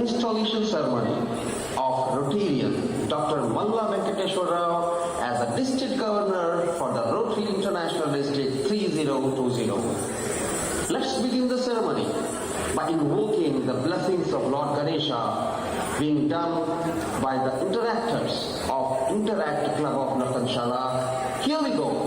installation ceremony of Rotarian Dr. Malla Venkateswara as a District Governor for the Rotary International District 3020. Let's begin the ceremony by invoking the blessings of Lord Ganesha being done by the interactors of Interact Club of Nartanshala. Here we go.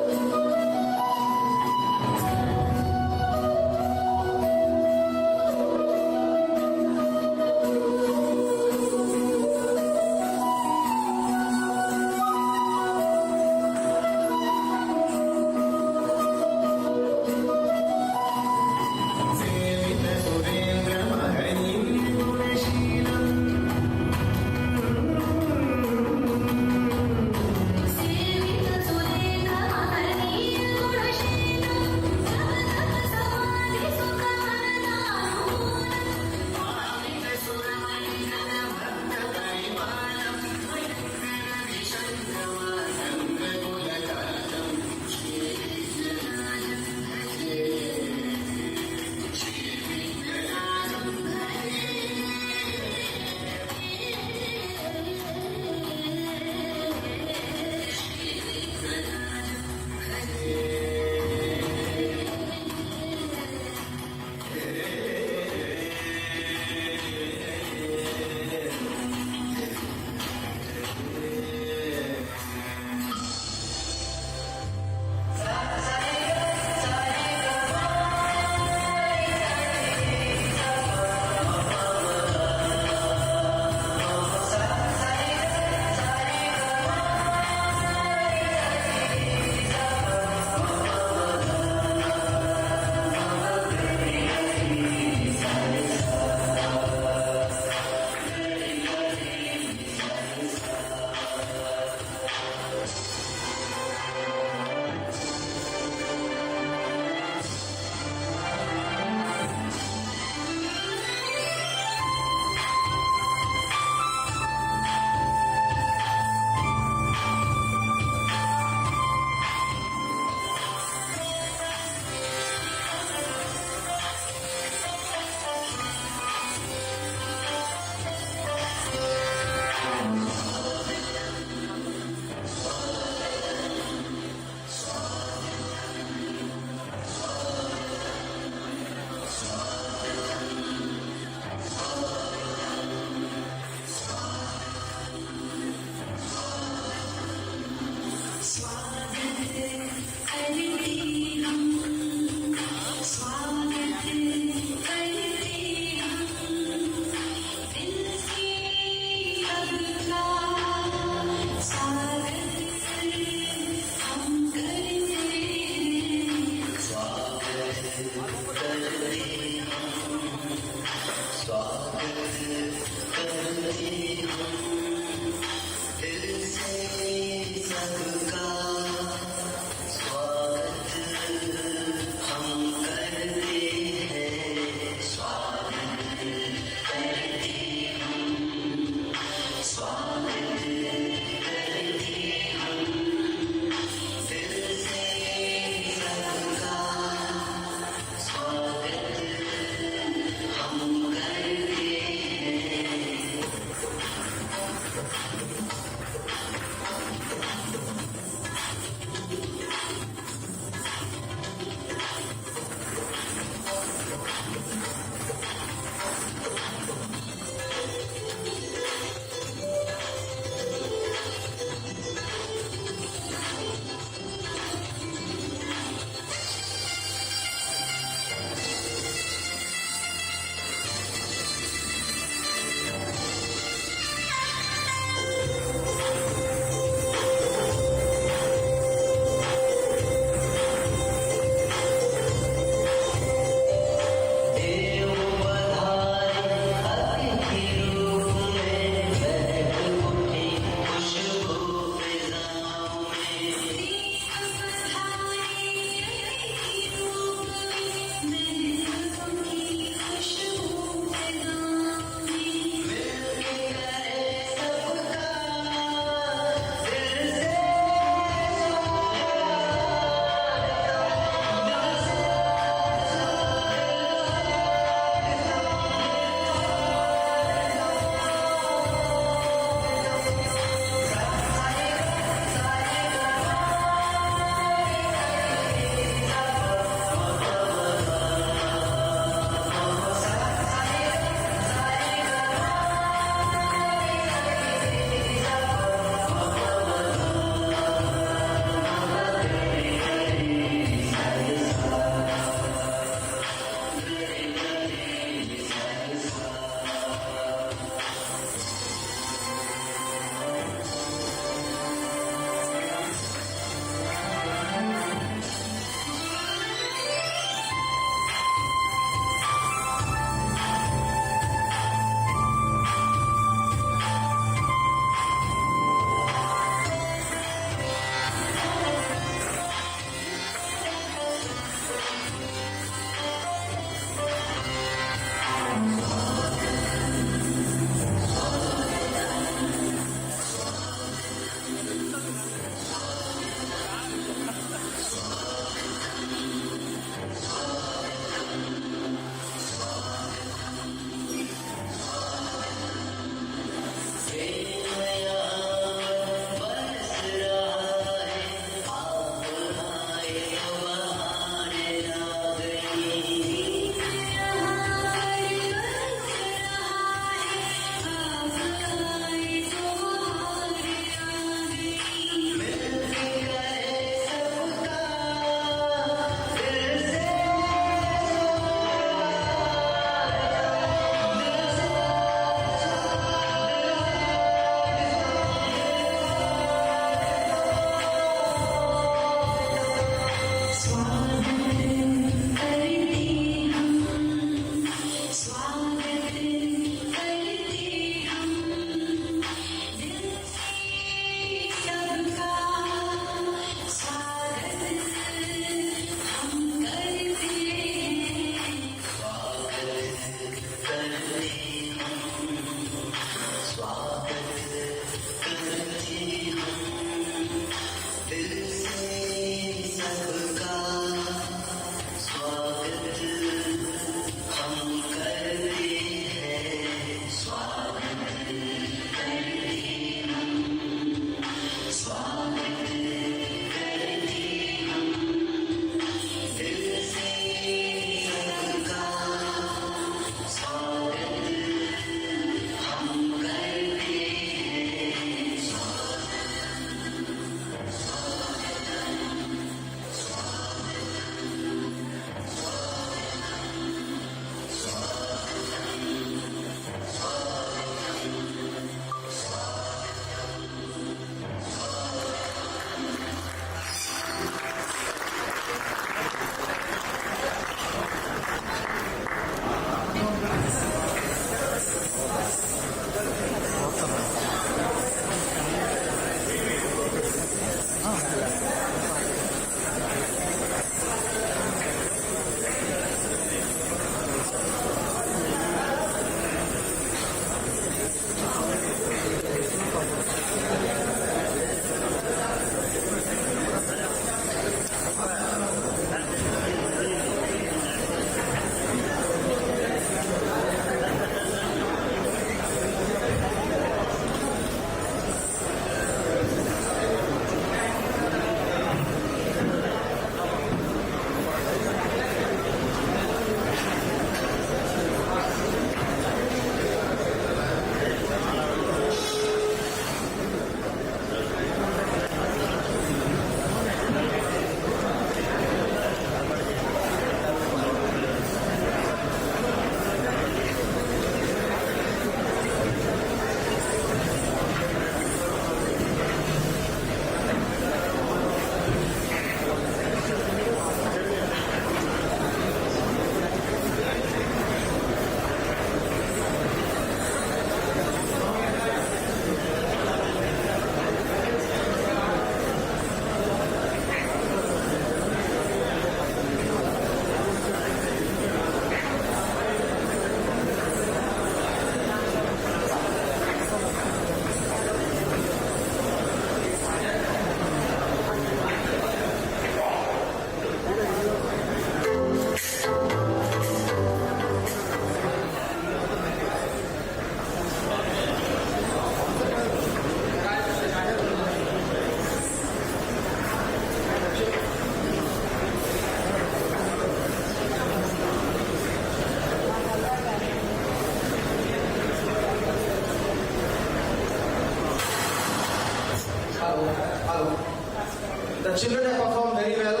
children have performed very well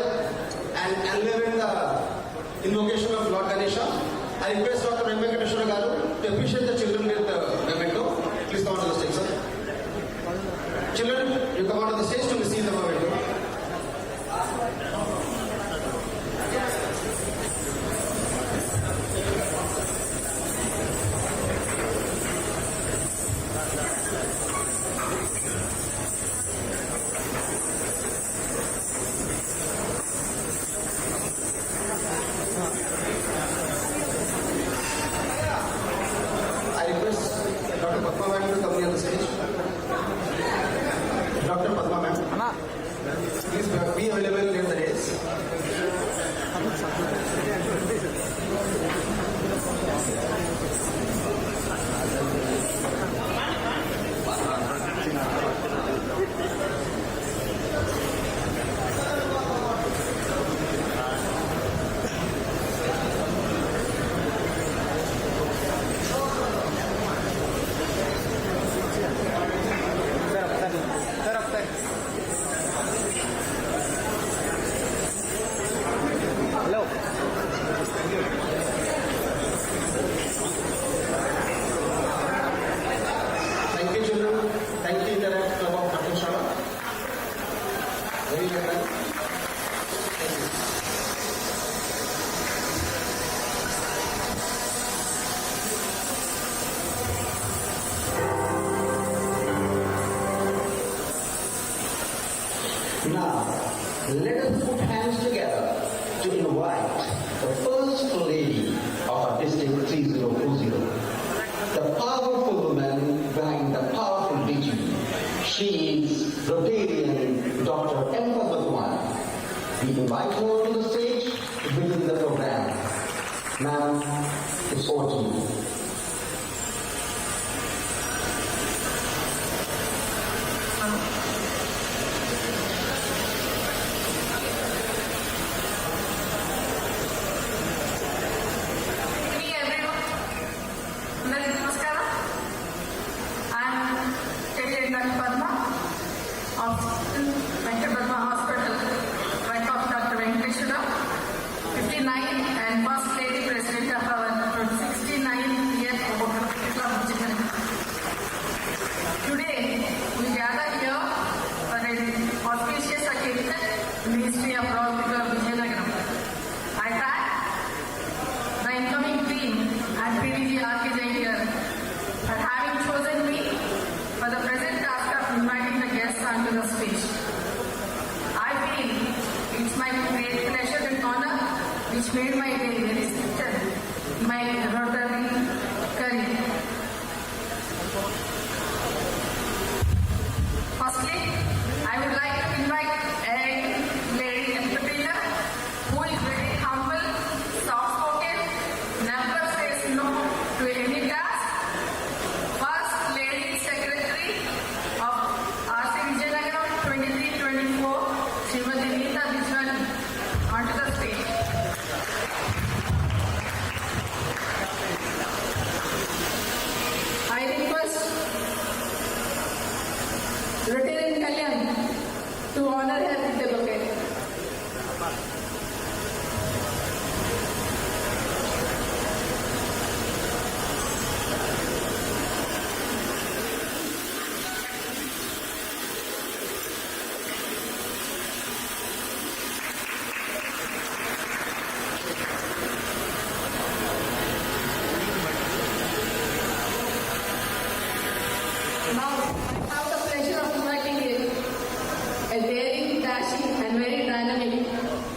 and enlivened the invocation of Lord Ganesha. I request Dr. Venkateswara to appreciate the children with the memento. Please come on to the stage, sir. Children, you come on to the stage to receive the memento. Be available in the days. Now, let us put hands together to invite the first lady of our district 3020, the powerful woman behind the powerful DG. She is Rotarian Dr. Venkateswara. We invite her to the stage to begin the program. Ma'am, it's over to you. Venkateswara Hospital, wife of Dr. Venkateswara, 59 and First Lady President of our 69th club. Today, we gather here for an auspicious occasion in the history of Rotary of Vizianagaram. I thank the incoming team and PDG RKJ here for having chosen me for the present task of inviting the guests onto the stage. I feel it's my great pleasure and honor which made my day very special in my Rotary career. Firstly, I would like to invite a lady entrepreneur who is very humble, soft-spoken, never says no to any task. First Lady Secretary of RC Vizianagaram 23-24, Srimati Vizianagaram, onto the stage. I request Rotary Kalyan to honor her with the bouquet. Now, I have the pleasure of inviting a daring, dashing and very dynamic,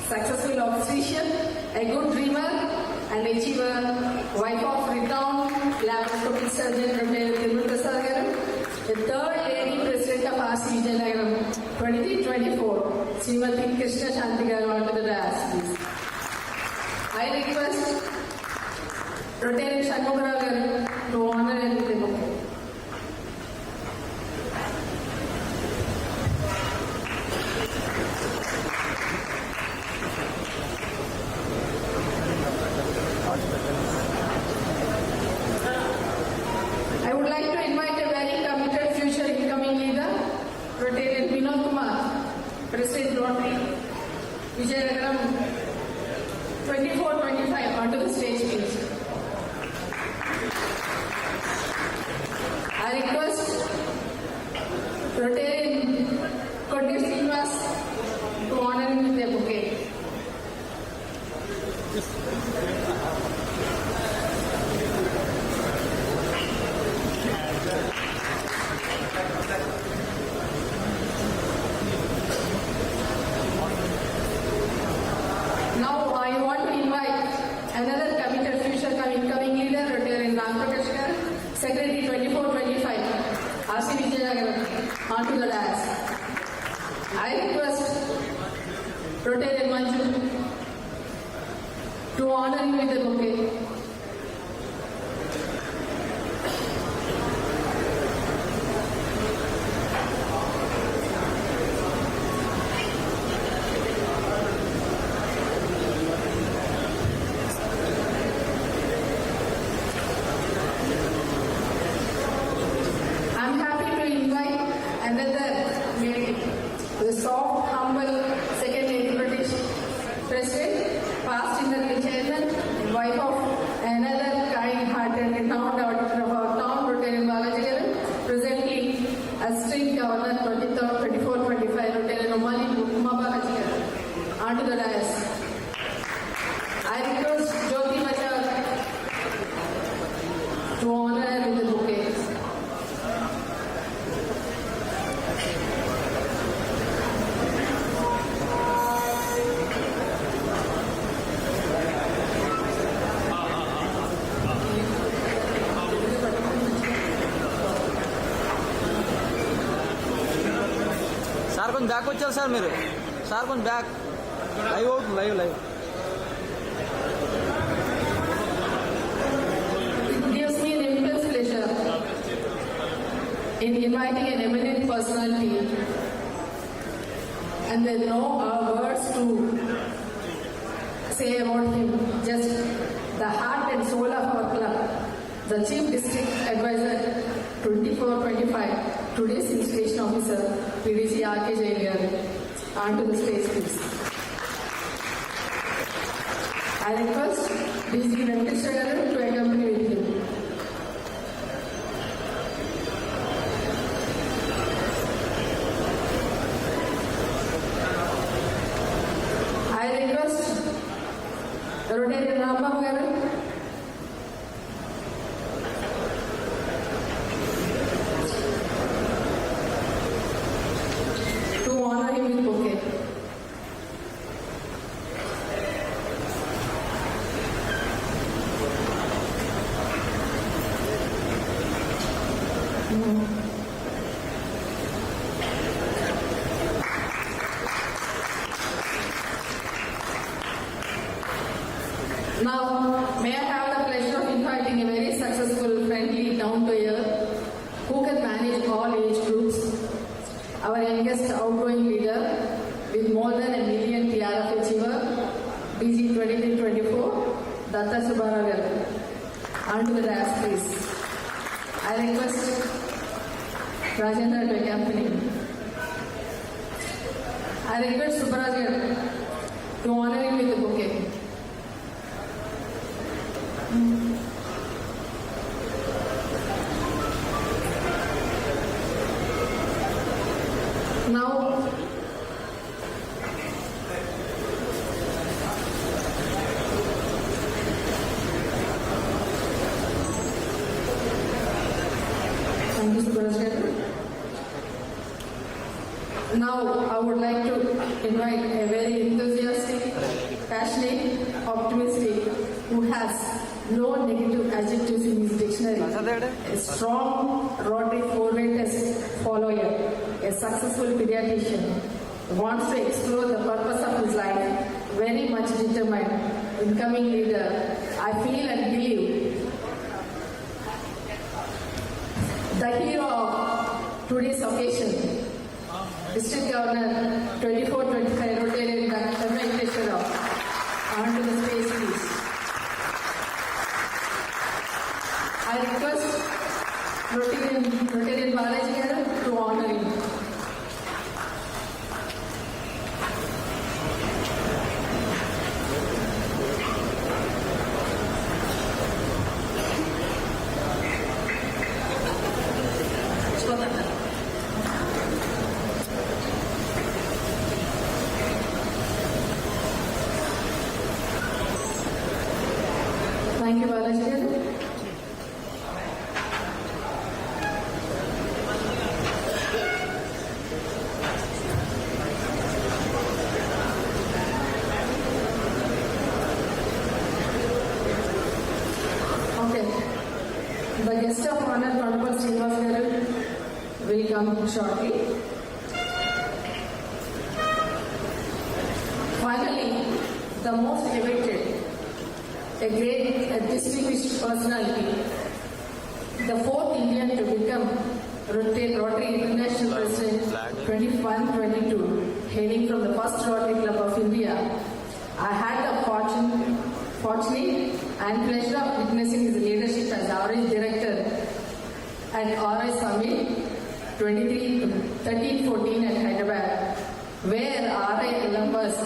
successful obstetrician, a good dreamer and achiever, wife of renowned laparoscopic surgeon Dr. Vizianagaram, the third lady president of RC Vizianagaram 23-24, Srimati Krishna Shantigaram onto the dais, please. I request Rotary Shanmugarav to honor and with the bouquet. I would like to invite a very committed future incoming leader, Rotarian President Rotary Secretary 24-25, R.C. Vizianagaram, onto the dais. I request Rotary Manju to honor him with a bouquet. I'm happy to invite another lady, the soft, humble second lady British President, past in the chairman, wife of another kind-hearted, renowned auditor of our town, Rotary Vizianagaram, presently assistant governor 24-25, Rotary Romali Balajigaram. Onto the dais. I request Jyoti Machar to honor her with the bouquet. Sir కొంచెం back వచ్చారు sir మీరు sir కొంచెం back live అవుతుంది live It gives me an immense pleasure in inviting an eminent personality, and there are no words to say about him, just the heart and soul of our club, the Chief District Advisor 24-25, today's Inspection Officer, PDC R.K. Javier. Onto the stage, please. I request DG Venkateswara to accompany with him. I request Rotary Ramagaram to honor him with bouquet. Now, may I have the pleasure of inviting a very successful, friendly, down-to-earth, who can manage all age groups, our youngest outgoing leader with more than a million TRF achiever, DG 2324, Datta Subbarao. Onto the dais, please. I request Rajendra to accompany me. I request Subbarao to honor him with a bouquet. Now, thank you, Superintendent. Now, I would like to invite a very enthusiastic, passionate, optimistic, who has no negative adjectives in his dictionary, a strong Rotary 4-way test follower, a successful pediatrician, wants to explore the purpose of his life, very much determined, incoming leader. I feel and believe the hero of today's occasion, District Governor 24-25 Rotary Venkateswara. Onto the stage, please. I request Rotary Balajigaram to honor him. Thank you, Balajigaram. The guest of honor Governor Honorable Srinivas will come shortly. Finally, the most elevated, a distinguished personality, the fourth Indian to become Rotary International President 21-22, hailing from the first Rotary Club of India. I had the fortunate and pleasure of witnessing his leadership as RI's director at RI Summit 13-14 at Hyderabad, where RI alumnus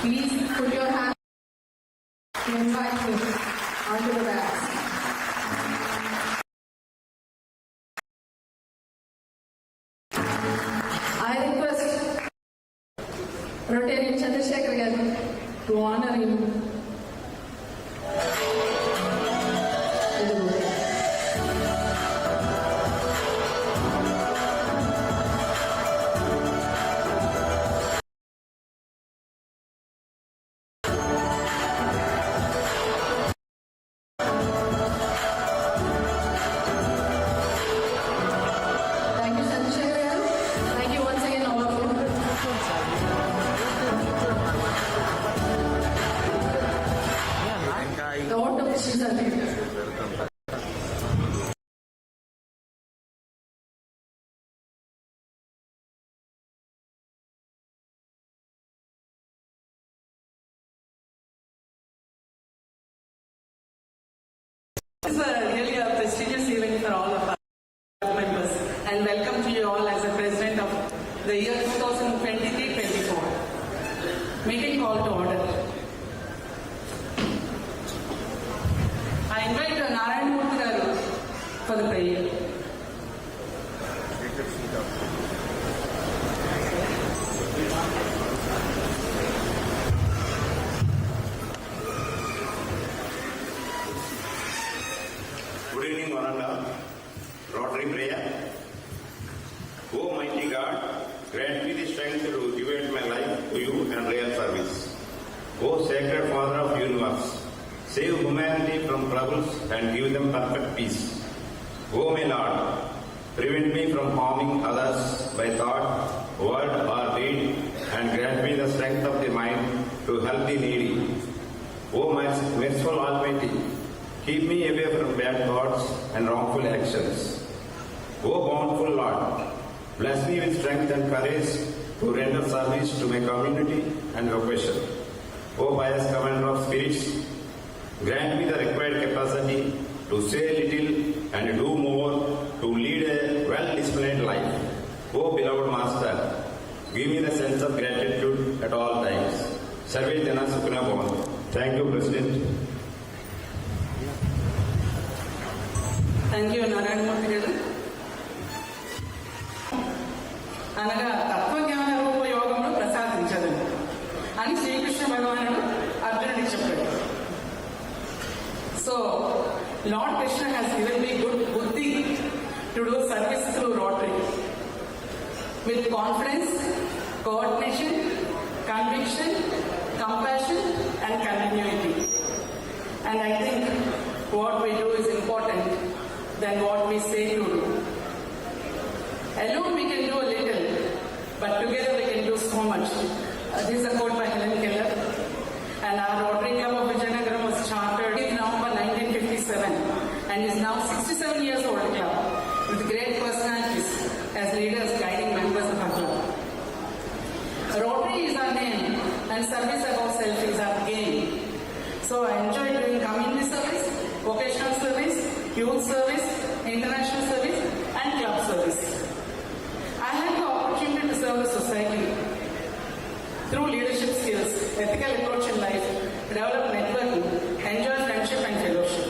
please put your hand to invite me onto the dais. I request Rotarian Chandrasekhar Garu to honor him. This is really a prestigious evening for all of our members, and welcome to you all as the President of the year 2023-24. Meeting call to order. I invite Narayan Murthy Garu for the prayer. Good evening, one and all. Rotary prayer. O mighty God, grant me the strength to devote my life to you and real service. O sacred Father of universe, save humanity from troubles and give them perfect peace. O my Lord, prevent me from harming others by thought, word or deed, and grant me the strength of the mind to help the needy. O merciful Almighty, keep me away from bad thoughts and wrongful actions. O bountiful Lord, bless me with strength and courage to render service to my community and vocation. O pious commander of spirits, grant me the required capacity to say little and do more to lead a well-disciplined life. O beloved Master, give me the sense of gratitude at all times. Sarve Jana Sukhna Bhavantu. Thank you, President. Thank you, Narayan Murthy Garu. అనగా తత్వజ్ఞాన రూప యోగంలో ప్రసాదించదని అని శ్రీకృష్ణ భగవానుడు అర్జునుడికి చెప్పాడు. So, Lord Krishna has given me good buddhi to do service through Rotary with confidence, coordination, conviction, compassion and continuity. And I think what we do is important than what we say to do. Alone we can do a little, but together we can do so much. This is a quote by Helen Keller. And our Rotary Club of Vizianagaram was chartered in November 1957 and is now 67 years old club with great personalities as leaders guiding members of our club. Rotary is our name and service above self is our game. So I enjoy doing community service, vocational service, youth service, international service and club service. I had the opportunity to serve the society through leadership skills ethical approach in life, develop networking, enjoy friendship and fellowship.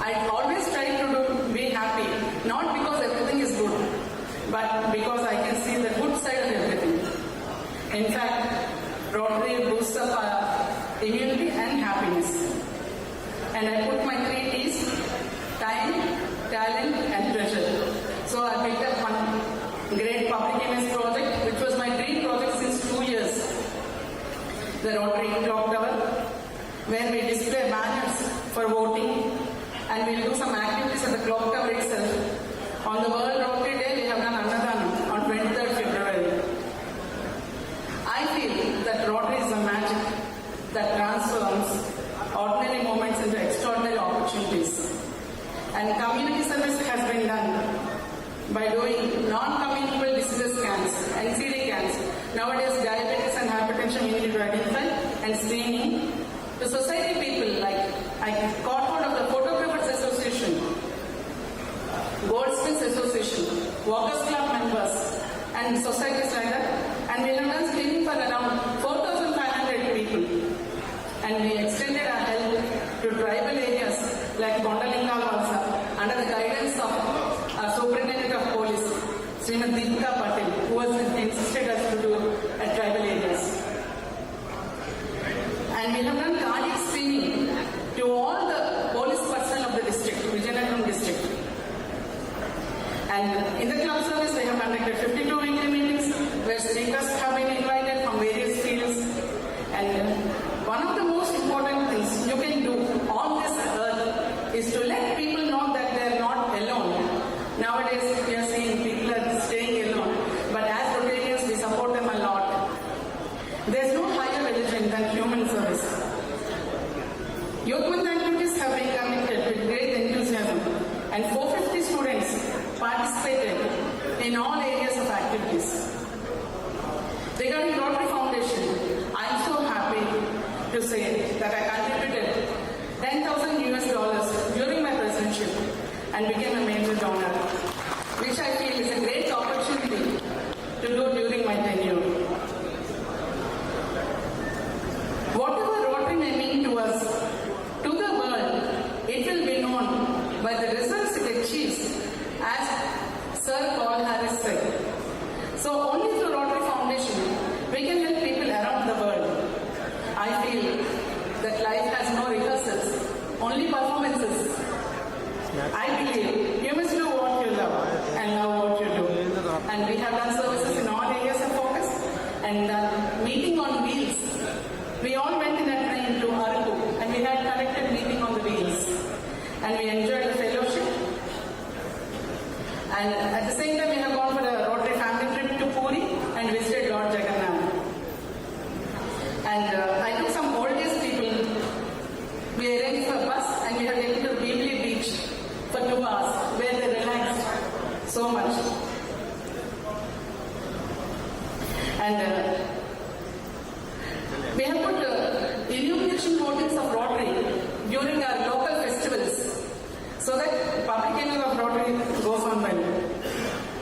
I always try to be happy, not because everything is good, but because I can see the good side of everything. In fact, Rotary boosts up our immunity and happiness. And I put my 3 T's: time, talent and treasure. So I picked up one great public image project, which was my dream project since 2 years. The Rotary Clock Tower, where we display banners for voting, and we'll do some activities at the clock tower itself. On the World Rotary Day, we have done Annadhanam on 23rd February. I feel that Rotary is a magic that transforms ordinary moments into extraordinary opportunities. And community service has been done by doing non-communicable diseases scans, NCD scans. Nowadays, diabetes and hypertension we need to identify and screening. The society people, like I got hold of the Photographers Association, Goldsmiths Association, Workers Club members, and societies like that. And we have done screening for around 4,500 people. And we extended our help to tribal areas like Bondalingal also, under the guidance of our Superintendent of Police, Srimati Deepika Patel, who has insisted us to do at tribal areas. And we have done cardiac screening to all the police personnel of the district, Vizianagaram district. And in the club service, we have conducted 52 weekly meetings where speakers have been invited from various fields. And one of the most important things you can do on this earth is to let people know that they are not alone. Nowadays, we are seeing people are staying alone, but as Rotarians, we support them a lot. There is no higher religion than human service. Youth month activities have been conducted with great enthusiasm, and 450 students participated in all areas of activities. Regarding Rotary Foundation, I am so happy to say that I contributed $10,000 during my presidency and became a major donor, which I feel is a great opportunity to do during my tenure. Whatever Rotary may mean to us, to the world, it will be known by the results it achieves, as Sir Paul Harris said. So only through Rotary Foundation, we can help people around the world. I feel that life has no rehearsals, only performances. I believe you must do what you love and love what you do. And we have done services in all areas of focus. And meeting on wheels. We all went in a train to Araku and we had collected meeting on the wheels. And we enjoyed the fellowship. And at the same time, we have gone for a Rotary family trip to Puri and visited Lord Jagannath. And I took some oldest people. We arranged for a bus and we have taken to Bibli Beach for 2 hours where they relaxed so much. And we have put illumination coatings of Rotary during our local festivals so that public image of Rotary goes on well.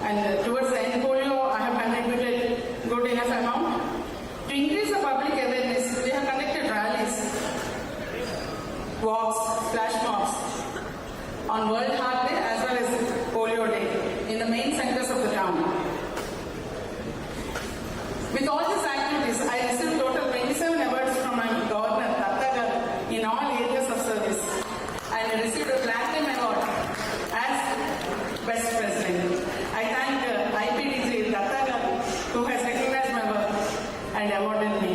And towards the end polio, I have contributed good enough amount. To increase the public awareness, we have conducted rallies, walks, flash mobs on World Heart Day as well as Polio Day in the main centers of the town. With all these activities, I received total 27 awards from my governor, Datta, in all areas of service. And I received a Platinum Award as Best President. I thank IPDG Datta, who has recognized my work and awarded me.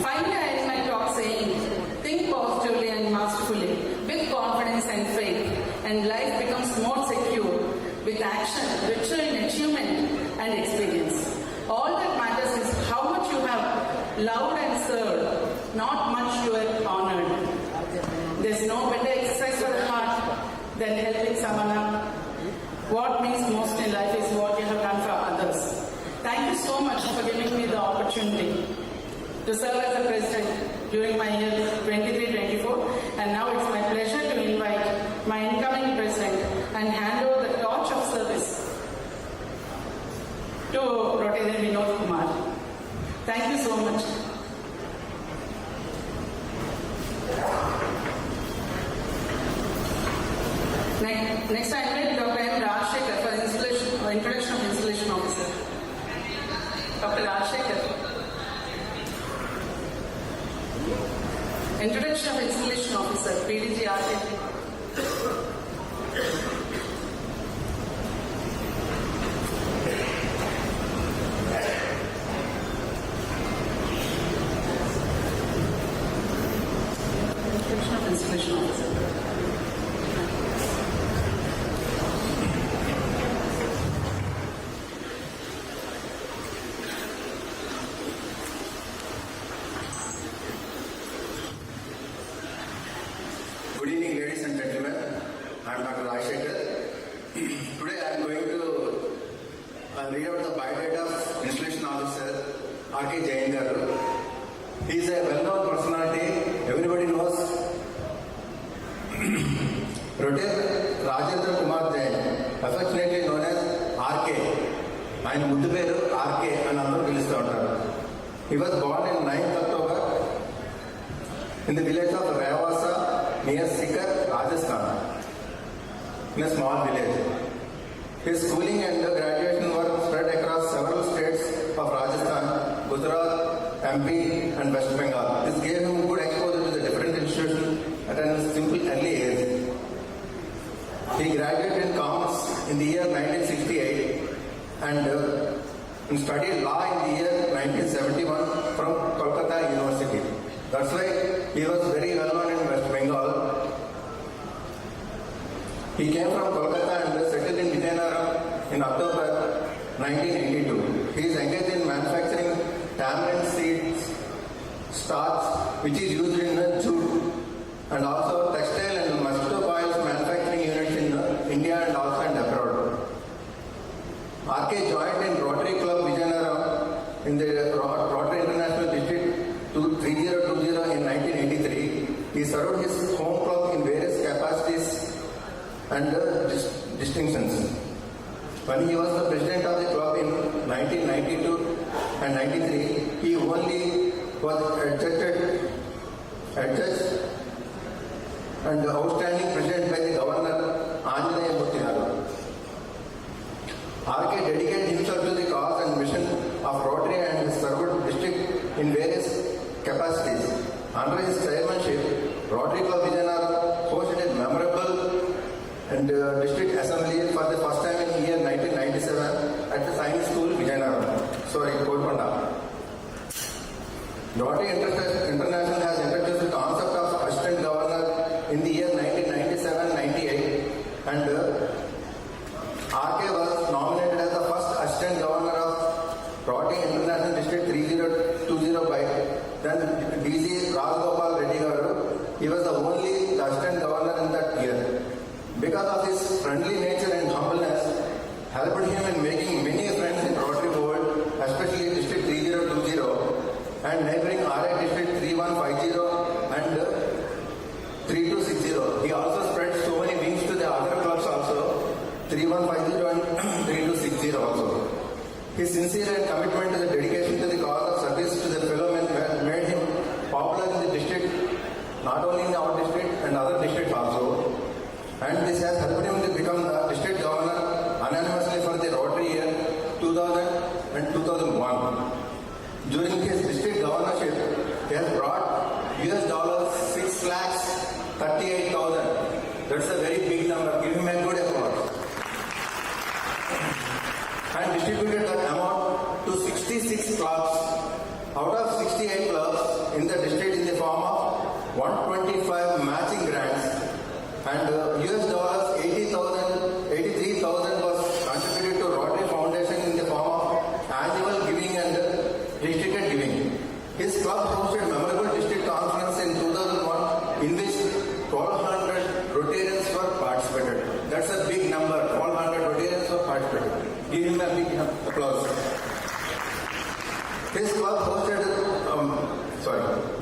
Finally, I end my talk saying, think positively and masterfully, with confidence and faith, and life becomes more secure with action, richer in achievement and experience. All that matters is how much you have loved and served, not much you have honored. There's no better exercise for the heart than helping someone up. What means most in life is what you have done for others. opportunity to serve as a president during my year 23-24, and now it's my pleasure to invite my incoming president and hand over the torch of service to Rotary Vinod Kumar. Thank you so much. Next I invite Dr. M. Rajshekhar for introduction of installation officer. Dr. Rajshekhar. Introduction of installation officer, PDG RK. Introduction of installation officer. Good evening, ladies and gentlemen. I am Dr. Rajshekhar. Today I am going to read out the biodata of installation officer R.K. Jain garu. He is a well-known personality. Everybody knows Rotary Rajendra Kumar Jain, affectionately known as R.K. ఆయన ముద్దు పేరు RK అని అందరూ పిలుస్తూ ఉంటారు. He was born in 9th October in the village of Rayawasa near Sikar, Rajasthan, in a small village. His schooling and graduation were spread across several states of Rajasthan, Gujarat, MP and West Bengal. This gave him good exposure to the different institutions at a simple early age. He graduated in commerce in the year 1968 and studied law in the year 1971 from Kolkata University. That's why he was very well known in West Bengal. He came from Kolkata and settled in Vizianagaram in October 1982. He is engaged in manufacturing tamarind seeds, starch, which is used in jute, and also textile and mosquito coils manufacturing units in India and also in abroad. RK joined in Rotary Club Vizianagaram in the Rotary International District 3020 in 1983. He served his home club in various capacities and distinctions. When he was the president of the club in 1992 and 93, he only was adjudged and outstanding president by the governor Anjaneyya Murthy garu. RK dedicated himself to the cause and mission of Rotary and has served district in various capacities. Under his chairmanship, Rotary Club Vizianagaram hosted a memorable and district assembly for the first time in year 1997 at the Science School Vizianagaram. Kolkata. Rotary International has introduced the concept of assistant governor in the year 1997-98 and RK was nominated as the first assistant governor of Rotary International District 3020 by then DC Rajgopal Reddy garu. He was the only assistant governor in that year. Because of his friendly nature and humbleness, helped him in making many friends in Rotary world, especially District 3020 and neighboring RI District 3150 and 3260. He also spread so many wings to the other clubs also, 3150 and 3260 also. His sincere and commitment to the dedication to the cause of service to the fellow men made him popular in the district, not only in our district and other districts also. And this has helped him to become the district governor unanimously for the Rotary year 2000 and 2001. During his district governorship, he has brought $6,38,000. That's a very big number. Give him a good applause. And distributed that amount to 66 clubs. Out of 68 clubs in the district in the form of 125 matching grants and $83,000 was contributed to Rotary Foundation in the form of annual giving and restricted giving. His club hosted memorable district conference in 2001 in which 1,200 Rotarians were participated. That's a big number. 1,200 Rotarians were participated. Give him a big applause. His club hosted,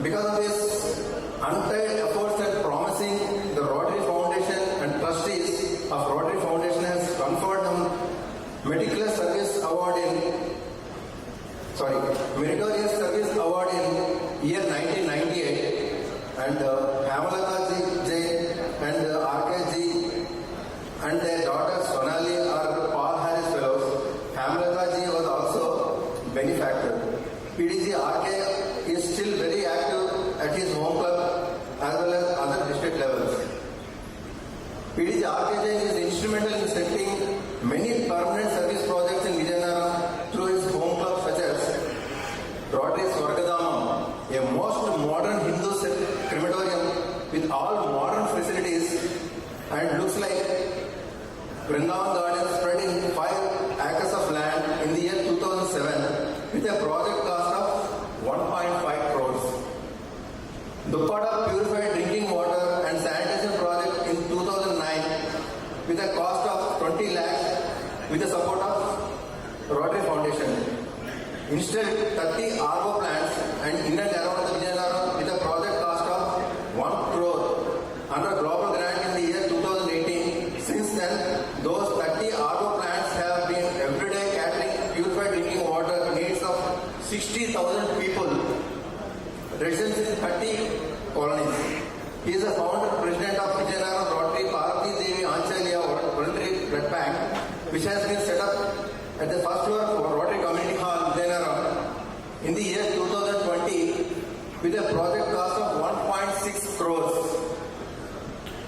because of his untied efforts at promising, the Rotary Foundation and trustees of Rotary Foundation has conferred him Meritorious Service Award in year 1998, and Hamalata Jain and RK Ji and their daughter Sonali are Paul Harris Fellows. Hamalata Ji was also benefactor. PDG RK is still very active at his home club as well as other district levels. PDG RK Jain is instrumental in setting many permanent service projects in Vizianagaram through his home club such as Rotary Swargadamam, a most modern Hindu crematorium with all modern facilities and looks like Vrindavan Garden spread in 5 acres of land in the year 2007 with a project cost of 1.5 crores. Dupada Purified Drinking Water and Sanitation Project in 2009 with a cost of 20 lakhs with the support of Rotary Foundation. Installed 30 RO plants and in and around the Vizianagaram with a project cost of 1 crore under global grant in the year 2018. Since then, those 30 RO plants have been everyday catering purified drinking water needs of 60,000 people residents in 30 colonies. He is the founder president of Vizianagaram Rotary Parthi Devi Anchalya Voluntary Blood Bank, which has been set up at the first floor of Rotary Community Hall, Vizianagaram, in the year 2020 with a project cost of 1.6 crores.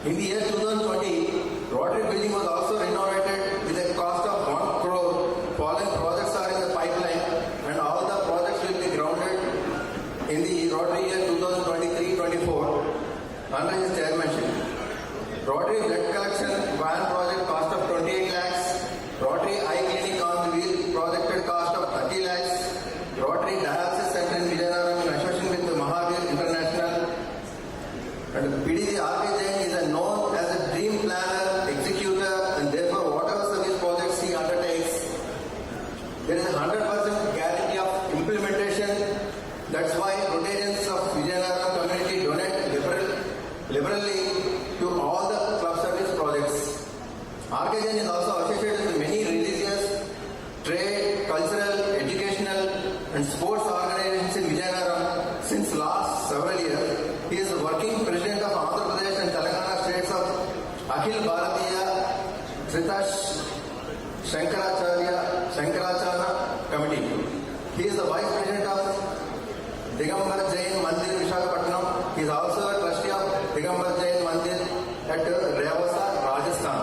In the year 2020, Rotary building was also renovated with a cost of 1 crore. Following projects are in the pipeline and all the projects will be grounded in the Rotary year 2023-24 under his chairmanship. Rotary blood collection van project cost of 28 lakhs. Rotary eye clinic on the wheel projected cost of 30 lakhs. Rotary dialysis center in Vizianagaram in association with the Mahavir International. And PDG RK Jain is known as a dream planner, executor, and therefore whatever service projects he undertakes, there is a 100% guarantee of implementation. That's why Rotarians of Vizianagaram community donate liberally to all the club service projects. RK Jain is also associated with many religious, trade, cultural, educational and sports organizations in Vizianagaram since last several years. He is the working president of Andhra Pradesh and Telangana states of Akhil Bharatiya Tritash Shankaracharya Committee. He is the vice president of Digambar Jain Mandir Visakhapatnam. He is also a trustee of Digambar Jain Mandir at Revasa, Rajasthan.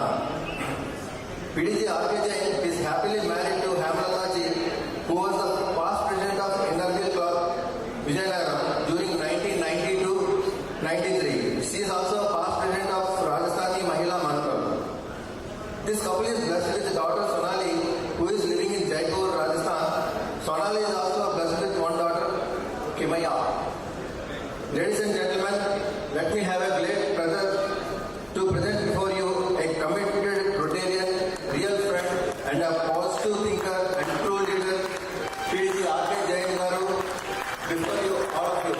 PDG RK Jain is happily married to Hamalata Ji, who was the past president of Energy Club Vizianagaram during 1992-93. She is also past president of Rajasthani Mahila Mantra. This couple is blessed with a daughter Sonali, who is living in Jaipur, Rajasthan. Sonali is also blessed with one daughter, Kimaya. Ladies and gentlemen, let me have a great pleasure to present before you a committed Rotarian, real friend and a positive thinker and true leader, PDG RK Jain Garu, before you, all of you.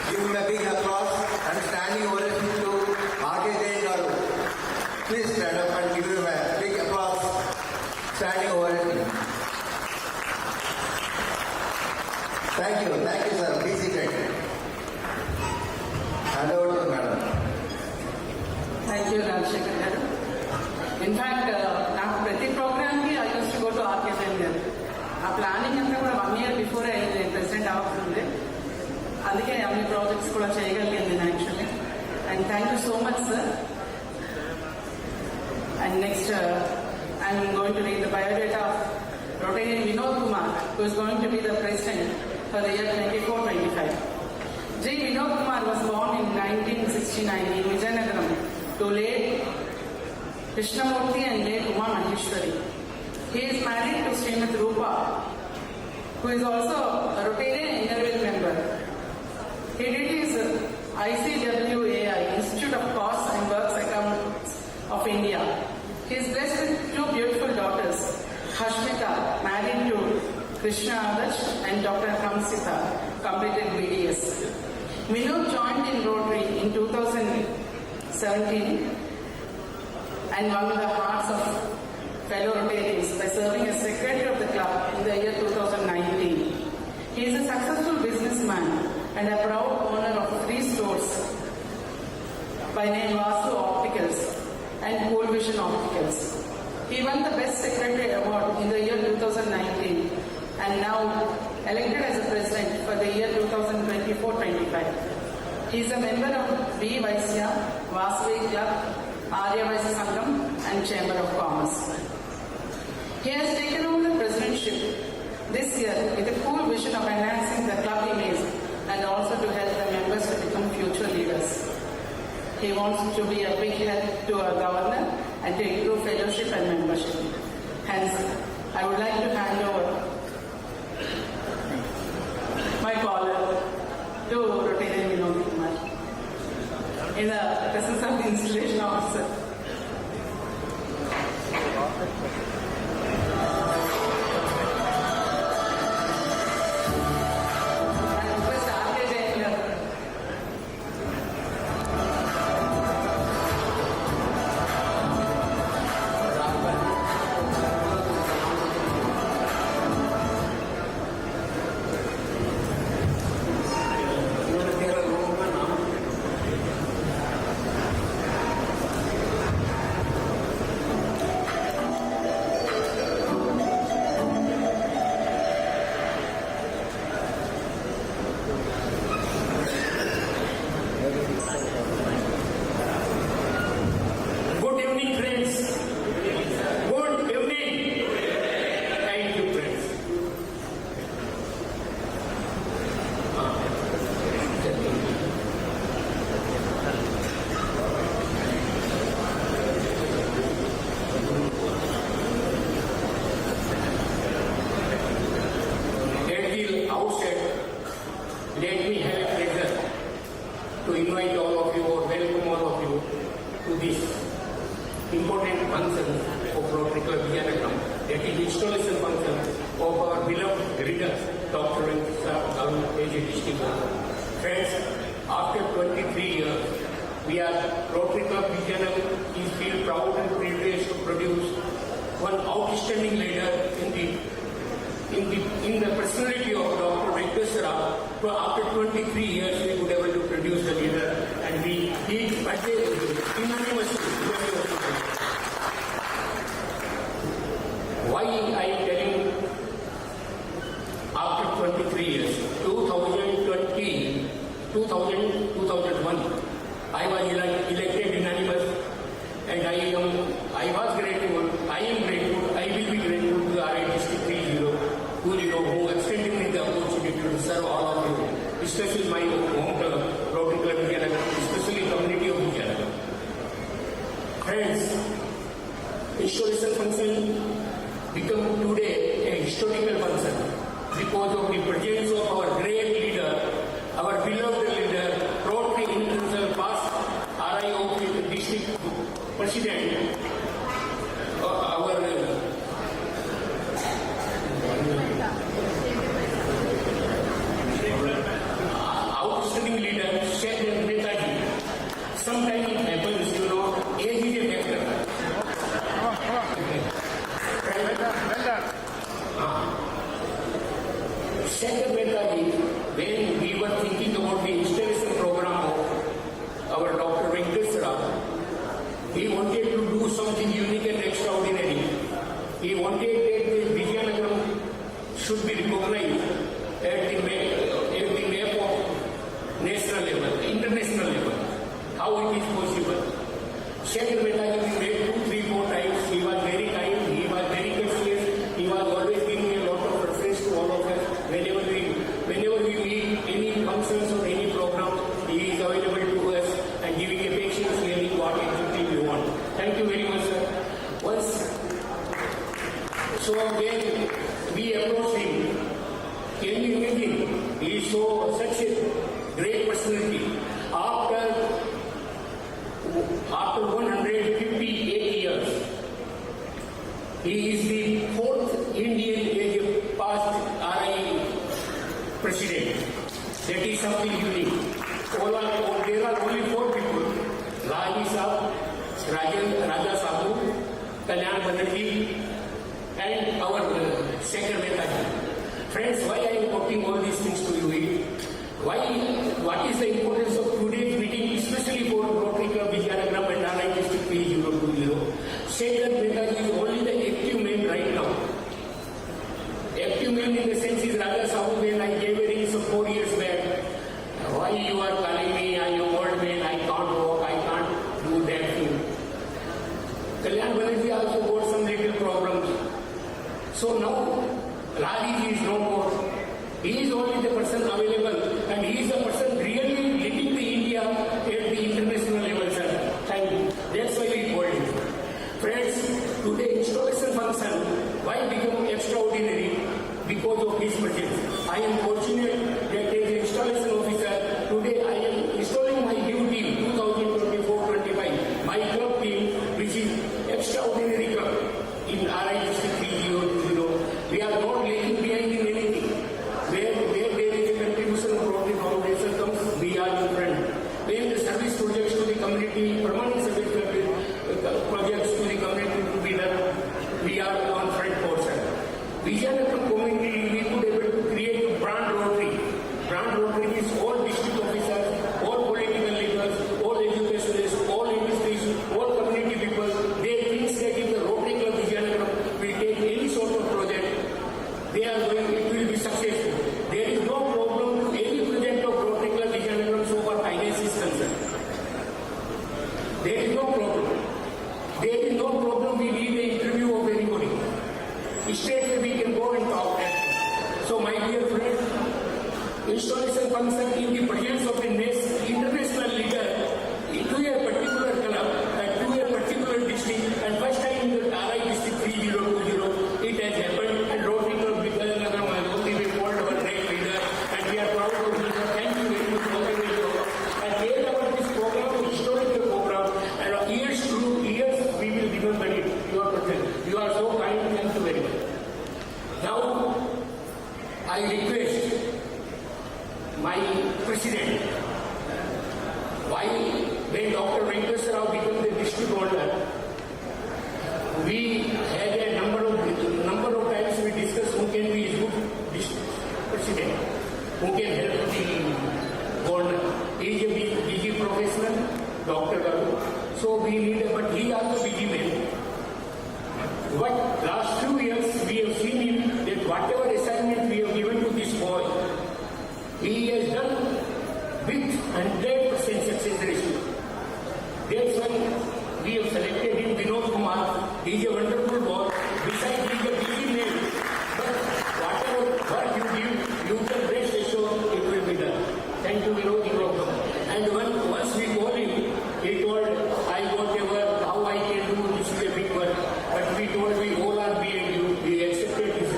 Give him a big applause and standing ovation to RK Jain Garu. Please stand up and give him a big applause, standing ovation. Thank you sir, be seated. Hand over to the madam. Thank you, Rajshekar garu. In fact, నాకు ప్రతి ప్రోగ్రామ్కి I use to go to RK Jain గారు. ఆ planning అంతా కూడా 1 year before అయింది, president అవుతుంది. అందుకే అన్ని ప్రాజెక్ట్స్ కూడా చేయగలిగింది నేను actually. And thank you so much sir. And next I'm going to read the biodata of Rotarian Vinod Kumar, who is going to be the president for the year 24-25. J. Vinod Kumar was born in 1969 in Vizianagaram to late Krishnamurti and late Uma Maheshwari. He is married to Srimati Rupa, who is also a Rotarian Interval member. He did his ICWAI, Institute of Costs and Works Accounts of India. He is blessed with 2 beautiful daughters. Hashmita, married to Krishna Adarsh and Dr. Hamsita completed BDS. Vinod joined in Rotary in 2017 and won the hearts of fellow Rotarians by serving as secretary of the club in the year 2019. He is a successful businessman and a proud owner of 3 stores by name Vasu Opticals and Cool Vision Opticals. He won the Best Secretary Award in the year 2019 and now elected as a president for the year 2024-25. He is a member of V. Vaisya, Vasavi Club, Arya Vaisya Sangam and Chamber of Commerce. He has taken over the presidentship this year with a cool vision of enhancing the club image and also to help the members to become future leaders. He wants to be a big help to our governor and to improve fellowship and membership. Hence, I would like to hand over my caller to Rotarian Vinod Kumar in the presence of the installation officer. Important function of Rotary Club Vizianagaram, that is installation function of our beloved reader, Dr. Venkateswara, as a district owner. Friends, after 23 years, we are Rotary Club Vizianagaram is feel proud and privileged to produce one outstanding leader in the personality of Dr. Venkateswara. After 23 years, we could able to produce the leader, and we unanimously. Why I am telling after 23 years, 2001, I was elected unanimous, and I was grateful, I am grateful, I will be grateful to the RI District 3020 who extended me the opportunity to serve all of you, especially my hometown, Rotary Club Vizianagaram, especially community of Vizianagaram. Friends, installation function become today a historical function because of the presence of our great leader, our beloved leader, Rotary International past RI of the district president, our outstanding leader, Sheikh Netaji. Sometimes it happens, age is a factor. Second Netaji, when we were thinking about the installation program of our Dr. Venkateswara, he wanted to do something unique and extraordinary. He wanted that the Vizianagaram should be recognized at the map of national level, international level. How it is possible? Second Netaji, we met 2, 3, 4 times. He was very kind, he was very courteous, he was always giving a lot of reference to all of us. Whenever we meet any functions or any program, he is available to us and giving a patience hearing what exactly we want. Thank you very much, sir. So when we approached him, can you imagine? He is such a great personality. After 158 years, he is the 4th Indian age past president. That is something unique. There are only 4 people: Raji Saab, Raja Sabu, Kalyan Banerjee, and our second Mehtaji. Friends, why I am quoting all these things to you? What is the importance of today's meeting, especially for Rotary Club Vizianagaram and RI District 3020? Second Mehtaji is only the active man right now. Active man in the sense is Raja Sabu, when I gave a ring 4 years back. Why you are calling me? I am old man, I can't walk, I can't do that thing. Kalyan Banerjee also got some little problems. So now, Raji is no more. He is only the person available, and he is the person really leading the India at the international level, sir. Thank you. That's why we call him. Friends, today installation function, why become extraordinary? Because of his presence. I am fortunate that as an installation officer, today I am installing my new team, 2024-25, my club team, which is extraordinary club in RI District 3020. We are not lagging behind in anything. Where there is a contribution of Rotary Foundation comes, we are in front. When the service projects to the community, permanent service projects to the community to be done, we are on front portion. Vizianagaram community, we could able to create a brand Rotary. Brand Rotary is all district officers, all political leaders, all educationists, all industries, all community people. They think that if the Rotary Club Vizianagaram will take any sort of project, they are going, it will be successful. There is no problem to any project of Rotary Club Vizianagaram so far finance is concerned. There is no problem. There is no problem. We need the interview of anybody. Straight away we can go and talk that. So my dear friends, installation function in the presence of a international leader to a particular club and to a particular district, and first time in the RI District 3020, it has happened, and Rotary Club Vizianagaram has only been called our great leader, and we are proud of him. Thank you very much for and made about this program, historical program, and years we will remember it. You are so kind. Thank you very much. Now, I request my president, why when Dr. Venkateswara became the district holder, we had a number of times we discussed who can be his good district president, who can help the governor. He is a busy professional, Dr. Garu, so we need, but he also busy man. But last few years we have seen him that whatever assignment we have given to this boy, he has done with 100% success ratio. That's why we have selected him, Vinod Kumar. He is a wonderful boy. Besides, he is a busy man. But whatever work you give, you can rest assured it will be done. Thank you, Vinod. You are welcome. And once we called him, he told, I whatever, how I can do, this is a big work. But we told we all are behind you. We accepted this.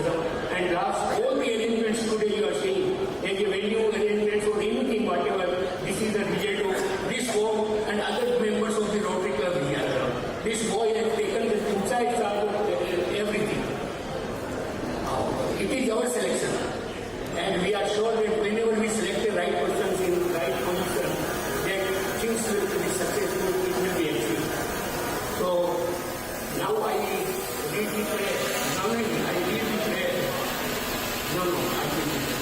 And last, all the arrangements today you are saying, as a venue arrangements or anything, whatever, this is the result of this form and other members of the Rotary Club here. This boy has taken the inside charge of everything. It is our selection. And we are sure that whenever we select the right persons in the right position, that things will be successful, it will be achieved. So, now I read the prayer. No, I read the prayer. No, I read the prayer.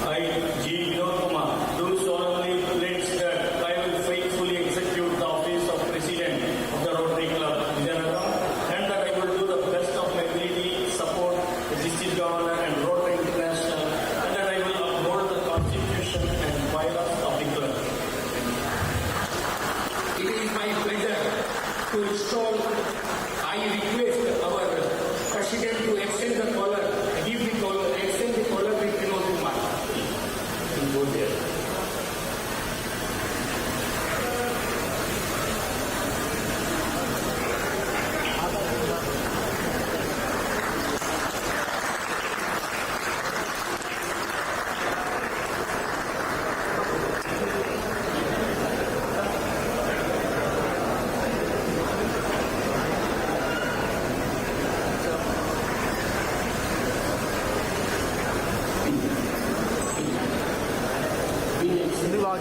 I, G. Vinod Kumar, do solemnly pledge that I will faithfully execute the office of President of the Rotary Club Vizianagaram, and that I will do the best of my ability, support the district governor and Rotary International, and that I will uphold the Constitution and bylaws of the club. It is my pleasure to install. I request our President to extend the collar, give the collar, extend the collar with Vinod Kumar. You go there.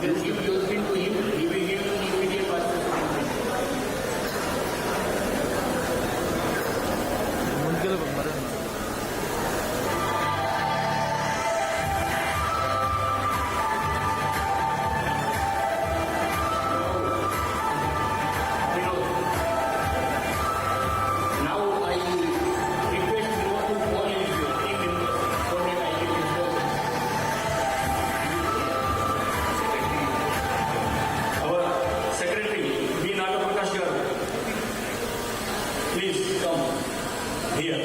You give your thing to him, he will give you immediate passport. ముందుకెళ్ళి మరి Now I request you to call in your team members so that I can introduce our secretary, B. Nagaprakash garu. Please come here.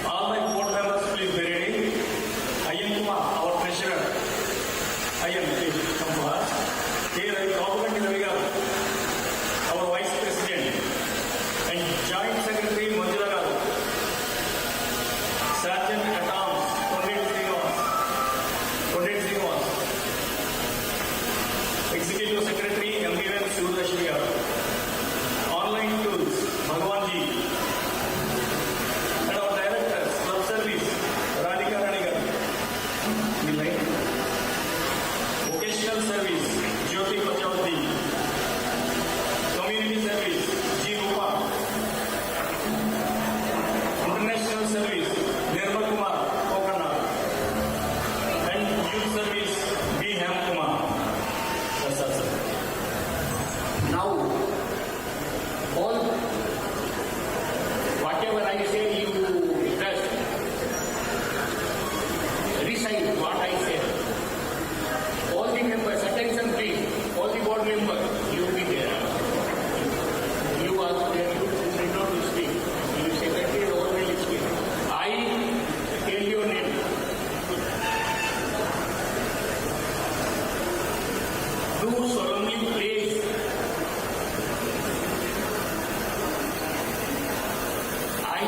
All my board members, please be ready. I am Kumar, our treasurer. I am, please come to us. Here I am Ravi garu, our vice president, and joint secretary Manjula garu, sergeant at arms Pandit Srinivas, executive secretary MDN Sudashri garu, online tools Bhagwan ji, and our directors club service Radhika Rani garu, vocational service Jyoti Pachauti, community service G. Rupa, international service Nirmal Kumar Kokana, and youth service B. Hem Kumar. That's all, sir. Now, all whatever I say, you just recite what I said. All the members, attention please, all the board members, you will be there. You are there, you need not to speak. You secretary all will speak. I tell your name. Do solemnly place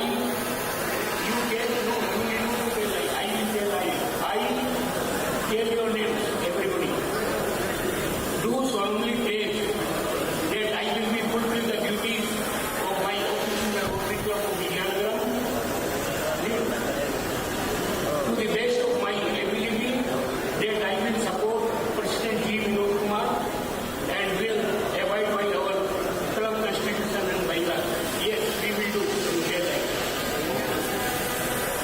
you get no, you need to tell I will tell I tell your name, everybody. Do solemnly pledge that I will be fulfill the duties of my office in the Rotary Club of Vizianagaram to the best of my ability, that I will support President G. Vinod Kumar and will abide by our club constitution and bylaws. Yes, we will do. You get that.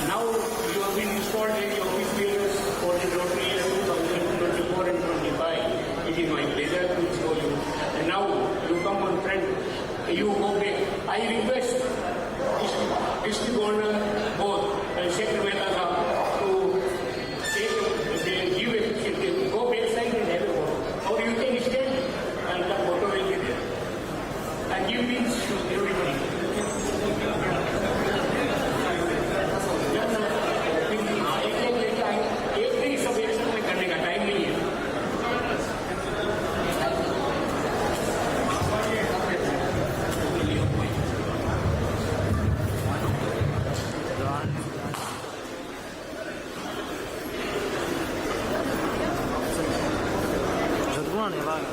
Now you have been installed as the office bearers for the Rotary year 2024 and 25. It is my pleasure to install you. And now you come on front, you go back. I request District Governor both and Secretary Mehta to give a go backside and have a vote. Or you can stand and the photo will be there. And give means to everybody. एक सब एक साथ में करने का time नहीं है. చదువుకున్నాను ఇలాగా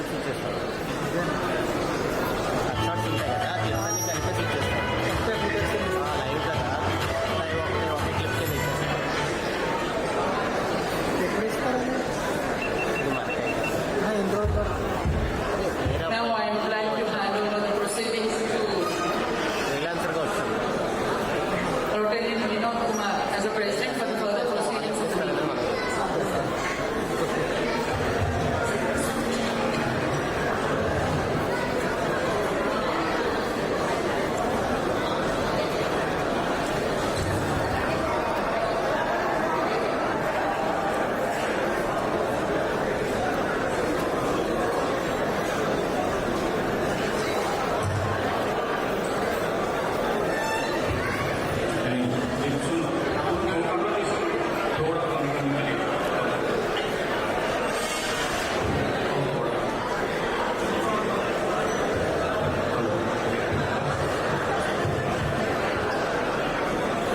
కలిపి ఇచ్చేస్తాం. షార్ట్స్ ఉంటాయి కదా అన్ని కలిపేసి ఇచ్చేస్తాం. లైవ్ కదా లైవ్ ఒకే క్లిప్ కింద ఇచ్చేస్తాం. ఎప్పుడు ఇస్తారండి ఇది మనకి ఎన్ని రోజులు Now I would like to hand over the proceedings to ఫ్రీలాన్సర్గా వస్తుంది. Rotary Vinod Kumar as a president for the further proceedings of the meeting.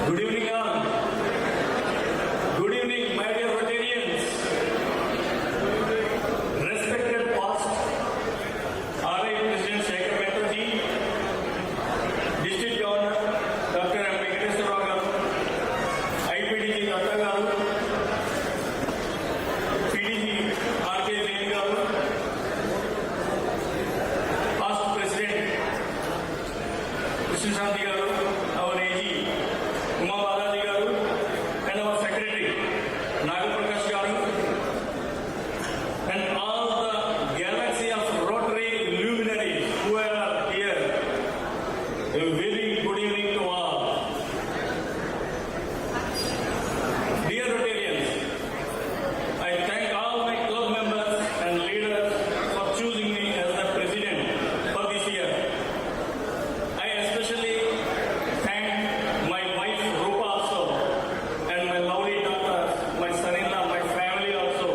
Good evening, all. Good evening, my dear Rotarians. Respected past RI President Shekhar Mehtaji, District Governor Dr. Venkateswara, IPDG Datta Garu, PDG RK Veni Garu, past President Krishna Shanti Garu, our AG Uma Balaji Garu, and our Secretary Naga Prakash Garu, and all the galaxy of Rotary luminaries who are here. A very good evening to all. Dear Rotarians, I thank all my club members and leaders for choosing me as the president for this year. I especially thank my wife Rupa also and my lovely daughter, my son-in-law, my family also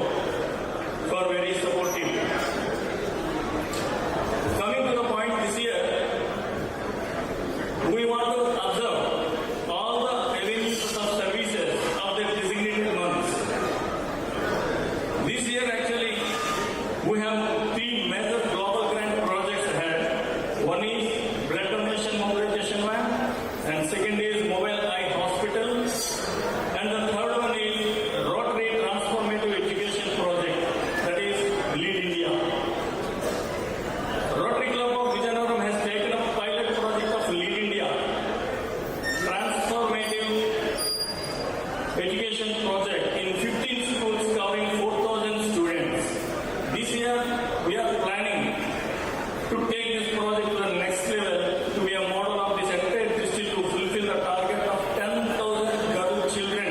for very supportive. Coming to the point this year, we want to observe all the avenues of services of the designated months. This year actually we have three major global grant projects ahead. One is blood donation mobilization van, and second is mobile eye hospital, and the third one is Rotary transformative education project, that is Lead India. Rotary Club of Vizianagaram has taken up pilot project of Lead India transformative education project in 15 schools covering 4,000 students. This year we are planning to take this project to the next level to be a model of this entire district to fulfill the target of 10,000 girl children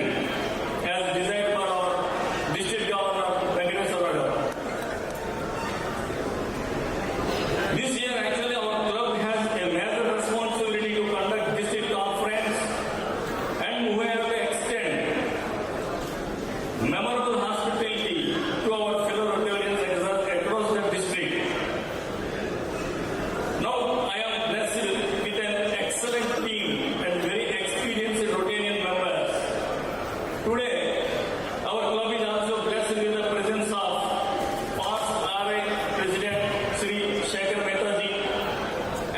as designed by our district governor Venkateswara. This year actually our club has a major responsibility to conduct district conference and we have to extend memorable hospitality to our fellow Rotarians across the district. Now I am blessed with an excellent team and very experienced Rotarian members. Today, our club is also blessed with the presence of past RI President Sri Shekhar Mehtaji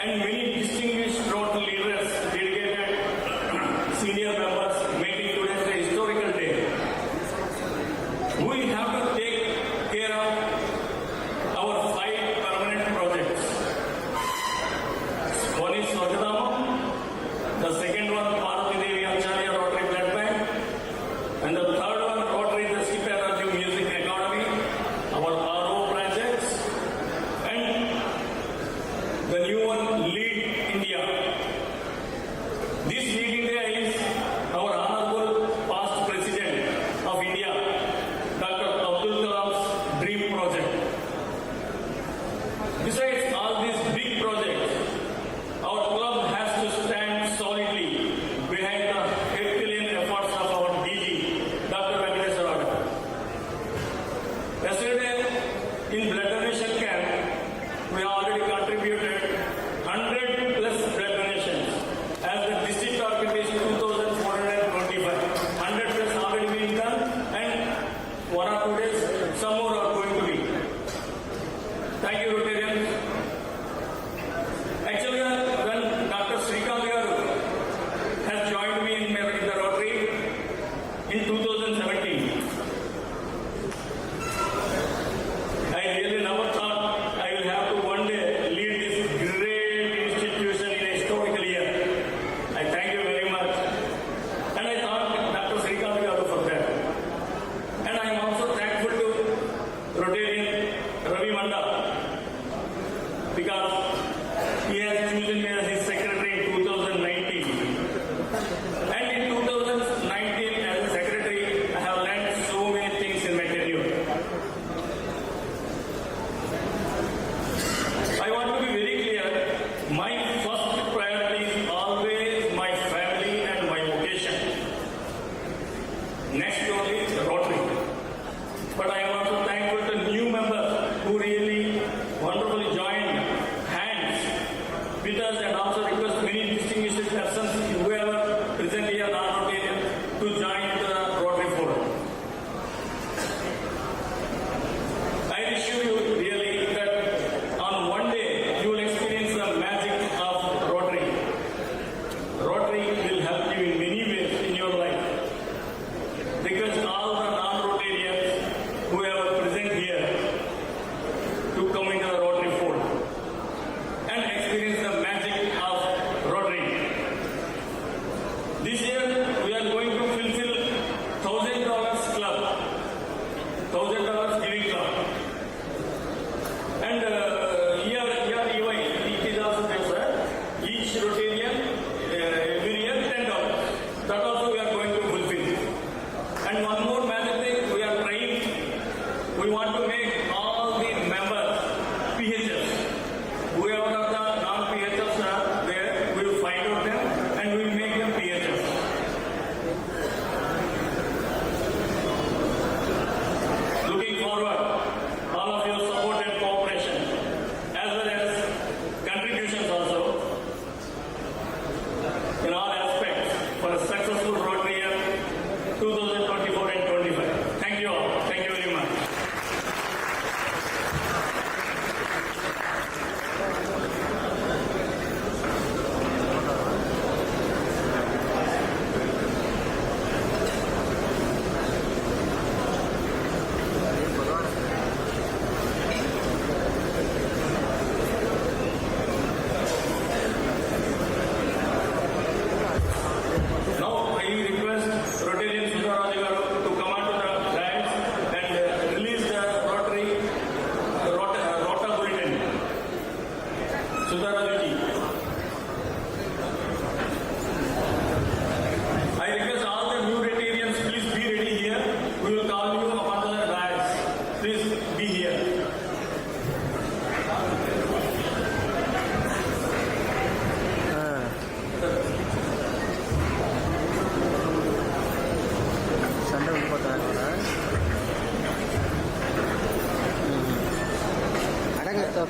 and many distinguished Rotary leaders, dedicated senior members, making today a historical day.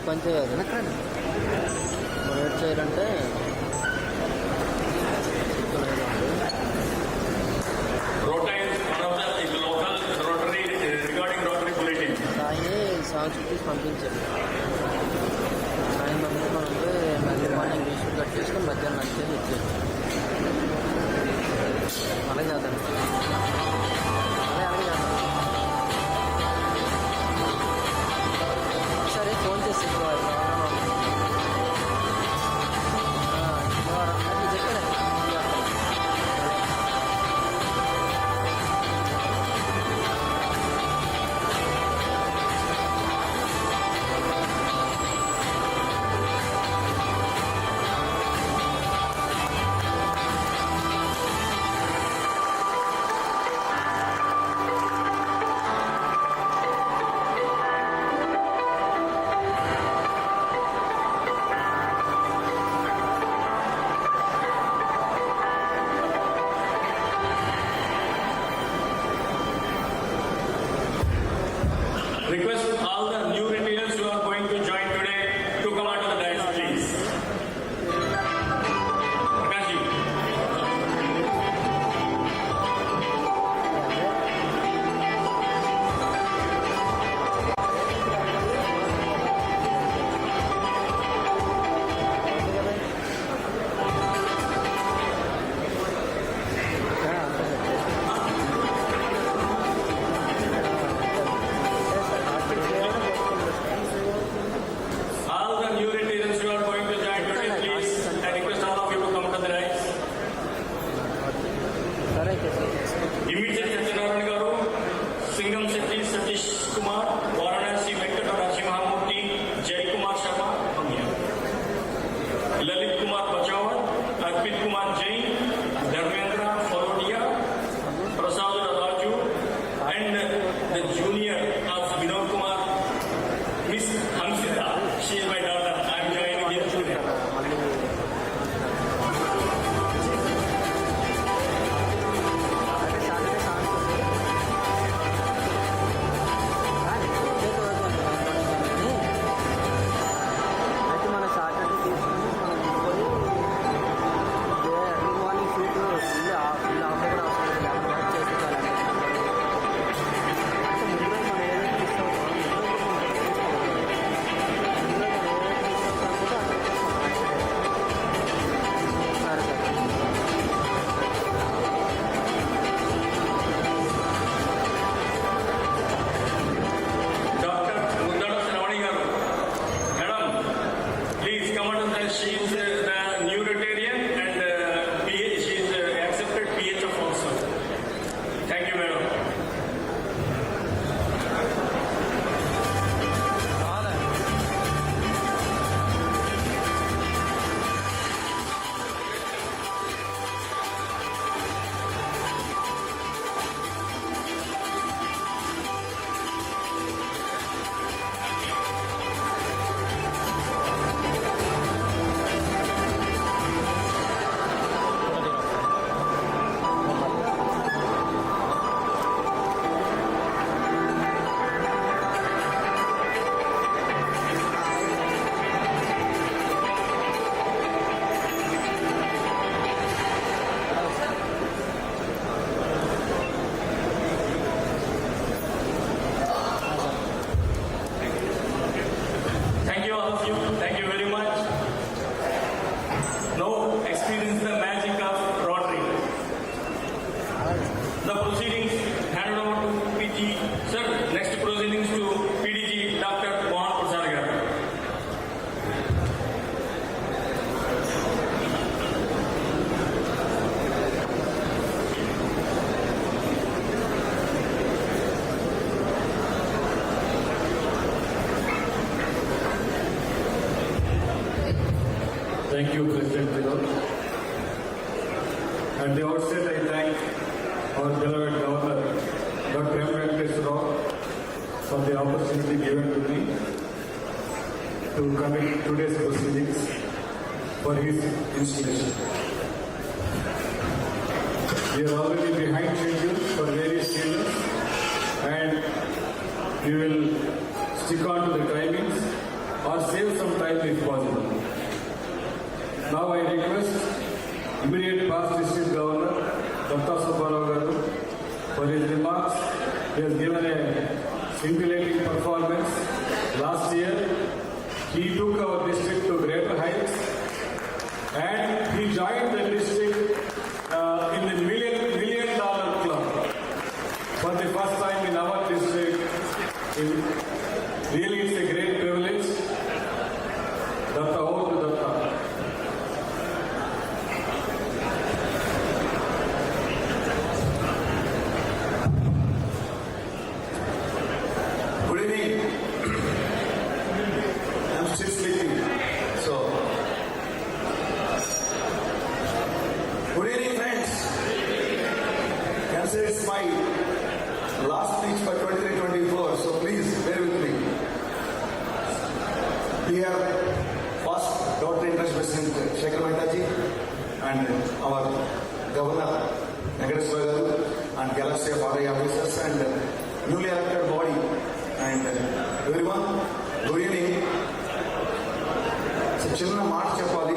పని చేయాలి మరి ఏం చేయాలంటే ఆయనే సాంస్కృతికి పంపించారు. ఆయన పంపించమంటే మళ్ళీ మన ఇంగ్లీష్ కట్ చేసుకొని మధ్యాహ్నం వచ్చేసి ఇచ్చారు. అలాగే కాదండి, అలాగే కాదు. ఒకసారి ఫోన్ చేసి Request all the new retailers who are going to join today to come out to the dais, please. Prakash ji. All the new retailers who are going to join today, please. I request all of you to come to the dais. సరే Immediate Vizianagaram garu, Singham Sethi Satish Kumar, Varanasi Venkateswara Mahamurthy, Jay Kumar Sharma, Amya. Lalit Kumar Bachawan, Arpit Kumar Jain, Dharmendra Falodia, Prasad Raju, and the junior of Vinod Kumar, Miss Hamsita. She is my daughter. I am joining here today. అయితే మన Saturday తీసుకుని మనం పోయి early morning shoot full of కూడా అవసరం లేదు, work చేసుకోవాలంటే ముందు మనం ఏదైతే తీసుకోవాలి సరే సరే Dr. Mundada Shravani garu. Madam, please come on to the she is the new Rotarian and she is accepted PHF also. Thank you, madam. Thank you all of you. Thank you very much. Now experience the magic of Rotary. The proceedings handed over to PG. Sir, next proceedings to PDG Dr. Mohan Prasad garu. Thank you, President Vinod. At the outset, I thank our beloved Governor, Dr. Venkateswara, for the opportunity given to me to conduct today's proceedings for his installation. We are already behind schedule for various reasons and we will stick on to the timings or save some time if possible. Now I request immediate past district governor Dr. Subbarao Garu for his remarks. He has given a scintillating performance. Last year, he took our district to greater heights and he joined the district in the million dollar club for the first time in our district. Really, it's a great privilege. Datta, over to Datta. Good evening. I'm still sleeping. So, good evening, friends. Cancer is my last speech for 23-24, so please bear with me. We have first Dr. International President Shekhar Mehtaji and our Governor Venkateswara Garu and galaxy of RI officers and newly elected body and everyone. Good evening. So, children, March Chapali.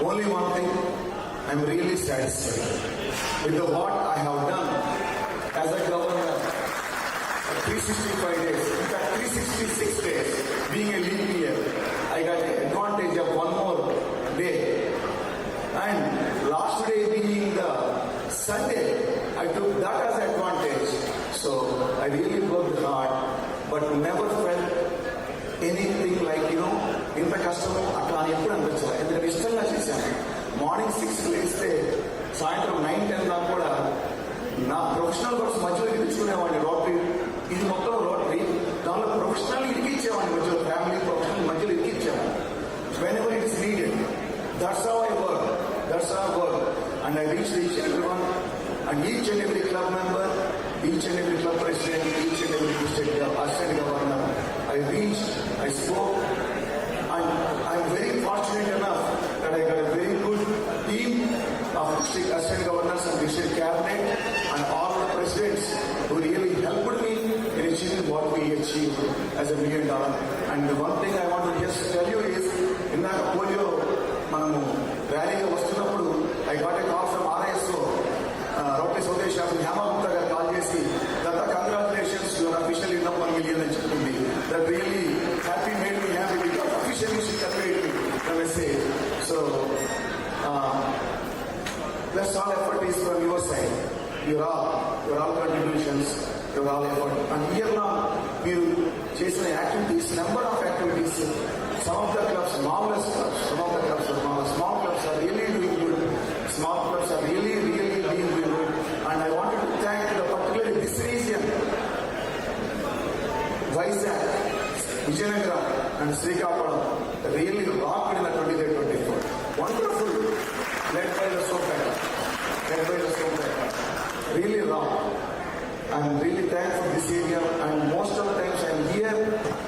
Only one thing, I'm really satisfied with what I have done as a governor. 365 days, in fact 366 days, being a leap year, I got the advantage of one more day. And last day being the Sunday, I took that as advantage. So I really worked hard, but never felt anything like, in the customer, I can't even morning 6 లేస్తే సాయంత్రం 9-10 దాకా కూడా నా professional works మధ్యలో ఇచ్చుకునేవాడిని. Rotary ఇది మొత్తం rotary, దానిలో professional ఇరికిచ్చేవాడిని, మధ్యలో ఫ్యామిలీ ప్రొఫెషనల్ మధ్యలో ఇరికిచ్చేవాడిని. Whenever it is needed, that's how I work. That's how I work. And I reach each and everyone, and each and every club member, each and every club president, each and every district assistant governor. I reached, I spoke, and I'm very fortunate enough that I got a very good team of district assistant governors and district cabinet and all the presidents who really helped me in achieving what we achieved as $1 million. And the one thing I want to just tell you is, in that polio, manamu rally vastunnappudu, I got a call from RSO, Rotary Swadesh of Yamagutta garu call chesi, Datta, congratulations, you are officially now $1 million అని చెప్పింది. That really happy made me happy because officially she conveyed me the message. So, that's all effort is from your side. Your all contributions, your all effort. And here now, you chase activities, number of activities. Some of the clubs, marvelous clubs. Some of the clubs are marvelous. Small clubs are really doing good. Small clubs are really doing good. And I wanted to thank particularly this region, Vizag, Vizianagaram, and Srikakulam, really rocked in the 23-24. Wonderful, led by the Sopeka. Really rocked. I'm really thankful for this area, and most of the times I'm here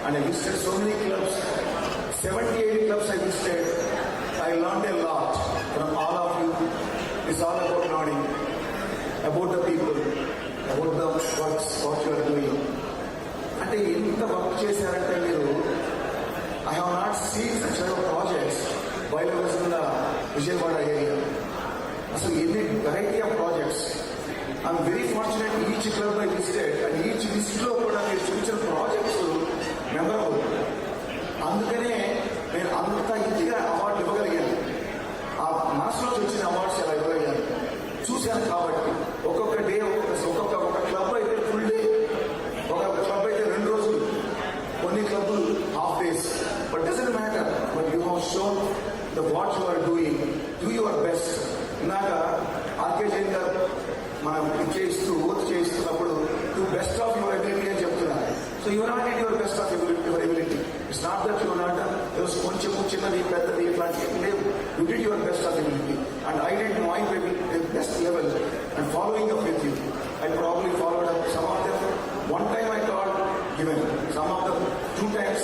and I visited so many clubs. 70-80 clubs I visited. I learned a lot from all of you. It's all about learning, about the people, about the works, what you are doing. And in the work chesarante meeru, I have not seen such kind of projects while I was in the Vizianagaram area. So in a variety of projects, I'm very fortunate each club I visited and each visit lo kuda meer చూపించిన projects memorable. అందుకనే నేను అంత ఈజీగా award ఇవ్వగలిగాను. ఆ మనసులో వచ్చిన awards అలా ఇవ్వగలిగాను. చూశాను కాబట్టి ఒక్కొక్క డే ఒక్కొక్క క్లబ్ అయితే ఫుల్ డే, ఒక క్లబ్ అయితే 2 రోజులు, కొన్ని క్లబ్లు half days. But doesn't matter, but you have shown the what you are doing. Do your best. ఇందాక ఆర్కే జైన్ గారు మనం ఓత్ చేయిస్తున్నప్పుడు to best of your ability అని చెప్తున్నారు. So your not at your best of your ability. It's not that your not కొంచెం చిన్నది పెద్దది ఇట్లాంటివి లేవు. You did your best of ability and I did my best level and following up with you. I probably followed up some of them. One time I called, given. Some of them 2 times,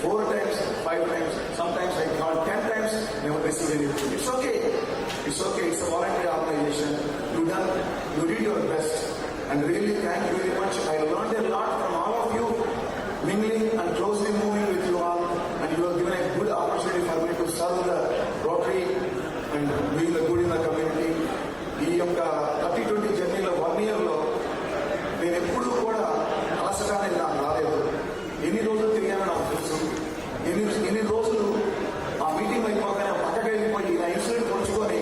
4 times, 5 times. Sometimes I called 10 times, never received anything. It's okay. It's okay. It's a voluntary organization. You did your best. And really thank you very much. I learned a lot from all of you. mingling and closely moving with you all, and you have given a good opportunity for me to serve the Rotary and doing the good in the community. ఈ యొక్క 30-20 జర్నీలో 1 ఇయర్లో నేను ఎప్పుడూ కూడా అలసట అనేది నాకు రాలేదు. ఎన్ని రోజులు తిరిగానో నాకు తెలుసు. ఎన్ని రోజులు ఆ మీటింగ్ అయిపోగానే పక్కకి వెళ్ళిపోయి నా ఇన్సూరెన్స్ పొడుచుకొని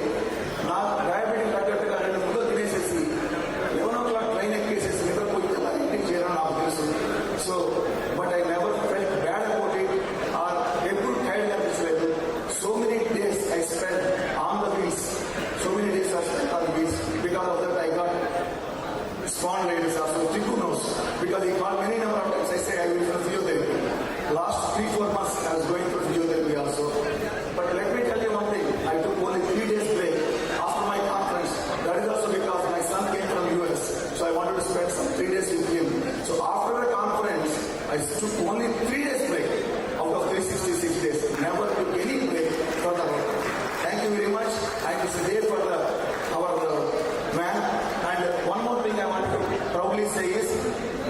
నా డయాబెటిక్ తగ్గట్టుగా 2 ముద్దలు తినేసేసి 11 o'clock ట్రైన్ ఎక్కేసేసి నిద్రపోయి ఇంటికి చేయాలని నాకు తెలుసు. So but I never felt bad about it or ఎప్పుడు టైర్డ్ అనిపించలేదు. So many days I spend on the wheels. So many days I spent on the beach. Because of that I got spondylitis also. Chiku knows. Because he called many number of times. I say I will do physiotherapy. Last 3-4 months I was going through physiotherapy also. But let me tell you one thing. I took only 3 days break after my conference. That is also because my son came from US. So I wanted to spend some 3 days with him. So after the conference I took only 3 days break out of 366 days. Never took any break for the work. Thank you very much. And it's a day for our man. And one more thing I want to proudly say is,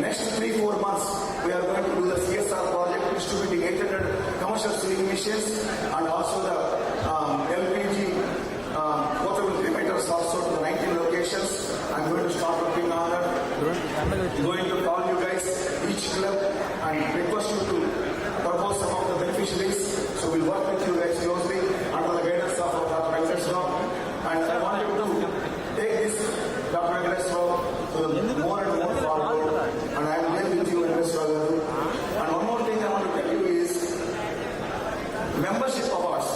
next 3-4 months, we are going to do the CSR project, distributing 800 commercial sewing machines and also the LPG portable cremator's also to the 19 locations. I'm going to start working on that. Going to call you guys, each club, and request you to propose some of the beneficiaries. So we'll work with you guys closely under the guidance of Dr. Venkateswara. And I want you to take this Dr. Venkateswara to the more and more forward. And I am here with you, Venkateswara. And one more thing I want to tell you is membership awards.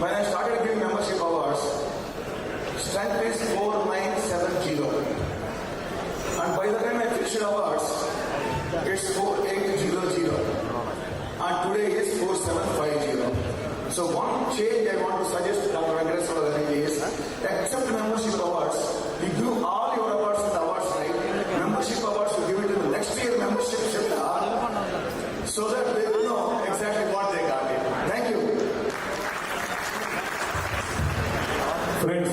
When I started giving membership awards, strength is 4970. And by the time I finished awards, it's 4800. And today is 4750. So one change I want to suggest to Dr. Venkateswara is, accept membership awards. You do all your awards in the awards night. Membership awards, you give it to the next year membership seminar, so that they will know exactly what they got it. Thank you. Friends,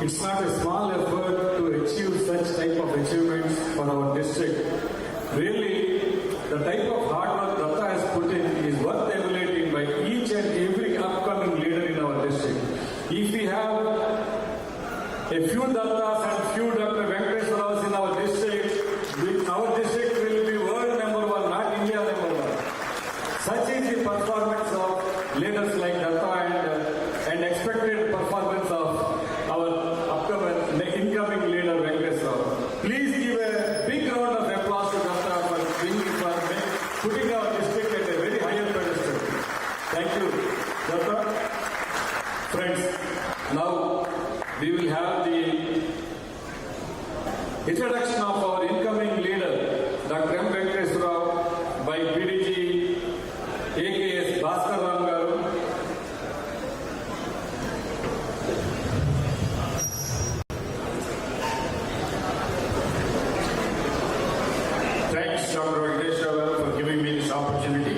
it's not a small effort to achieve such type of achievements for our district. Really, the type of hard work Datta has put in is worth emulating by each and every upcoming leader in our district. If we have a few Dattas and few Dr. Venkateswaras in our district will be world number 1, not India number 1. Such is the performance of leaders like Datta and expected performance of our incoming leader Venkateswara. Please give a big round of applause to Datta for putting our district at a very higher pedestal. Thank you, Datta. Friends, now we will have the introduction of our incoming leader, Dr. M. Venkateswara, by PDG AKS Bhaskar Ram Garu. Thanks, Dr. Venkateswara, for giving me this opportunity.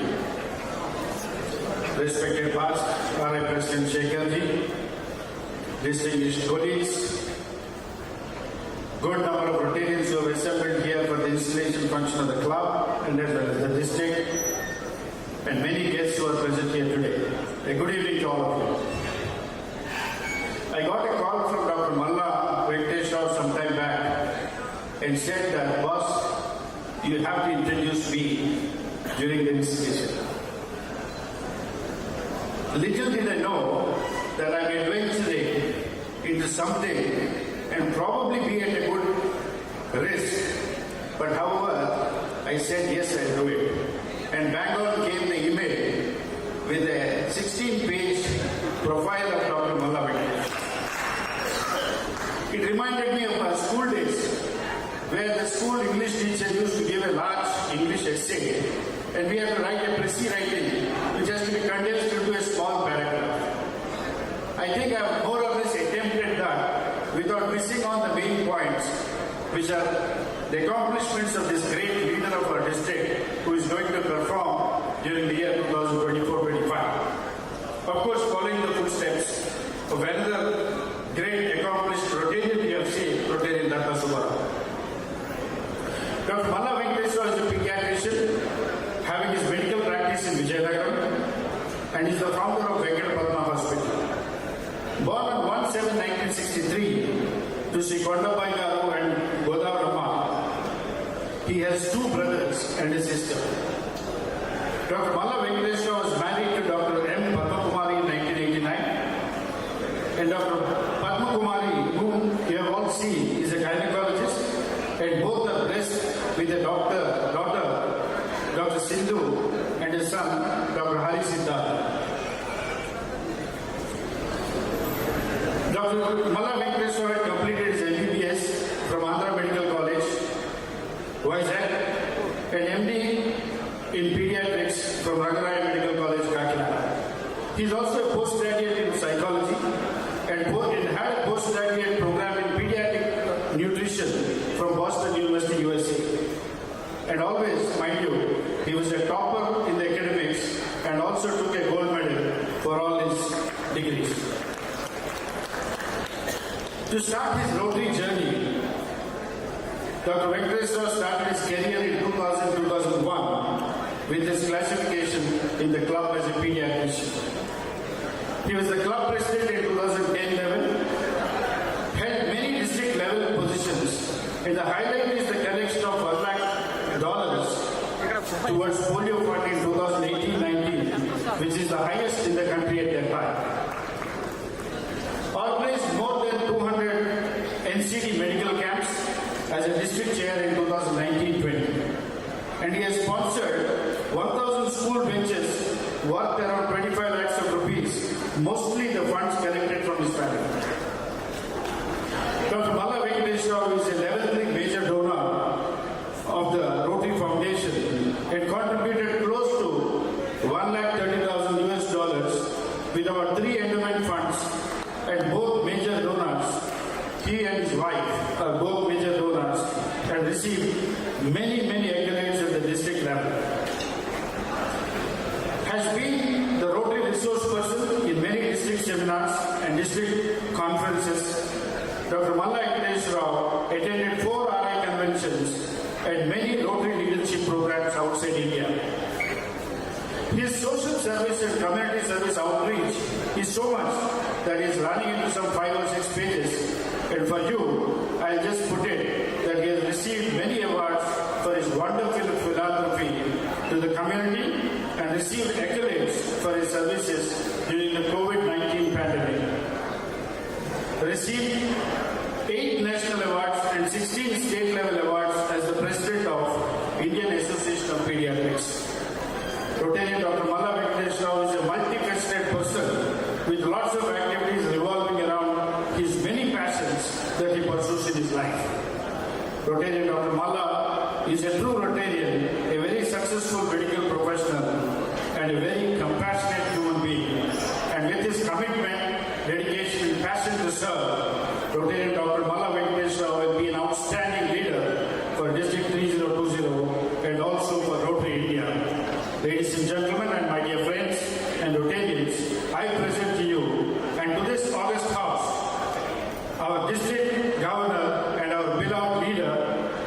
Respected past RI President Shekharji, distinguished colleagues, good number of Rotarians who have assembled here for the installation function of the club and as well as the district, and many guests who are present here today. A good evening to all of you. I got a call from Dr. Malla Venkateswara some time back and said that, boss, you have to introduce me during the installation. Little did I know that I'm adventuring into something and probably be at a good risk. But however, I said yes, I'll do it. And Bangalore came the email with a 16-page profile of Dr. Malla Venkateswara. It reminded me of our school days, where the school English teacher used to give a large English essay, and we had to write a précis writing, which has to be condensed into a small paragraph. I think I have more or less attempted that without missing on the main points, which are the accomplishments of this great leader of our district who is going to perform during the year 2024-25. Of course, following the footsteps of another great accomplished Rotarian we have seen, Rotarian Dr. Subbarao. Dr. Malla Venkateswara is a pediatric 1963 to Sri Kondabai Garu and Godavarama. He has two brothers and a sister. Dr. Malla Venkateswara was married to Dr. M. Padmakumari in 1989, and Dr. Padmakumari, whom you have all seen, is a gynecologist, and both are blessed with a daughter, Dr. Sindhu, and a son, Dr. Hari Siddharth. Dr. Malla Venkateswara completed his MBBS from Andhra Medical College, Vizag, and MD in Pediatrics from Rotary Medical College, Kakinada. He is also a postgraduate in psychology and had a postgraduate program in pediatric nutrition from Boston University, USA. And always, mind you, he was a topper in the academics and also took a gold medal for all his degrees. To start his Rotary journey, Dr. Venkateswara started his career in 2000-2001 with his classification in the club as a pediatrician. He was the club president in 2010-11, held many district level positions, and the highlight is the collection of $1 lakh towards polio fund in 2018-19, which is the highest in the country at that time. Organized more than 200 NCD medical camps as a district chair in 2019-20. And he has sponsored 1,000 school benches worth around 25 lakhs of rupees, mostly the funds collected from his family. Dr. Malla Venkateswara is a 11th major donor of the Rotary Foundation and contributed close to $130,000 with our 3 endowment funds, and both major donors, he and his wife are both major donors and received many accolades at the district level. Has been the Rotary resource person in many district seminars and district conferences. Dr. Malla Venkateswara attended 4 RI conventions and many Rotary leadership programs outside India. His social service and community service outreach is so much that he is running into some 5 or 6 pages. And for you, I'll just put it that he has received many awards for his wonderful philanthropy to the community and received accolades for his services during the COVID-19 pandemic. Received 8 national awards and 16 state level awards as the president of Indian Association of Pediatrics. Rotarian Dr. Malla Venkateswara is a multifaceted person with lots of activities revolving around his many passions that he pursues in his life. Rotarian Dr. Malla is a true Rotarian, a very successful medical professional, and a very compassionate human being. And with his commitment, dedication, and passion to serve, Rotarian Dr. Malla Venkateswara will be an outstanding leader for District 3020 and also for Rotary India. Ladies and gentlemen, and my dear friends and Rotarians, I present to you and to this august house our district governor and our beloved leader,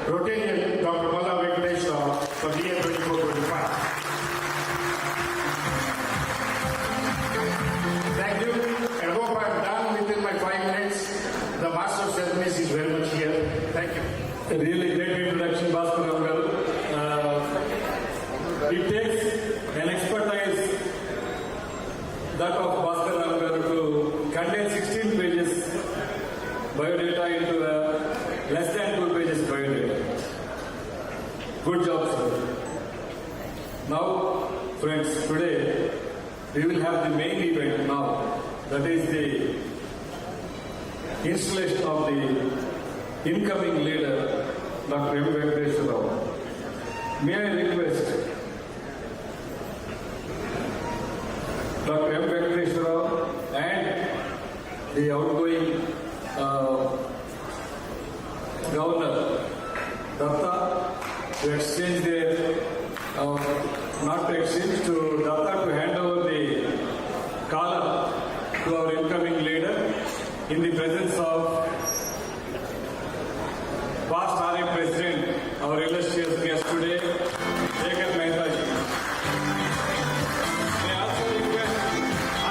Rotarian Dr. Malla Venkateswara for the year 24-25. Thank you, and hope I am done within my 5 minutes. The Master of Ceremonies is very much here. Thank you. A really great introduction, Bhaskar Ramgaru. It takes an expertise that of Bhaskar Ramgaru to contain 16 pages biodata into a less than 2 pages biodata. Good job, sir. Now, friends, today we will have the main event now. That is the installation of the incoming leader, Dr. M. Venkateswara. May I request Dr. M. Venkateswara and the outgoing governor, Datta, to exchange their, not to exchange, to Datta to hand over the collar to our incoming leader in the presence of past RA President, our illustrious guest today, Jacob Mehta ji. May I also request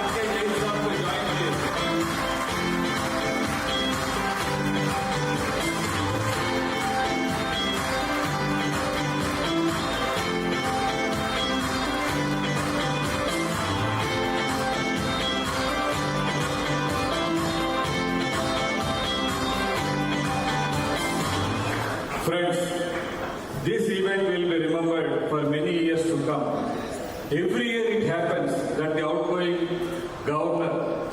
R.K. Jain sir to join please. Friends, this event will be remembered for many years to come. Every year it happens that the outgoing governor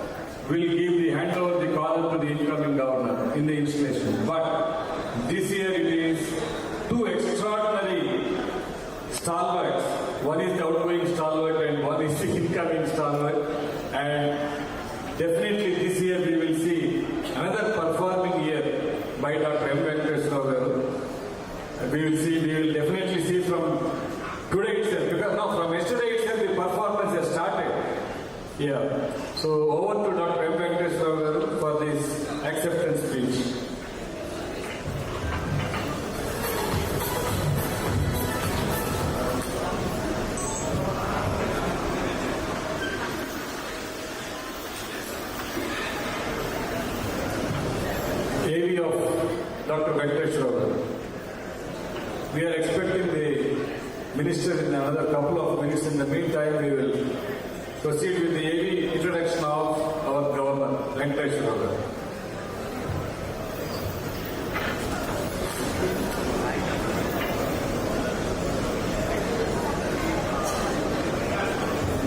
will give the hand over the collar to the incoming governor in the installation. But this year it is two extraordinary stalwarts. One is the outgoing stalwart and one is the incoming stalwart. And definitely this year we will see another performing year by Dr. M. Venkateswara. We will definitely see from today itself, because now from yesterday itself the performance has started. Yeah. So over to Dr. M. Venkateswara for this acceptance speech. AV of Dr. Venkateswara. We are expecting the minister in another couple of minutes. In the meantime, we will proceed with the AV introduction of our governor, Venkateswara.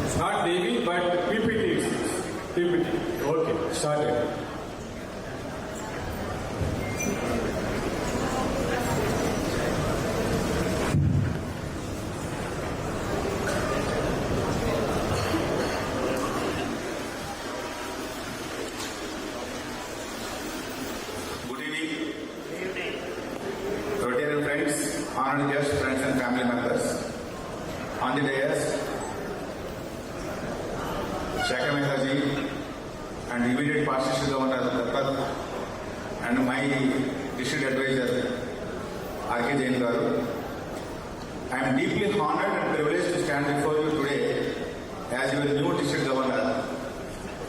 It's not the AV, but PPT. PPT. Okay, started. Rotarian friends, honored guests, friends and family members. On the dais, Shankar Mehtaji and immediate past governor Dapat and my district advisor R.K. Jain Garu. I am deeply honored and privileged to stand before you today as your new district governor.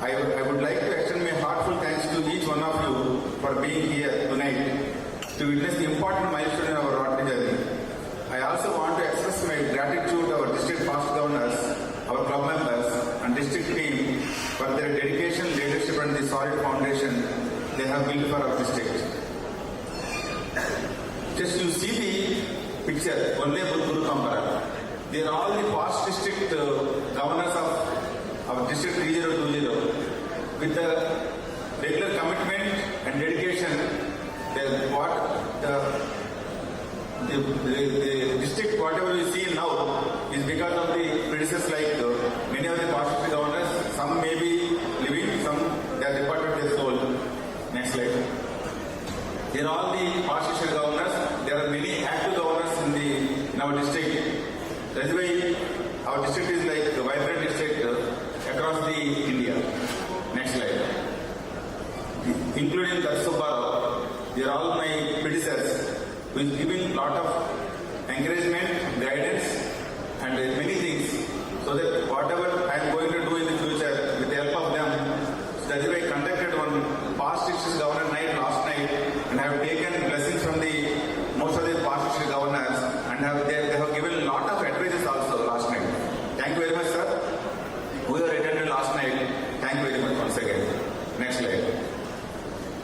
I would like to extend my heartfelt thanks to each one of you for being here tonight to witness the important milestone in our Rotary journey. I also want to express my gratitude to our district past governors, our club members and district team for their dedication, leadership and the solid foundation they have built for our district. Just you see the picture, Only Guru Kampara. They are all the past district governors of our district 3020 with the regular commitment and dedication. The district, whatever we see now, is because of the predecessors like many of the past district governors. Some may be living, some they are departed their soul. Next slide. They are all the past district governors. There are many active governors in our district. That's why our district is like the vibrant district across the India. Next slide. Including Subbarao. They are all my predecessors who is giving lot of encouragement, guidance and many things so that whatever I am going to do in the future with the help of them. So that is why I conducted one past district governor night last night and have taken blessings from most of the past district governors and they have given a lot of advices also last night. Thank you very much, sir. Whoever attended last night, thank you very much once again. Next slide.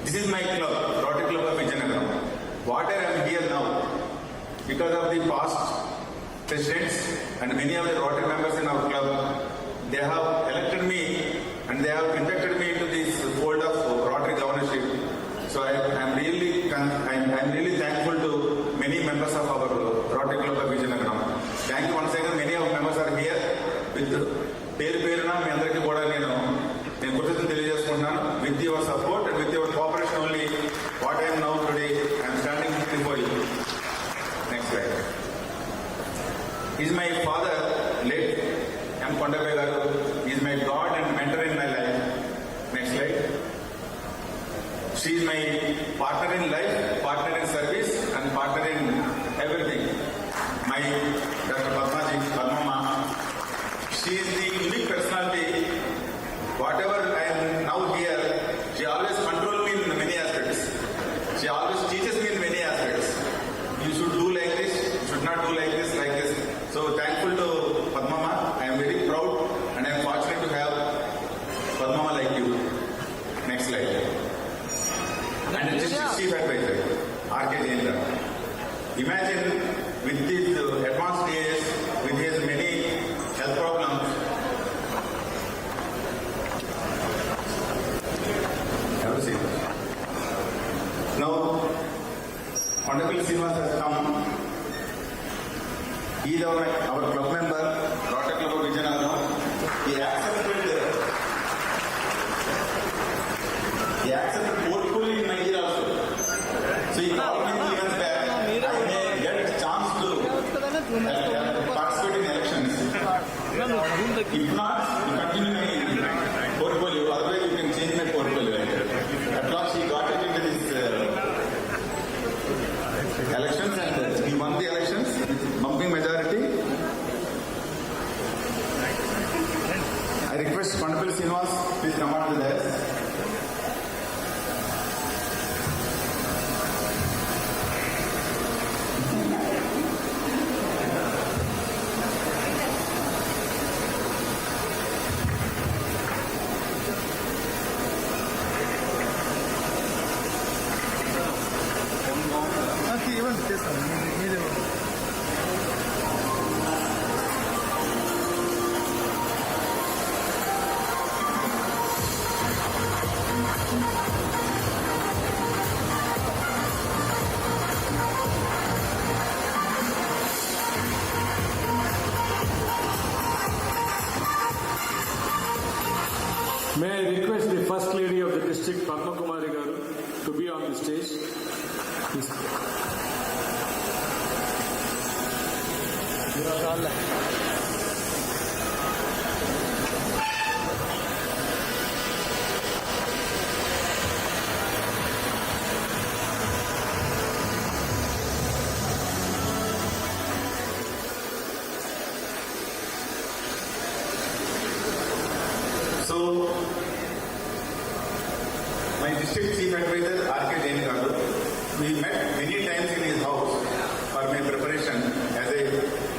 This is my club, Rotary Club of Vizianagaram. What I am here now, because of the past presidents and many of the Rotary members in our club, they have elected me and they have inducted me into this fold of Rotary governorship. So I am really thankful to many members of our Rotary Club of Vizianagaram. Thank you once again. Many of members are here with పేరున మీ అందరికీ కూడా నేను కృతజ్ఞతలు తెలియజేసుకుంటున్నాను. With your support and with your cooperation only, what I am now today, I am standing before you. Next slide. He is my father, late M. Kondabai Garu. He is my God and mentor in my life. Next slide. She is my partner in life, partner in service, and partner in everything. My Dr. Padmama. She is the unique personality. Whatever I am now here, she always controls me in many aspects. She always teaches me in many aspects. You should do like this, you should not do like this, like this. So thankful to Padmama. I am very proud and I am fortunate to have Padmama like you. Next slide. And the district chief advisor, R.K. Jain. Imagine with his advanced age, with his many health problems, have a seat. Now, Honorable Srinivas has come. He is our club member, Rotary Club of Vizianagaram. He accepted portfolio in my year also. So he called me 3 years back. I may get a chance to participate in elections. If not, you continue my portfolio. Otherwise, you can change my portfolio. At last, he got it into this elections and he won the elections with bumping majority. I request Honorable Srinivas, please come on to the desk. May I request the First Lady of the District, Padma Kumari Garu, to be on the stage. Please. So, my district chief advisor, R.K. Vizianagaram, we met many times in his house for my preparation as a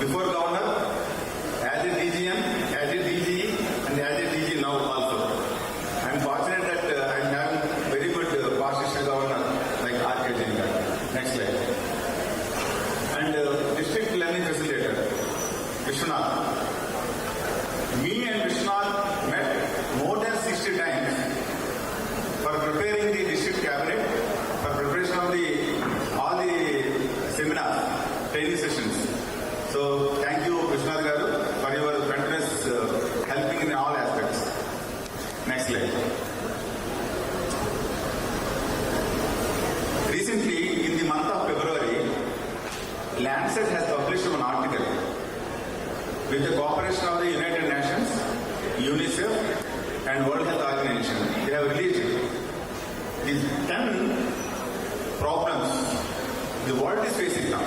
before governor, as a DGM, as a DGE, and as a DG now also. I am fortunate that I am having very good past governor like R.K. Vizianagaram. Next slide. And district learning facilitator, Vishwanath. Me and Vishwanath met more than 60 times for preparing the district cabinet, for preparation of all the seminars, training sessions. So thank you, Vishwanath Garu, for your continuous helping in all aspects. Next slide. Recently, in the month of February, Lancet has published an article with the cooperation of the United Nations, UNICEF, and World Health Organization. They have released these 10 problems the world is facing now.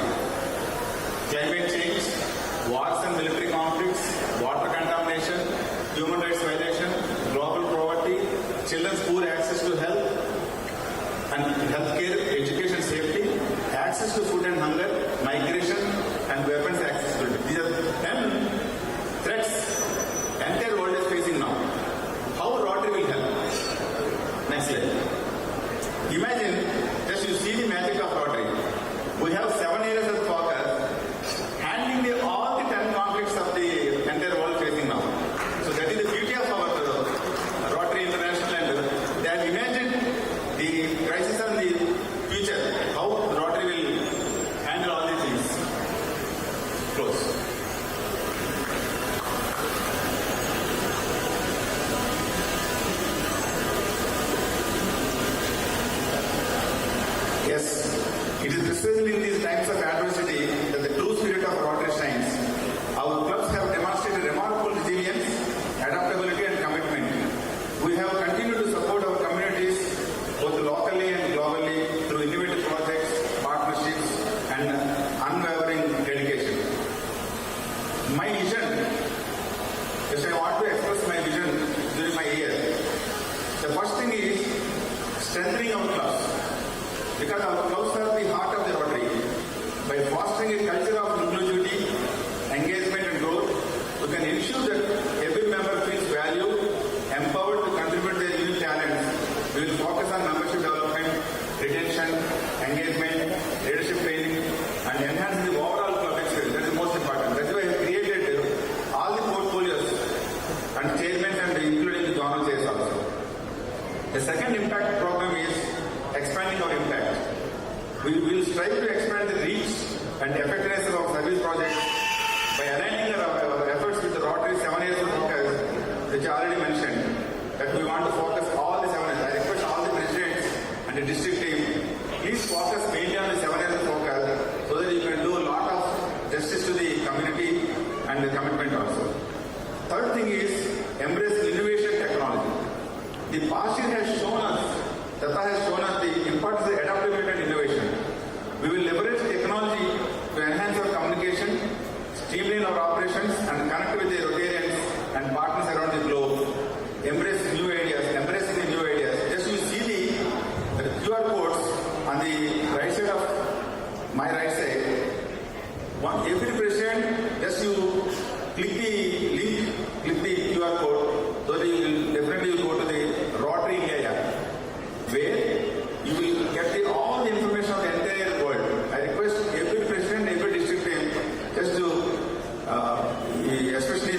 Climate change, wars and military conflicts, water contamination, human rights violation, global poverty, children's poor access to health and healthcare, education safety, access to food and hunger, migration, and weapons accessibility. These are 10 threats the entire world is facing now. How Rotary will help? Next slide. Imagine, just you see the magic of Rotary. We have 7 areas of focus, handling all the 10 conflicts of the entire world facing now. So that is the beauty of our Rotary International, and they have imagined the crisis and the future, how Rotary will handle all these things. Close. Yes, it is precisely in these times of adversity that the true spirit of Rotary shines. Our clubs have demonstrated remarkable resilience, adaptability and commitment. We have continued to support our communities both locally and globally through innovative projects, partnerships and unwavering dedication. My vision, yes, I want to express my vision during my year. The first thing is strengthening our clubs, because our clubs are the heart of the Rotary. By fostering a culture of inclusivity, engagement and growth, we can ensure that every member feels valued, empowered to contribute their unique talents. We will focus on membership development, retention, engagement, leadership training and and the effectiveness of our service projects by aligning our efforts with the Rotary 7 years of focus, which I already mentioned, that we want to focus all the 7 years. I request all the presidents and the district team, please focus mainly on the 7 years of focus so that you can do a lot of justice to the community and the commitment also. Third thing is embrace innovation technology. The past year has shown us, Tata has shown us the importance of adaptability and innovation. We will leverage technology to enhance our communication, streamline our operations and connect with the Rotarians and partners around the globe. Embrace new ideas, embracing the new ideas. Just you see the QR codes on the right side of my right side. Every president, just you click the link, click the QR code, so that you will definitely go to the Rotary India app, where you will get all the information of the entire world. I request every president, every district team, just to, especially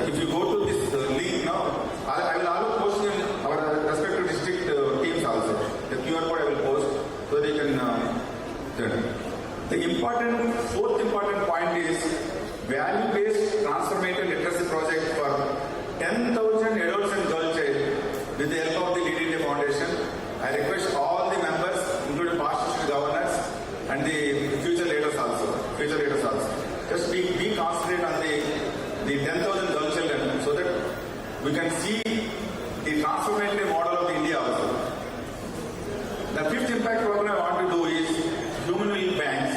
if you go to this link now, I will also post in our respective district teams also. The QR code I will post so they can turn. The fourth important point is value-based transformative literacy project for 10,000 adults and girl child with the help of the Lead India Foundation. I request all the members, including past governors and the future leaders also. Just be concentrate on the 10,000 girl children so that we can see the transformative model of India also. The fifth impact program I want to do is human will banks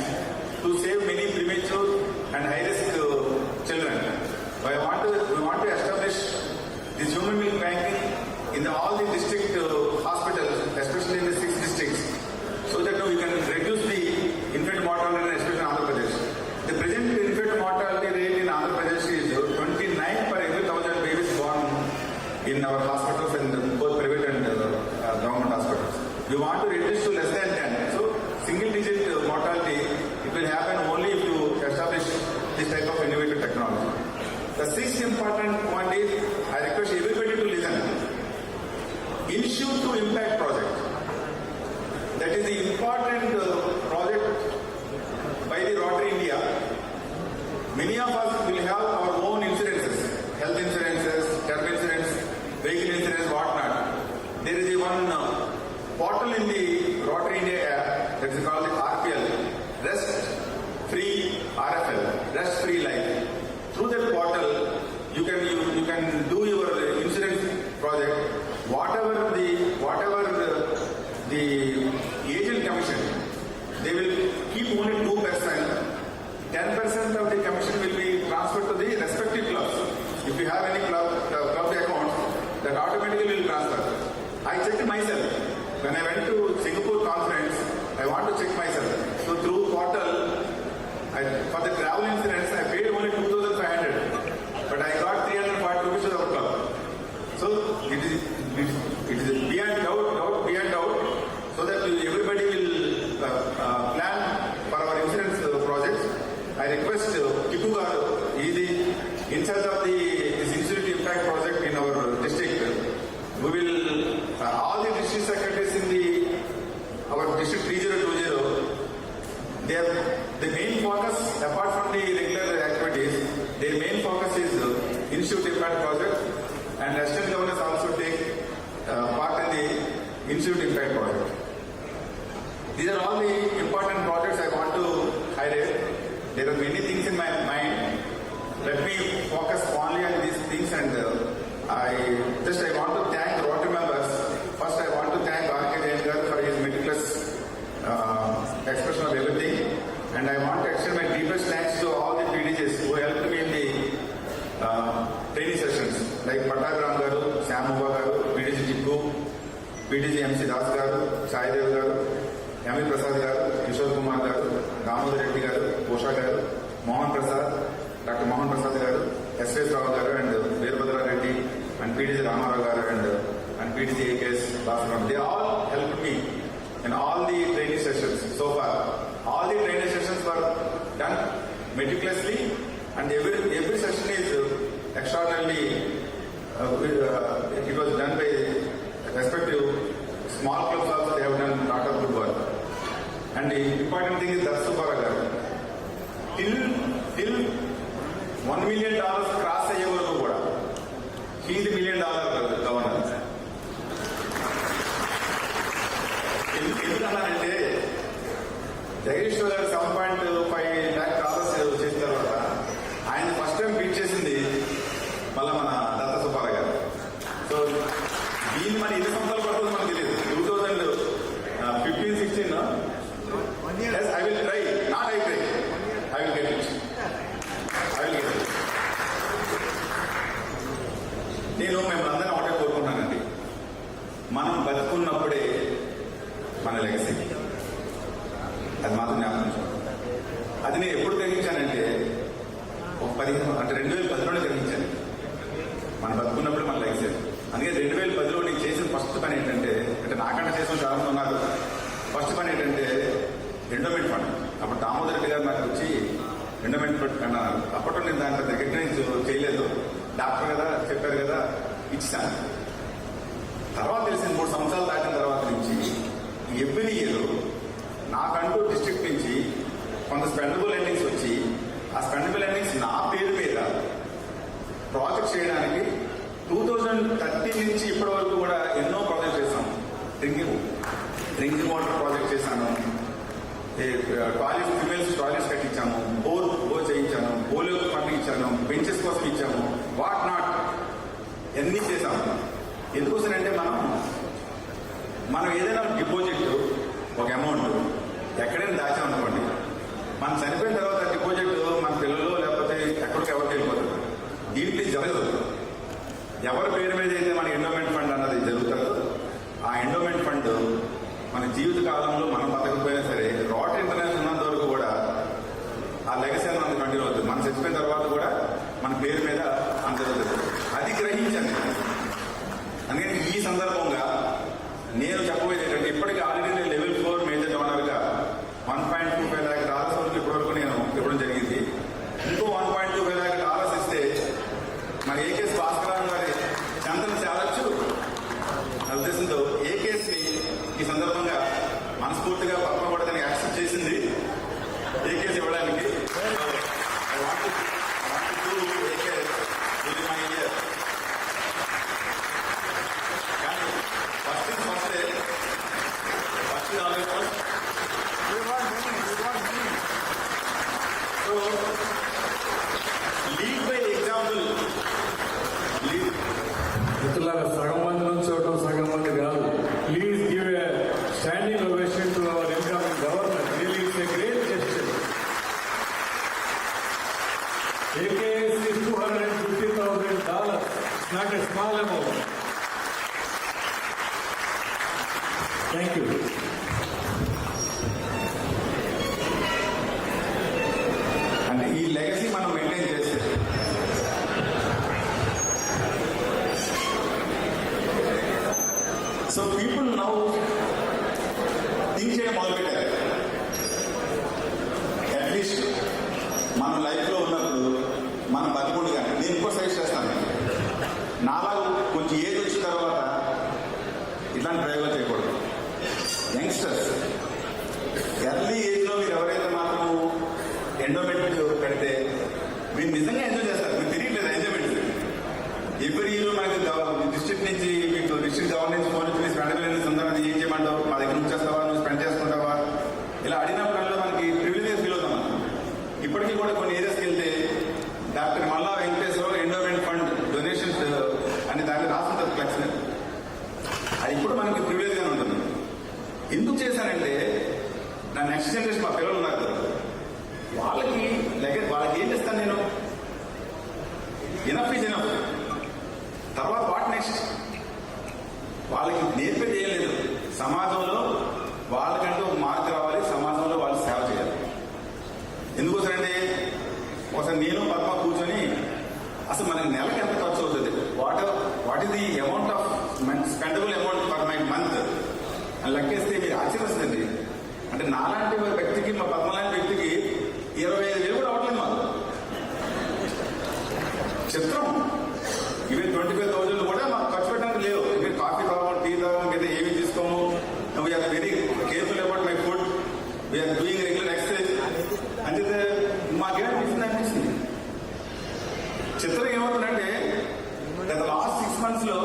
to save many premature and high-risk children. We want to establish this human will banking in all the district hospitals, especially in the 6 districts, so that we can reduce the infant mortality, especially in Andhra Pradesh. The present infant mortality rate in Andhra Pradesh is 29 per every 1,000 babies born in our hospitals and both private and government hospitals. We want to reduce to less than 10. So single-digit mortality, it will happen only if you establish this type of innovative technology. The sixth important point is, I request everybody to listen. Issue to Impact project. That is the important project by the Rotary India. Many of us will have our own insurances, health insurances, term insurance, vehicle insurance, whatnot. There is a one portal in the Rotary India app that is called the RPL, Rest Free RFL, Rest Free Life. Through that portal, you can do your insurance project. Whatever the agent commission, they will keep only 2%. 10% of the commission will be transferred to the respective clubs. If you have any club accounts, that automatically will transfer. I checked myself. When I went to Singapore conference, I want to check myself. So through portal, for the travel insurance, I paid only 2,500, but I got 340 rupees of our club. So it is beyond doubt, so that everybody will plan for our insurance projects. I request Tipu Garu, he is the in charge of this insurance impact project in our district. We will all the district secretaries in our district 3020. The main focus, apart from the regular activities, their main focus is Institute Impact Project, and assistant governors also take part in the Institute Impact Project. These are all the important projects I want to highlight. There are many things in my mind. Let me focus only on these things, and I want to thank the Rotary members. First, I want to thank R.K. Jain for his meticulous expression of everything, and I want to extend my deepest thanks to all the PDJs who helped me in the training sessions, like Patagaram Garu, Sam Uba Garu, PDJ Tikku, PDJ MC Das Garu, Sai Dev Garu, Yami Prasad Garu, Kishore Kumar Garu, Damodar Reddy Garu, Posha Garu, Mohan Prasad, Dr. Mohan Prasad Garu, S.S. Rao Garu, and Veerbhadra Reddy, and PDJ Ramarao Garu, and PDJ A.K.S. Basaram. They all helped me in all the training sessions so far. All the training sessions were done meticulously, and every session is extraordinarily, it was done by respective small clubs also. They have done a lot of good work. And the important thing is Darsupara Garu. $1 million cross అయ్యే వరకు కూడా he's $1 million governor. ఎందుకన్నానంటే Jagadishwar గారు $7.5 lakh చేసిన తర్వాత ఆయన first time beat చేసింది మళ్ళీ మన దత్త సుబ్బారావు గారు. సో దీన్ని మరి ఎన్ని సంవత్సరాలు పడుతుందో మనకు తెలియదు. 2015-16 I will try, not I try, I will get it. నేను మేమందరం ఒకటే కోరుకుంటున్నానండి, మనం బతుకున్నప్పుడే మన లెగసీ, అది మాత్రం జ్ఞాపకం. అది నేను ఎప్పుడు గ్రహించానంటే 2010 గ్రహించాను. మనం బతుకున్నప్పుడే మన లెగసీ. అందుకే 2010లో నేను చేసిన ఫస్ట్ పని ఏంటంటే, అంటే నాకంటే చేసిన చాలా మంది ఉన్నారు. ఫస్ట్ పని ఏంటంటే ఎండోమెంట్ ఫండ్. అప్పుడు దామోదర్ రెడ్డి గారు నాకు వచ్చి ఎండోమెంట్ ఫండ్ అన్నారు. అప్పట్లో నేను దాంట్లో రికగ్నైజ్ చేయలేదు. డాక్టర్ కదా చెప్పారు కదా ఇచ్చాను. తర్వాత తెలిసింది 3 సంవత్సరాలు దాటిన తర్వాత నుంచి ఎవ్రీ ఇయర్ నాకంటూ డిస్ట్రిక్ట్ నుంచి కొంత స్పెండబుల్ ఎండింగ్స్ వచ్చి ఆ స్పెండబుల్ ఎండింగ్స్ నా పేరు మీద ప్రాజెక్ట్ చేయడానికి 2013 నుంచి ఇప్పటి వరకు కూడా ఎన్నో ప్రాజెక్ట్ చేశాను. డ్రింకింగ్ వాటర్ ప్రాజెక్ట్ చేశాను, టాయిలెట్స్, ఫిమేల్స్ టాయిలెట్స్ కట్టించాము, బోర్ చేయించాను, పోలియో ఫండ్ ఇచ్చాను, బెంచెస్ కోసం ఇచ్చాము, వాట్ నాట్ ఎన్ని చేశాము. ఎందుకోసమంటే మనం ఏదైనా డిపాజిట్ ఒక అమౌంట్ ఎక్కడైనా దాచామనుకోండి, మనం చనిపోయిన తర్వాత డిపాజిట్ మన పిల్లలు లేకపోతే ఎక్కడికి ఎవరికి వెళ్ళిపోతుంది. దీంట్లో జరగదు. ఎవరి పేరు మీద అయితే మన ఎండోమెంట్ ఫండ్ అన్నది జరుగుతుందో ఆ ఎండోమెంట్ ఫండ్ మన జీవిత కాలంలో మనం బతకపోయినా సరే రోటరీ ఇంటర్నేషనల్ ఉన్నంత వరకు కూడా ఆ లెగసీ మనకు కంటిన్యూ అవుతుంది. మనం చచ్చిపోయిన తర్వాత కూడా మన పేరు మీద అంత జరుగుతుంది. అది గ్రహించండి. అందుకని ఈ సందర్భంగా నేను చెప్పబోయేది ఏంటంటే, ఇప్పటికీ ఆల్రెడీ నేను లెవెల్ 4 మేజర్ డోనర్గా $1.25 lakh వరకు ఇప్పటివరకు నేను ఇవ్వడం జరిగింది. ఇంకో $1.25 lakh ఇస్తే మరి ఏకేఎస్ భాస్కర్ గారి చెంతను చేరొచ్చు. నా ఉద్దేశంతో ఏకేఎస్ని ఈ సందర్భంగా మనస్ఫూర్తిగా పక్కబడదని యాక్సెప్ట్ చేసింది ఏకేఎస్ ఇవ్వడానికి. కానీ first so lead by example. మిత్రులారా, సగం మంది నుంచి ఒకటో సగం మంది కాదు. Please give a standing ovation to our incoming governor. Really it's a great gesture. AKS is $250,000. It's not a small amount. Thank you. అంటే ఈ లెగసీ మనం మెయింటైన్ చేస్తే సో పీపుల్ నౌ థింక్ చేయడం మొదలుపెట్టారు. అట్లీస్ట్ మన లైఫ్లో ఉన్నప్పుడు మనం బతికుండగా నేను ఇంకో సజెస్ట్ చేస్తాను. నాలాగా కొంచెం ఏజ్ వచ్చిన తర్వాత ఇట్లాంటి ప్రయోగాలు చేయకూడదు. యంగ్స్టర్స్ ఎర్లీ ఏజ్లో మీరు ఎవరైతే మాత్రం ఎండోమెంట్ పెడితే మీరు నిజంగా ఎంజాయ్ చేస్తారు. మీరు తెలియట్లేదు ఎంజాయ్మెంట్. ఎవ్రీ ఇయర్ మనకి డిస్ట్రిక్ట్ నుంచి మీకు డిస్ట్రిక్ట్ గవర్నెన్స్ ఫోన్ నుంచి స్పెండ్ ఉందని ఏం చేయమంటావు, మా దగ్గర ఉంచేస్తావా, నువ్వు స్పెండ్ చేసుకుంటావా, ఇలా అడిగినప్పుడల్లా మనకి ప్రివిలేజ్ ఫీల్ అవుతాం. ఇప్పటికీ కూడా కొన్ని ఏరియాస్కి వెళ్తే డాక్టర్ మల్లా వెంకటేశ్వర ఎండోమెంట్ ఫండ్ డొనేషన్స్ అని దాన్ని రాస్తుంటారు ఫ్లెక్స్. అది ఇప్పుడు మనకి ప్రివిలేజ్ గానే ఉంటుంది. ఎందుకు చేశానంటే నా నెక్స్ట్ జనరేషన్ మా పిల్లలు ఉన్నారు కదా, వాళ్ళకి ఏం చేస్తాను నేను, ఇనఫ్ ఈజ్ ఇనఫ్. తర్వాత వాట్ నెక్స్ట్? వాళ్ళకి నేర్పేది ఏం లేదు. సమాజంలో వాళ్ళకంటూ ఒక మార్పు రావాలి, సమాజంలో వాళ్ళు సేవ చేయాలి. ఎందుకోసమంటే ఒకసారి నేను పద్మ కూర్చొని అసలు మనకి నెలకి ఎంత ఖర్చు అవుతుంది, what is the amount of spendable amount for my month అని లెక్కేస్తే మీరు ఆశ్చర్యస్తుంది. అంటే నాలాంటి వ్యక్తికి, మా పద్మ లాంటి వ్యక్తికి 25,000 కూడా అవట్లేదు మాకు. చిత్రం. ఇవి 25,000 కూడా మాకు ఖర్చు పెట్టడానికి లేవు. మీరు కాఫీ తాగము, టీ తాగము, లేదా ఏమి తీసుకోము. We're very careful about my food, we're doing regular exercise. అంటే మాకేమనిపిస్తుంది చిత్రం ఏమవుతుందంటే గత లాస్ట్ 6 months లో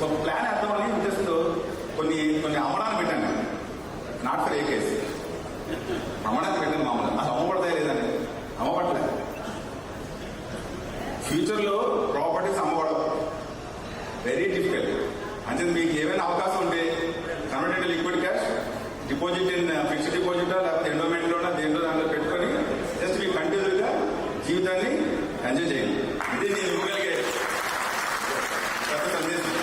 ఒక ప్లాన్ వేద్దామని ఉద్దేశంతో కొన్ని అమ్మడానికి పెట్టాను. నాట్ ఫర్ ఏ కేసు అమ్మడానికి పెట్టాను. మామూలు అసలు అమ్మబడతాయి లేదండి, అమ్మబడలే. ఫ్యూచర్లో ప్రాపర్టీస్ అమ్మబడవు, వెరీ డిఫికల్ట్. అంటే మీకు ఏమైనా అవకాశం ఉంటే converted liquid cash deposit in fixed deposit లేకపోతే ఎండోమెంట్లోనా దేంట్లో దాంట్లో పెట్టుకొని జస్ట్ మీకు కంటిన్యూగా జీవితాన్ని ఎంజాయ్ చేయండి. ఇదే నేను ఇవ్వగలిగే పెద్ద సందేశం.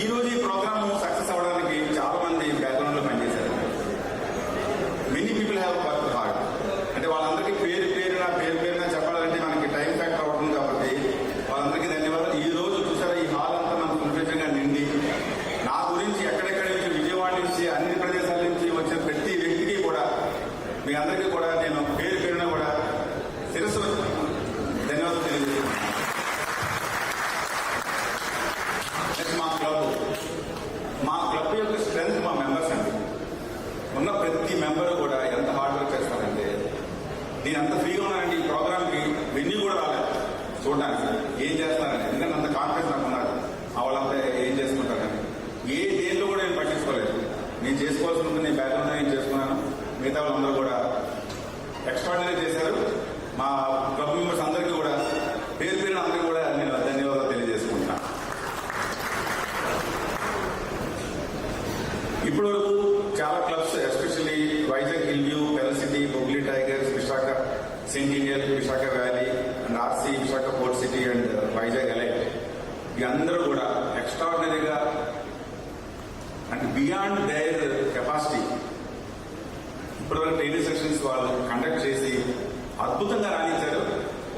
ఈ రోజు ఈ ప్రోగ్రామ్ సక్సెస్ అవ్వడానికి చాలా మంది బ్యాక్గ్రౌండ్ లో పనిచేశారు. Many people have work hard. అంటే వాళ్ళందరికీ పేరున చెప్పాలంటే మనకి టైం ఫ్యాక్టర్ అవుతుంది కాబట్టి వాళ్ళందరికీ ధన్యవాదాలు. ఈ రోజు చూసారా ఈ హాల్ అంతా మనం సురక్షితంగా నిండి నా గురించి ఎక్కడెక్కడి నుంచి విజయవాడ నుంచి అన్ని ప్రదేశాల నుంచి వచ్చిన ప్రతి వ్యక్తికి కూడా మీ అందరికీ కూడా నేను పేరున కూడా శిరస్సు ధన్యవాదాలు తెలియజేస్తున్నాను. మా క్లబ్ యొక్క స్ట్రెంత్ మా మెంబర్స్ అండి. ఉన్న ప్రతి మెంబరు కూడా ఎంత హార్డ్ వర్క్ చేస్తారంటే నేను అంత ఫ్రీగా ఉన్నానండి. ఈ ప్రోగ్రామ్కి వెన్యూ కూడా రాలేదు చూడడానికి ఏం చేస్తారని. ఎందుకంటే అంత కాన్ఫిడెన్స్ నాకు ఉన్నారు. వాళ్ళంతా ఏం చేసుకుంటారని దేంట్లో కూడా నేను పట్టించుకోలేదు. నేను చేసుకోవాల్సి ఉంటుంది, నేను బ్యాక్గ్రౌండ్ నేను చేసుకున్నాను. మిగతా వాళ్ళందరూ కూడా ఎక్స్ట్రాడినరీ చేశారు. మా క్లబ్ మెంబర్స్ అందరికీ కూడా పేరున అందరికీ కూడా నేను ధన్యవాదాలు తెలియజేసుకుంటున్నాను. ఇప్పటి వరకు చాలా clubs especially Vizag hill view, పెరసిటీ, బొగ్లీ tigers, Visakha centennial, Visakha valley and RC, Visakha port city and Vizag elite, ఈ అందరూ కూడా ఎక్స్ట్రాడినరీగా అండ్ బియాండ్ దేర్ కెపాసిటీ ఇప్పటివరకు ట్రైనింగ్ సెషన్స్ వాళ్ళు కండక్ట్ చేసి అద్భుతంగా రాణించారు.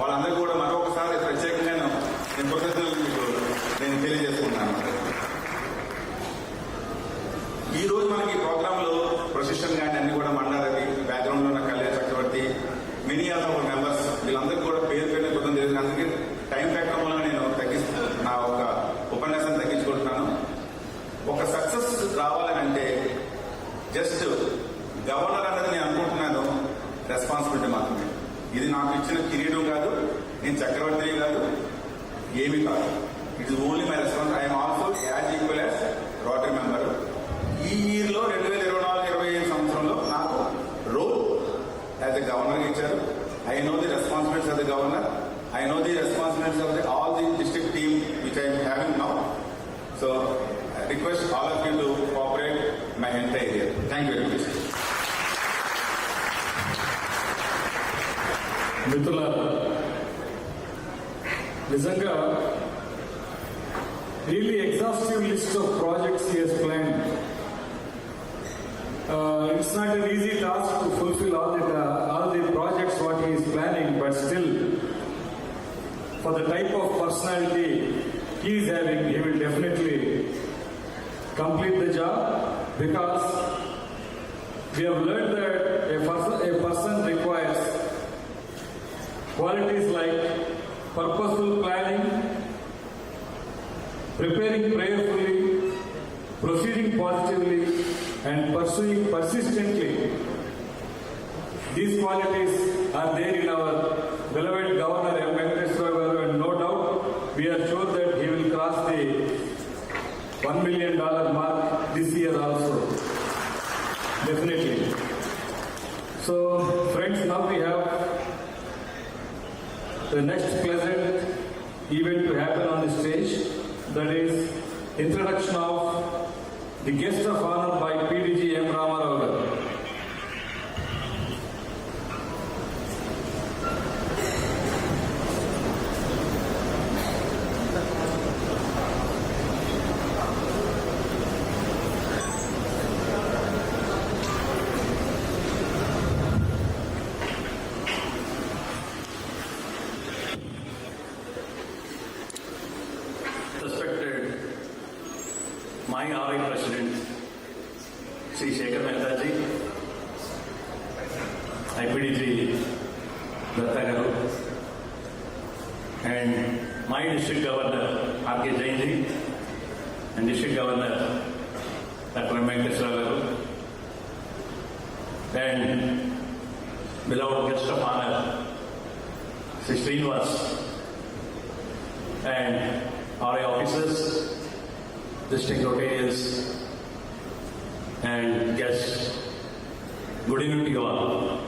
వాళ్ళందరూ కూడా మరొకసారి ప్రత్యేకంగా నేను కృతజ్ఞతలు నేను తెలియజేసుకుంటున్నాను. ఈ రోజు మనకి ప్రోగ్రామ్ లో ప్రొసెషన్ కానీ అన్ని కూడా మండారవి బ్యాక్గ్రౌండ్ లో ఉన్న కళ్యాణ్ చక్రవర్తి, మినీ ఆఫ్ అవర్ మెంబర్స్, వీళ్ళందరికీ కూడా పేరు కృతం చేసిన అందుకే టైం ఫ్యాక్టర్ వల్ల నేను నా ఒక ఉపన్యాసాన్ని తగ్గించుకుంటున్నాను. ఒక సక్సెస్ రావాలని అంటే జస్ట్ గవర్నర్ అన్నది నేను అనుకుంటున్నాను రెస్పాన్సిబిలిటీ మాత్రమే. ఇది నాకు ఇచ్చిన కిరీటం కాదు, నేను చక్రవర్తి కాదు, ఏమీ కాదు. It is only my response. I'm also as equal as rotary member. ఈ ఇయర్లో 2024-25 సంవత్సరంలో నాకు రోల్ యాజ్ ఎ గవర్నర్ ఇచ్చారు. I know the responsibilities of the governor. I know the responsibilities of the all the district team which I'm having now. So I request all of you to cooperate my entire year. Thank you very much. మిత్రులారా, నిజంగా really exhaustive list of projects he has planned. It's not an easy task to fulfill all the projects what he is planning, but still, for the type of personality he is having, he will definitely complete the job, because we have learned that a person requires qualities like purposeful planning, preparing prayerfully, proceeding positively, and pursuing persistently. These qualities are there in our beloved Governor M. Venkateswara, and no doubt we are sure that he will cross the $1 million mark this year also. Definitely. So, friends, now we have the next pleasant event to happen on the stage. That is introduction of the guest of honor by PDG M. Ramarao garu. My RI President, Sri Shekhar Mehta ji, IPDG Datta garu, and my District Governor R.K. Jain ji, and District Governor Dr. Venkateswara garu, and beloved guest of honor, Sri Srinivas, and RI officers, district Rotarians, and guests. Good evening to you all.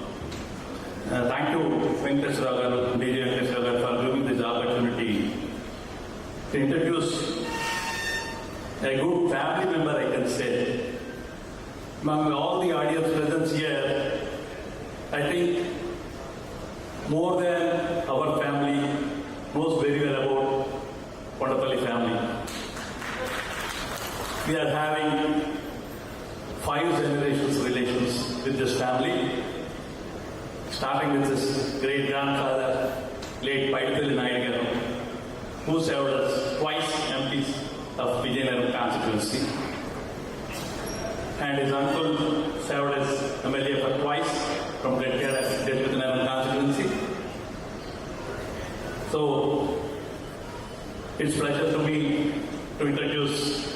Thank you, Venkateswara, Vizianagaram, for giving this opportunity to introduce a good family member, I can say. Among all the audience present here, I think more than our family knows very well about Kondapalli family. We are having 5 generations relations with this family, starting with his great-grandfather, late Paidapalli Nayagaram, who served as twice MPs of Vizianagaram constituency, and his uncle served as MLA for twice from retired as Vizianagaram constituency. So, it's a pleasure to me to introduce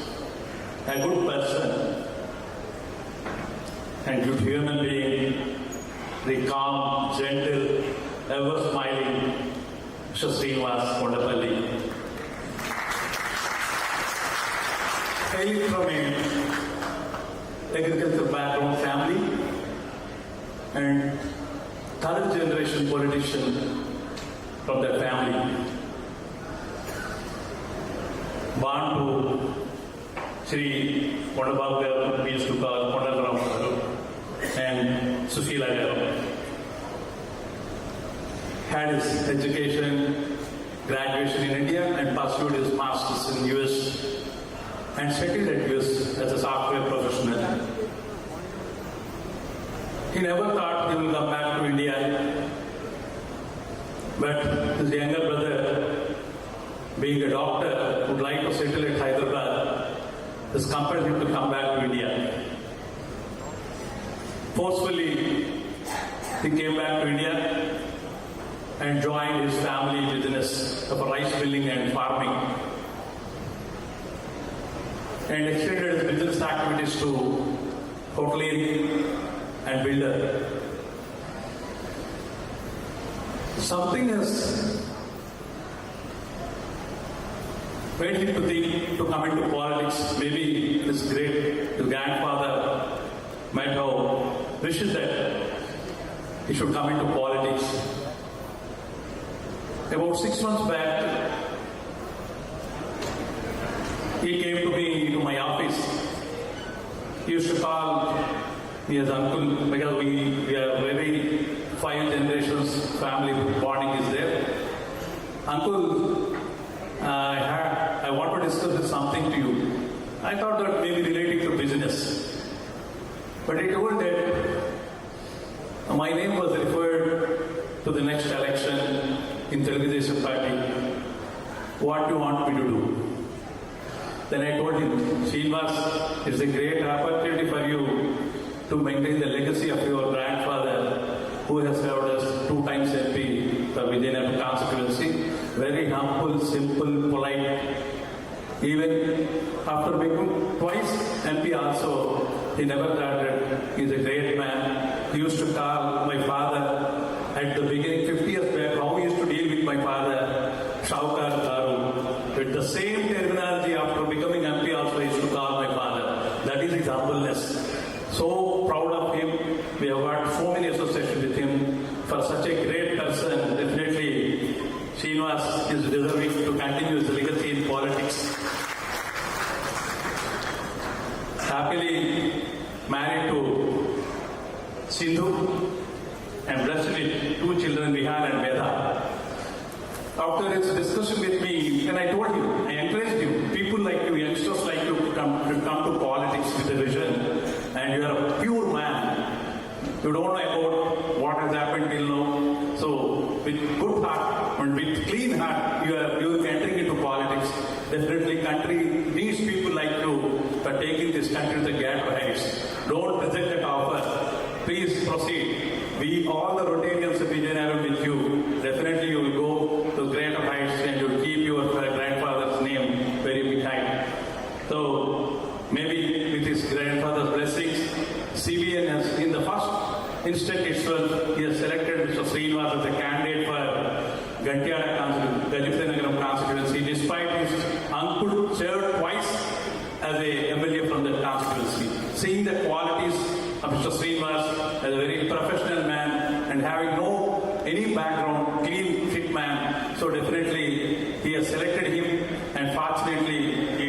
a good person and good human being, the calm, gentle, ever smiling Mr. Srinivas Kondapalli. Hailing from an agricultural background family and third generation politician from that family. Born to Sri Kondababu Garu, we used to call Kondagaram Garu, and Susila Garu. Had his education, graduation in India, and pursued his masters in US and settled at US as a software professional. He never thought he will come back to India, but his younger brother, being a doctor, would like to settle at Hyderabad, has compelled him to come back to India. Forcefully, he came back to India and joined his family business of rice milling and farming, and extended his business activities to hotelier and builder. Something has made him to think to come into politics. Maybe his grandfather might have wished that he should come into politics. About 6 months back, he came to me, to my office. He used to call me as uncle, because we are very 5 generations family bonding is there. Uncle, I want to discuss something to you. I thought that maybe relating to business. But he told that my name was referred to the next election in Telugu Desam Party. What do you want me to do? Then I told him, Srinivas, it's a great opportunity for you to maintain the legacy of your grandfather, who has served as 2 times MP for Vizianagaram constituency. Very humble, simple, polite. Even after becoming twice MP also, he never doubted. He's a great man. He used to call my father at the beginning, 50 years back, how he used to deal with my father, Shaukar Garu. With the same terminology after becoming MP also, he used to call my father. That is his humbleness. So proud of him. We have got so many associations with him. For such a great person, definitely Srinivas is deserving to continue his legacy in politics. Happily married to Sindhu and blessed with 2 children, Vihan and Veda. After his discussion with me, and I told him, I encouraged him, people like you, youngsters like you, to come to politics with a vision, and you are a pure man. You don't know about what has happened till now. So, with good heart and with clean heart, you are entering into politics. Definitely, country needs people like you for taking this country to the greater heights. Don't reject that offer. Please proceed. We all the Rotarians of Vizianagaram with you. Definitely, you will go to greater heights and you will keep your grandfather's name very behind. So, maybe with his grandfather's blessings, CBN has, in the first instant itself, he has selected Mr. Srinivas as a candidate for Vizianagaram constituency, despite his uncle served twice as a MLA from the constituency. Seeing the qualities of Mr. Srinivas as a very professional man and having any background, clean, fit man, so definitely he has selected him, and fortunately he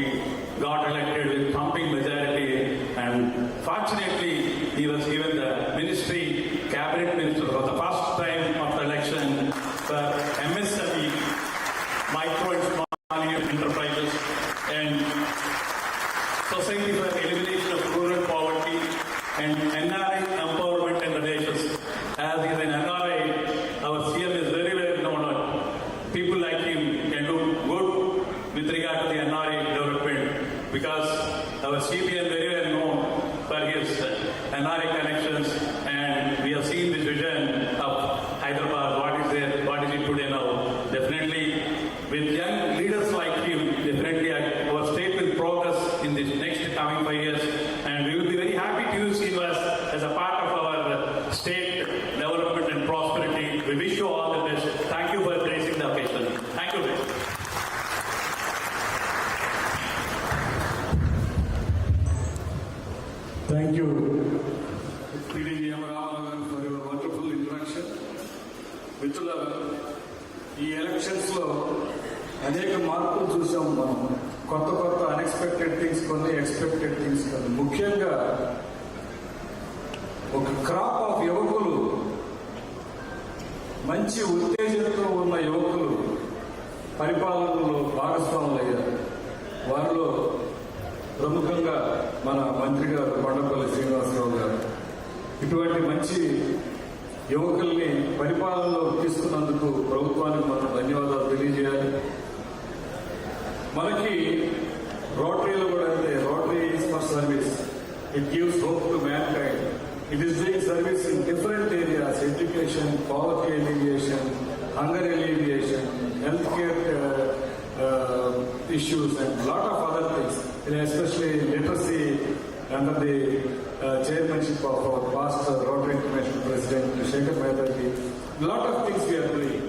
got elected with thumping majority, and fortunately he was given the ministry, cabinet minister for the first time of the election for MSME, micro and small enterprises, and Society for Elimination of Rural Poverty, and NRI Empowerment and Relations. As he is an NRI, our CM is very well known. People like him can do good with regard to the NRI development, because our CPM very well known for his NRI connections, and we have seen this vision of Hyderabad, what is there, what is it today now. Definitely, with young leaders like him, definitely our state will progress in this next coming 5 years, and we will be very happy to use Srinivas as a part of our state development and prosperity. We wish you all the best. Thank you for gracing the occasion. Thank you. Thank you, PDG Raman, for your wonderful introduction. మిత్రులారా, ఈ ఎలక్షన్స్లో అనేక మార్పులు చూసాం మనం. కొత్త unexpected things కొన్ని, expected things కొన్ని. ముఖ్యంగా ఒక క్రాప్ ఆఫ్ యువకులు, మంచి ఉత్తేజంతో ఉన్న యువకులు పరిపాలనలో భాగస్వాములయ్యారు. వారిలో ప్రముఖంగా మన మంత్రి గారు కొండపల్లి శ్రీనివాసరావు గారు. ఇటువంటి మంచి యువకుల్ని పరిపాలనలో తీసుకున్నందుకు ప్రభుత్వానికి మనం ధన్యవాదాలు తెలియజేయాలి. మనకి రోటరీలో కూడా అంటే rotary is for service. It gives hope to man kind. It is doing service in different areas: education, poverty alleviation, hunger alleviation, health care issues, and lot of other things, especially literacy under the chairmanship of our past Rotary International President Shekhar Mehtaji. Lot of things we are doing.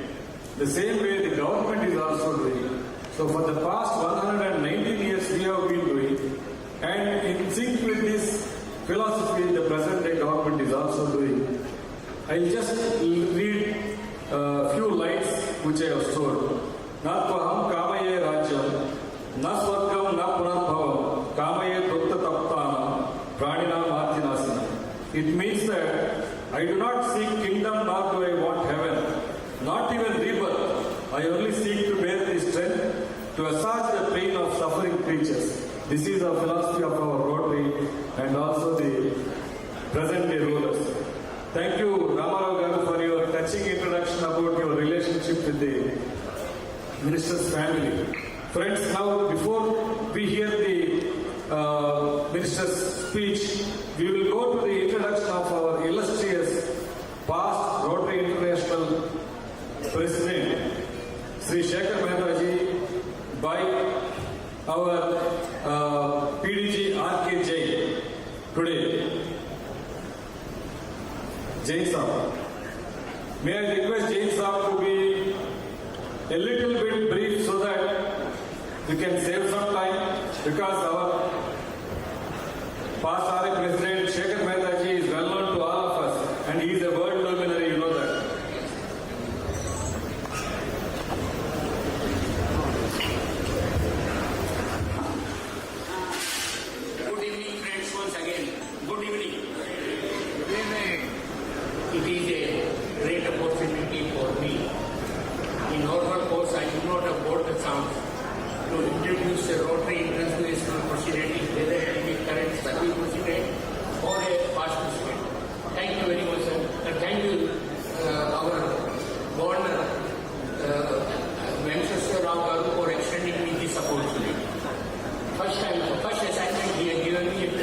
The same way the government is also doing. So for the past 119 years we have been doing, and in sync with this philosophy the present day government is also doing. I'll just read a few lines which I have stored. నాత్వహం కామయే రాజ్యం నా స్వర్గం నా పునర్భవం కామయే తృప్త తప్తానం ప్రాణినా మార్తినాశనం. It means that I do not seek kingdom nor do I want heaven, not even rebirth. I only seek to bear the strength to assuage the pain of suffering creatures. This is the philosophy of our Rotary and also the present day rulers. Thank you, Ramarao Garu, for your touching introduction about your relationship with the minister's family. Friends, now before we hear the minister's speech, we will go to the introduction of our illustrious past Rotary International President, Sri Shekhar Mehtaji, by our PDG R.K. Jain today. Jain Saab. May I request Jain Saab to be a little bit brief so that we can save some time, because our past RA President Shekhar Mehtaji is well known to all of us, and he is a world luminary, you know that. Good evening, friends, once again. Good evening. It is a great opportunity for me. In normal course, I do not have got the chance to introduce a Rotary International President, whether it be current serving President or a past President. Thank you very much, sir. And thank you, our Governor, Venkateswara Garu, for extending me this opportunity. First assignment he has given me at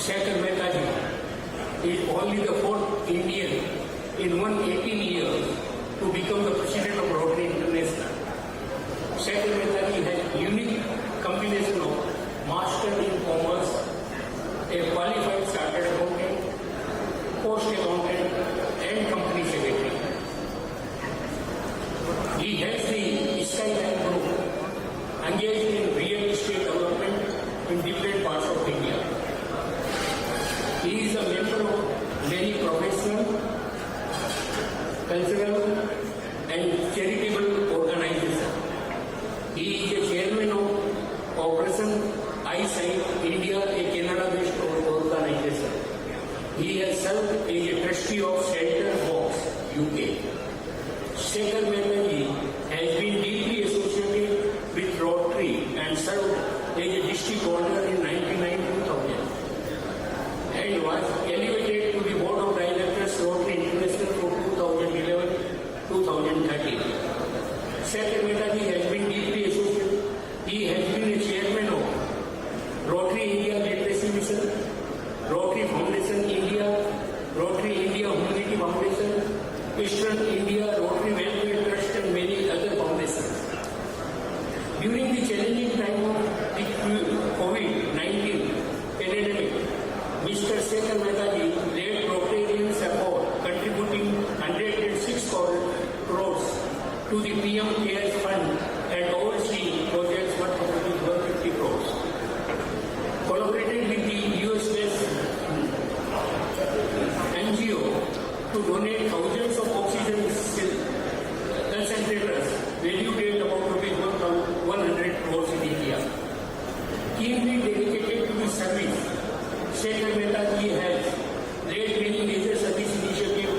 Shekhar Mehtaji is only the fourth Indian in 118 years to become the President of Rotary International. Shekhar Mehtaji has unique combination of Master in Commerce a qualified chartered accountant, post accountant, and company secretary. He has the Skyline Group, engaged in real estate development in different parts of India. He is a member of many professional, cultural, and charitable organizations. He is a chairman of Operation Eyesight India, a Canada-based organization. He has served as a trustee of Shelter Box, UK. Shekhar Mehta has been deeply associated with Rotary and served as a district governor in 1999-2000 and was elevated to the board of directors Rotary International for 2011-2013. Shekhar Mehta has been deeply associated. He has been a chairman of Rotary India Literacy Mission, Rotary Foundation India, Rotary India Humanity Foundation, Eastern India Rotary Welfare Trust, and many other foundations. During the challenging time of the COVID-19 pandemic, Mr. Shekhar Mehta led Rotarian support, contributing 106 crores to the PM CARES Fund and overseeing projects worth 150 crores. Collaborated with the US-based NGO to donate thousands of oxygen concentrators valued at about 100 crores in India. Keenly dedicated to the service, Shekhar Mehta has led many major service initiatives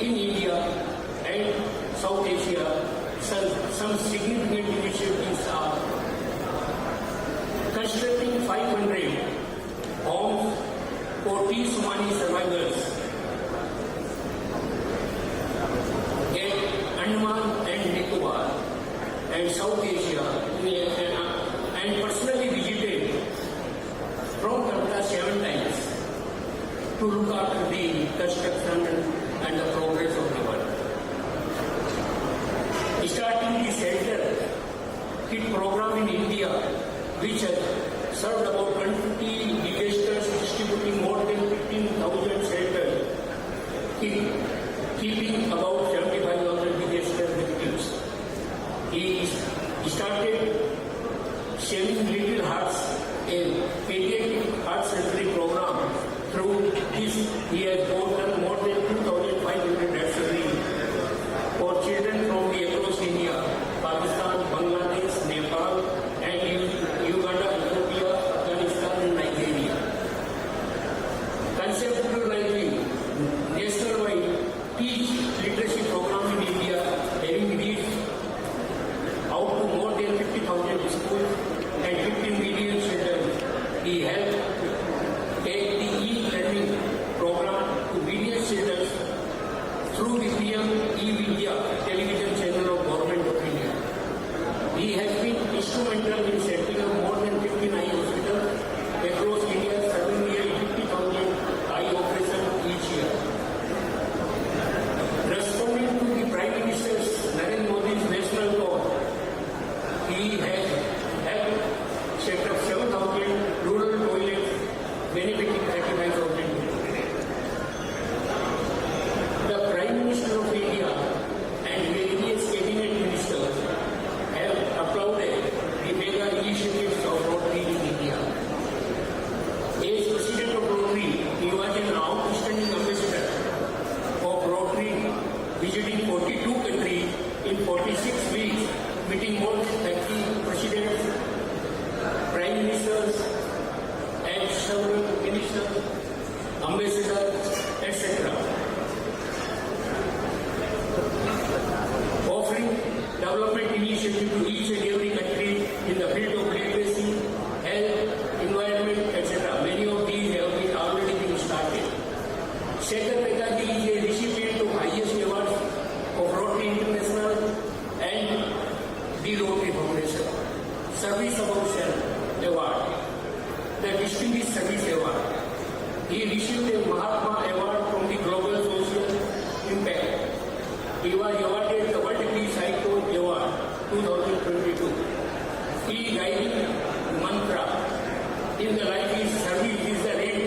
in India and South Asia. Some significant initiatives are constructing 500 homes for T-Tsunami survivors at Andaman and Nicobar and South Asia, and personally visited from Calcutta 7 times to look after the construction and the progress of the work. Starting the shelter kit program in India, which has served about 20 disasters, distributing more than 15,000 shelters, keeping about 75,000 disaster victims. He started Saving Little Hearts, a pediatric heart surgery program. Through this, he has done more than 2,500 heart surgery for children from across India, Pakistan, Bangladesh, Nepal, and Uganda, Ethiopia, Afghanistan, and Nigeria. Conceptualizing nationwide teach literacy program in India, having reached out to more than 50,000 schools and 15 million children. He helped take the e-learning program to various children through the PM e-Vidya television channel of Government of India. He has been instrumental in setting up more than 59 hospitals across India, serving nearly 50,000 eye operations each year. Responding to the Prime Minister's Narendra Modi's national call, he has helped set up 7,000 rural toilets, benefiting 35,000 people. The Prime Minister of India and various cabinet ministers have applauded the mega initiatives of Rotary in India. As President of Rotary, he was an outstanding ambassador of Rotary, visiting 42 countries in 46 weeks, meeting more than 30 presidents, prime ministers, and several ministers, ambassadors, etc. Offering development initiatives to each and every country in the field of literacy, health, environment, etc. Many of these have been already been started. Shekhar Mehta is a recipient of highest awards of Rotary International and the Rotary Foundation. Service Above Self Award, the Distinguished Service Award. He received a Mahatma Award from the Global Social Impact. He was awarded the World Peace Icon Award 2022. He guiding mantra in the life is service is the rate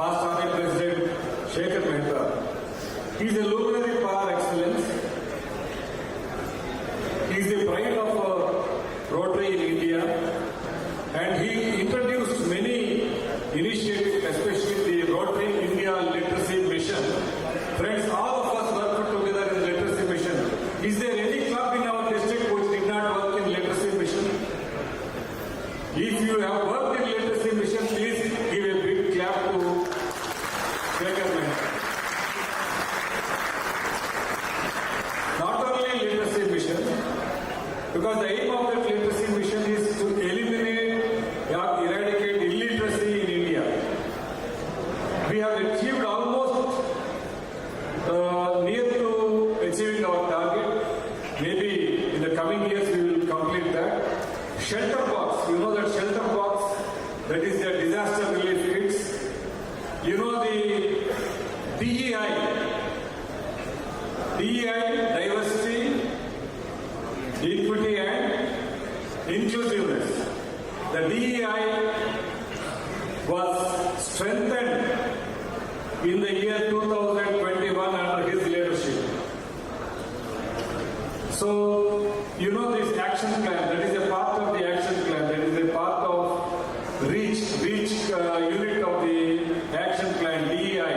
past Honorary President Shekhar Mehta. He is a luminary par excellence. He is the pride of Rotary in India, and he introduced many initiatives, especially the Rotary India Literacy Mission. Friends, all of us work together in Literacy Mission. Is there any club in our district which did not work in Literacy Mission? If you have worked in Literacy Mission, please give a big clap to Shekhar Mehta. Not only Literacy Mission, because the aim of that Literacy Mission is to eliminate or eradicate illiteracy in India. We have achieved almost near to achieving our target. Maybe in the coming years we will complete that. Shelter box, you know that shelter box, that is the disaster relief kits. You know the DEI, diversity, equity and inclusiveness. The DEI was strengthened in the year 2021 under his leadership. So, you know this action plan, that is a part of the action plan, that is a part of REACH unit of the action plan, DEI.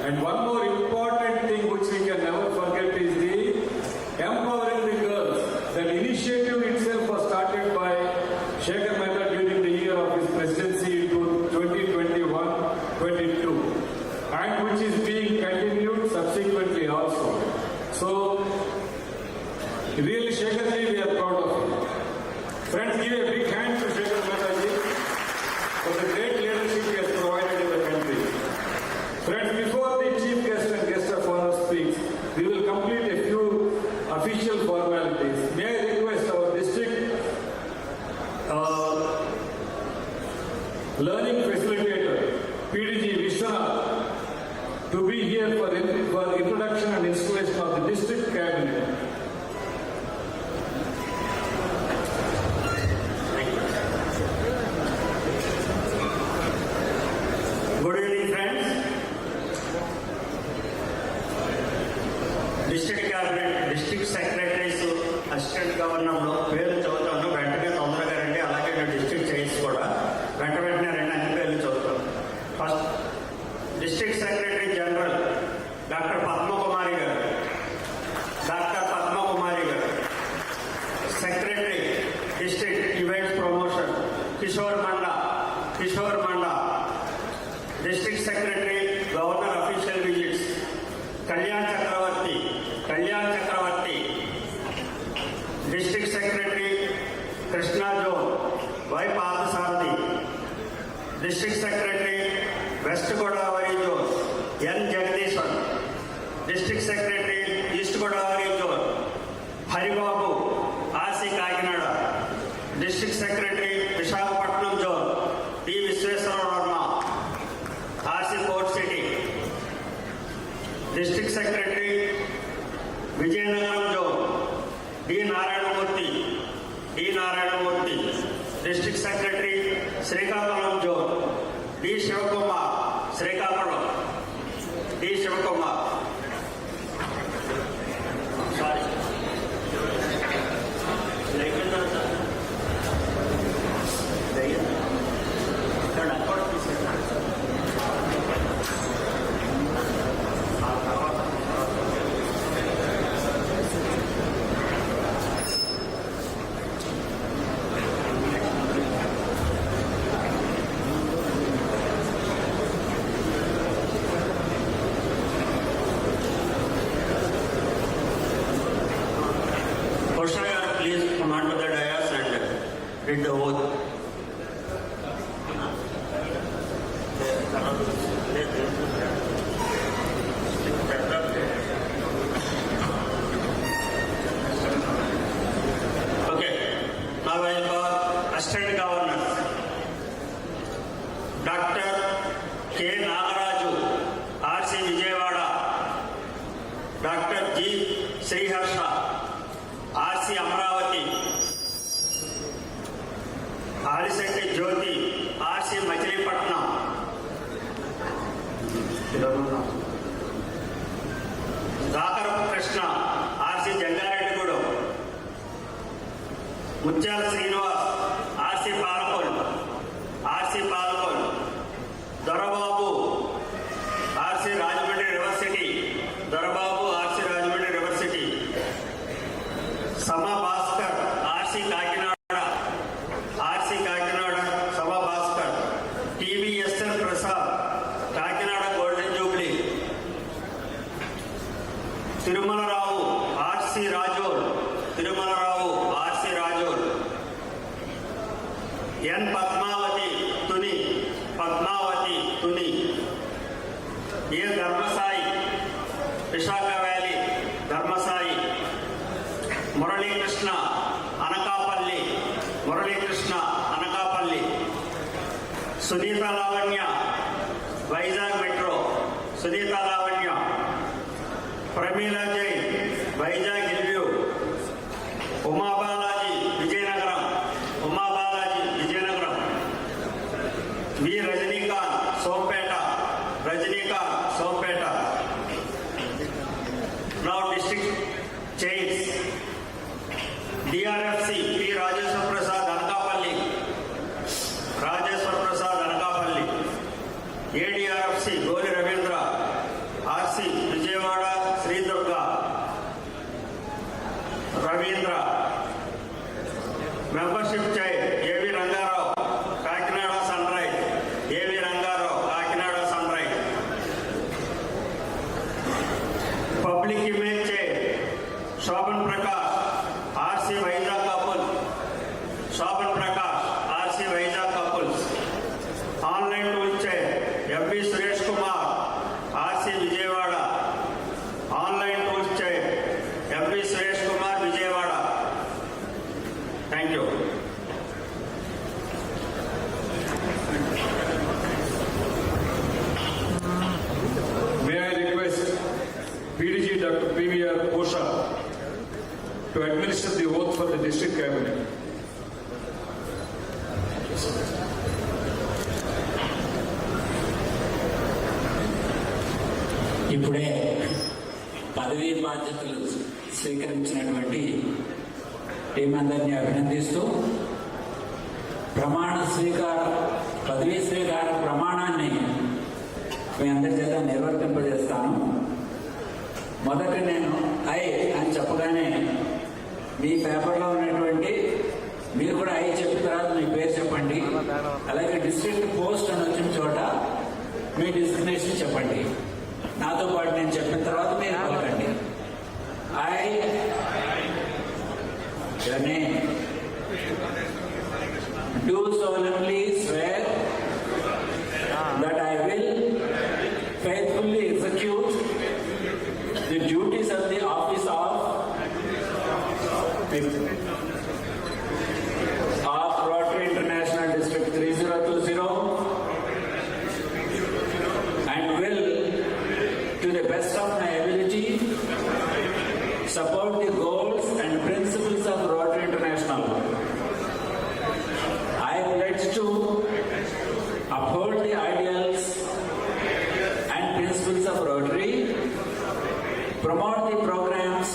And one more important thing which we can never forget is the empowering the girls. That initiative itself was started by Shekhar Mehta during the year of his presidency in 2021-22, and which is being continued subsequently also. So, really, Shekhar ji, we are proud of him. Friends, give a big hand to Shekhar Mehta ji for the great leadership he has provided in the country. Friends, before the chief guest and guest of honor speaks, we will complete a few official formalities. May I request our district learning facilitator, PDG Vishwanath, to be here for introduction and installation of the district cabinet. Good evening, friends. District Cabinet, District Secretaries, Assistant Governor, పేర్లు చదువుతాను వెంటనే తొందరగా రండి. అలాగే district chairs కూడా వెంటనే రెండు అన్ని పేర్లు చదువుతాను. First district secretary general doctor Padmakumari గారు, secretary district events promotion Kishore Manda, district secretary governor official visits Kalyan Chakravarthy, district secretary Krishna zone Y Parthasarathy, district secretary west Godavari zone N Jagadishwar, district secretary east Godavari zone Haribabu RC Kakinada, district secretary Visakhapatnam zone T Vishweshwara Varma RC port city, district secretary Vizianagaram zone D Narayanamurthy, district secretary Srikakulam zone D Shivakumar, read the oath. Okay, now I call Assistant Governor Dr. K. Nagaraju, R.C. Vijayawada, Dr. G. Sriharsha, R.C. Amravati, Dakarapu Krishna RC Jangareddygudem, Muthyala Srinivas RC Palakol, Dorababu RC Rajahmundry university, Sama Bhaskar RC Kakinada, Sama Bhaskar, TVSL Prasad Kakinada golden jubilee, Tirumalarao RC Razole, N Padmavathi Tuni, A Dharmasai Visakha valley, Muralikrishna Anakapalli, Sunitha Lavanya Vizag metro, Pramila Jain Vizag hill view, Umabalaji Vizianagaram, V Rajinikanth Sompeta, now district chairs, DRFC P Rajeshwara Prasad Anakapalli, ADRFC Goli Ravindra, RC Vijayawada Sridurga Ravindra, membership chair ఏవి Rangarao Kakinada sunrise, public image chair Shobhan Prakash RC Vizag couples, online tool chair MV Suresh Kumar RC Vijayawada, thank you. May I request PDG Dr. PVR Posha to administer the oath for the district cabinet. ఇప్పుడే పదవీ బాధ్యతలు స్వీకరించినటువంటి team అందరినీ అభినందిస్తూ పదవీ స్వీకార ప్రమాణాన్ని మీ అందరి చేత నిర్వర్తింపజేస్తాను. మొదట నేను ఐ అని చెప్పగానే మీ పేపర్లో ఉన్నటువంటి మీరు కూడా ఐ చెప్పిన తర్వాత మీ పేరు చెప్పండి. అలాగే డిస్ట్రిక్ట్ పోస్ట్ అని వచ్చిన చోట మీ డిజిగ్నేషన్ చెప్పండి. నాతో పాటు నేను చెప్పిన తర్వాత మీరు పలకండి. I your name. Do solemnly swear that I will faithfully execute the duties of the office of Rotary International District 3020 and will, to the best of my ability, support the goals and principles of Rotary International. I pledge to uphold the ideals and principles of Rotary, promote the programs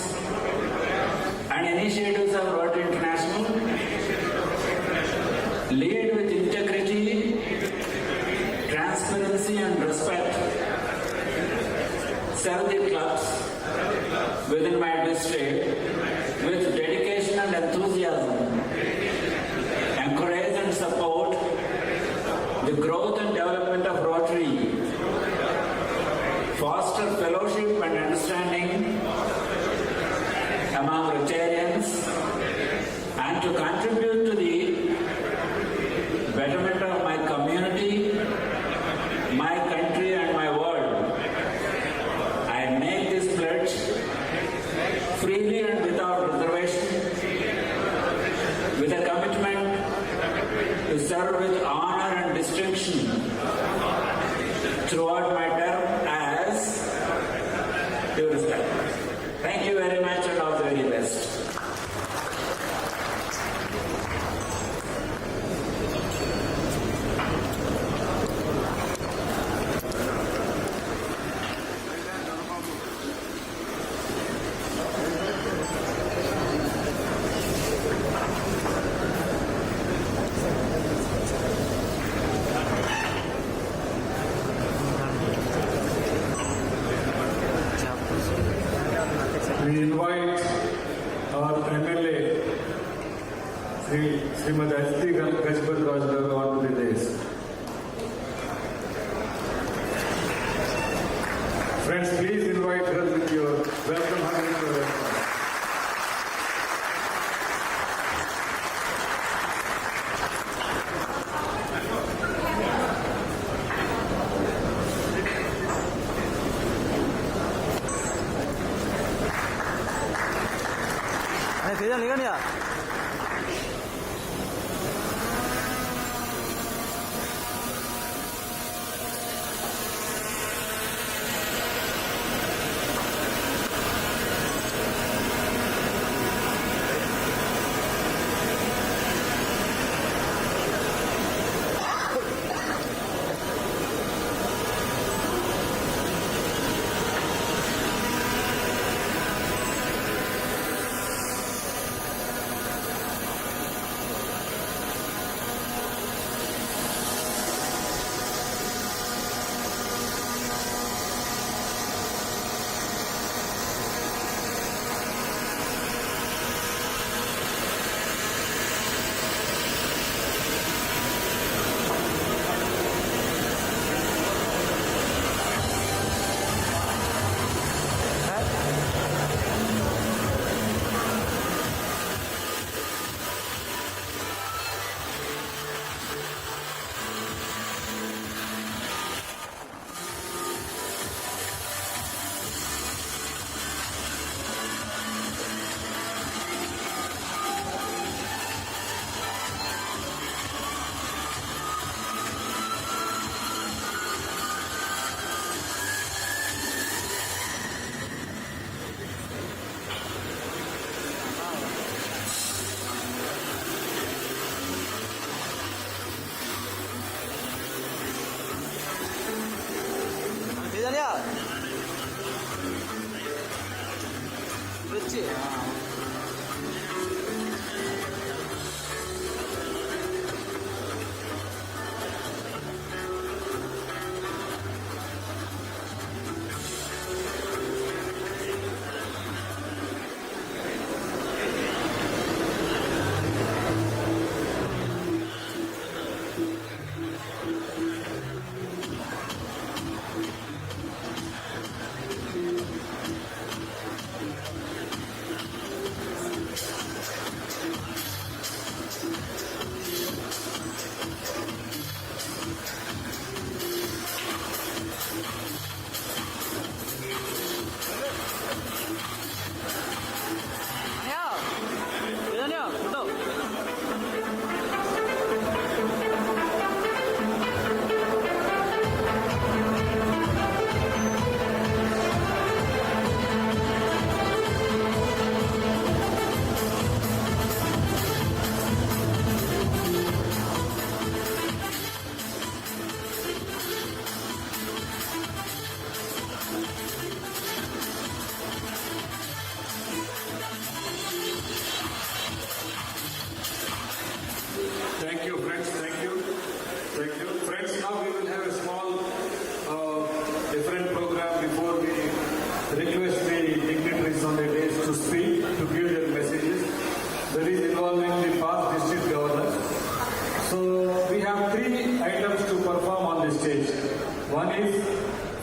and initiatives of Rotary International, lead with integrity, transparency and respect, serve the clubs within my district with dedication and enthusiasm, encourage and support the growth and development of Rotary, foster fellowship and understanding among Rotarians, and to contribute to the betterment of my community, my country and my world. I make this pledge freely and without reservation, with a commitment to serve with honor and distinction throughout my term as due respect. Thank you very much and all the very best. we invite our MLA, Srimati Ajti Gajpat Rajgaru, onto the dais. Friends, please invite her with your welcome hug and your welcome.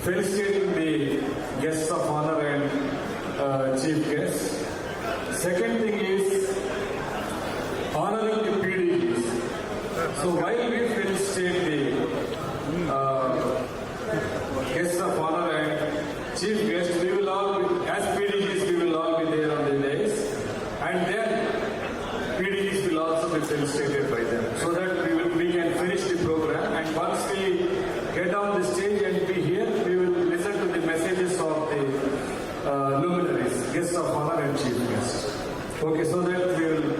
Felicitating the guests of honor and chief guests. Second thing is honoring the PDGs. So while we felicitate the guests of honor and chief guests, we will all be, as PDGs, we will all be there on the days, and then PDGs will also be felicitated by them, so that we can finish the program. And once we get on the stage and be here, we will listen to the messages of the luminaries, guests of honor and chief guests. Okay, so that we will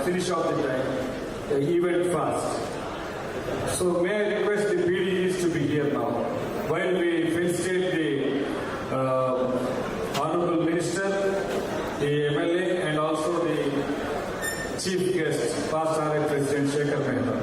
finish off the event fast. So may I request the PDGs to be here now while we felicitate the Honorable Minister, the MLA, and also the chief guest, past RA President Shekhar Mehta.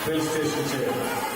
felicitation chair.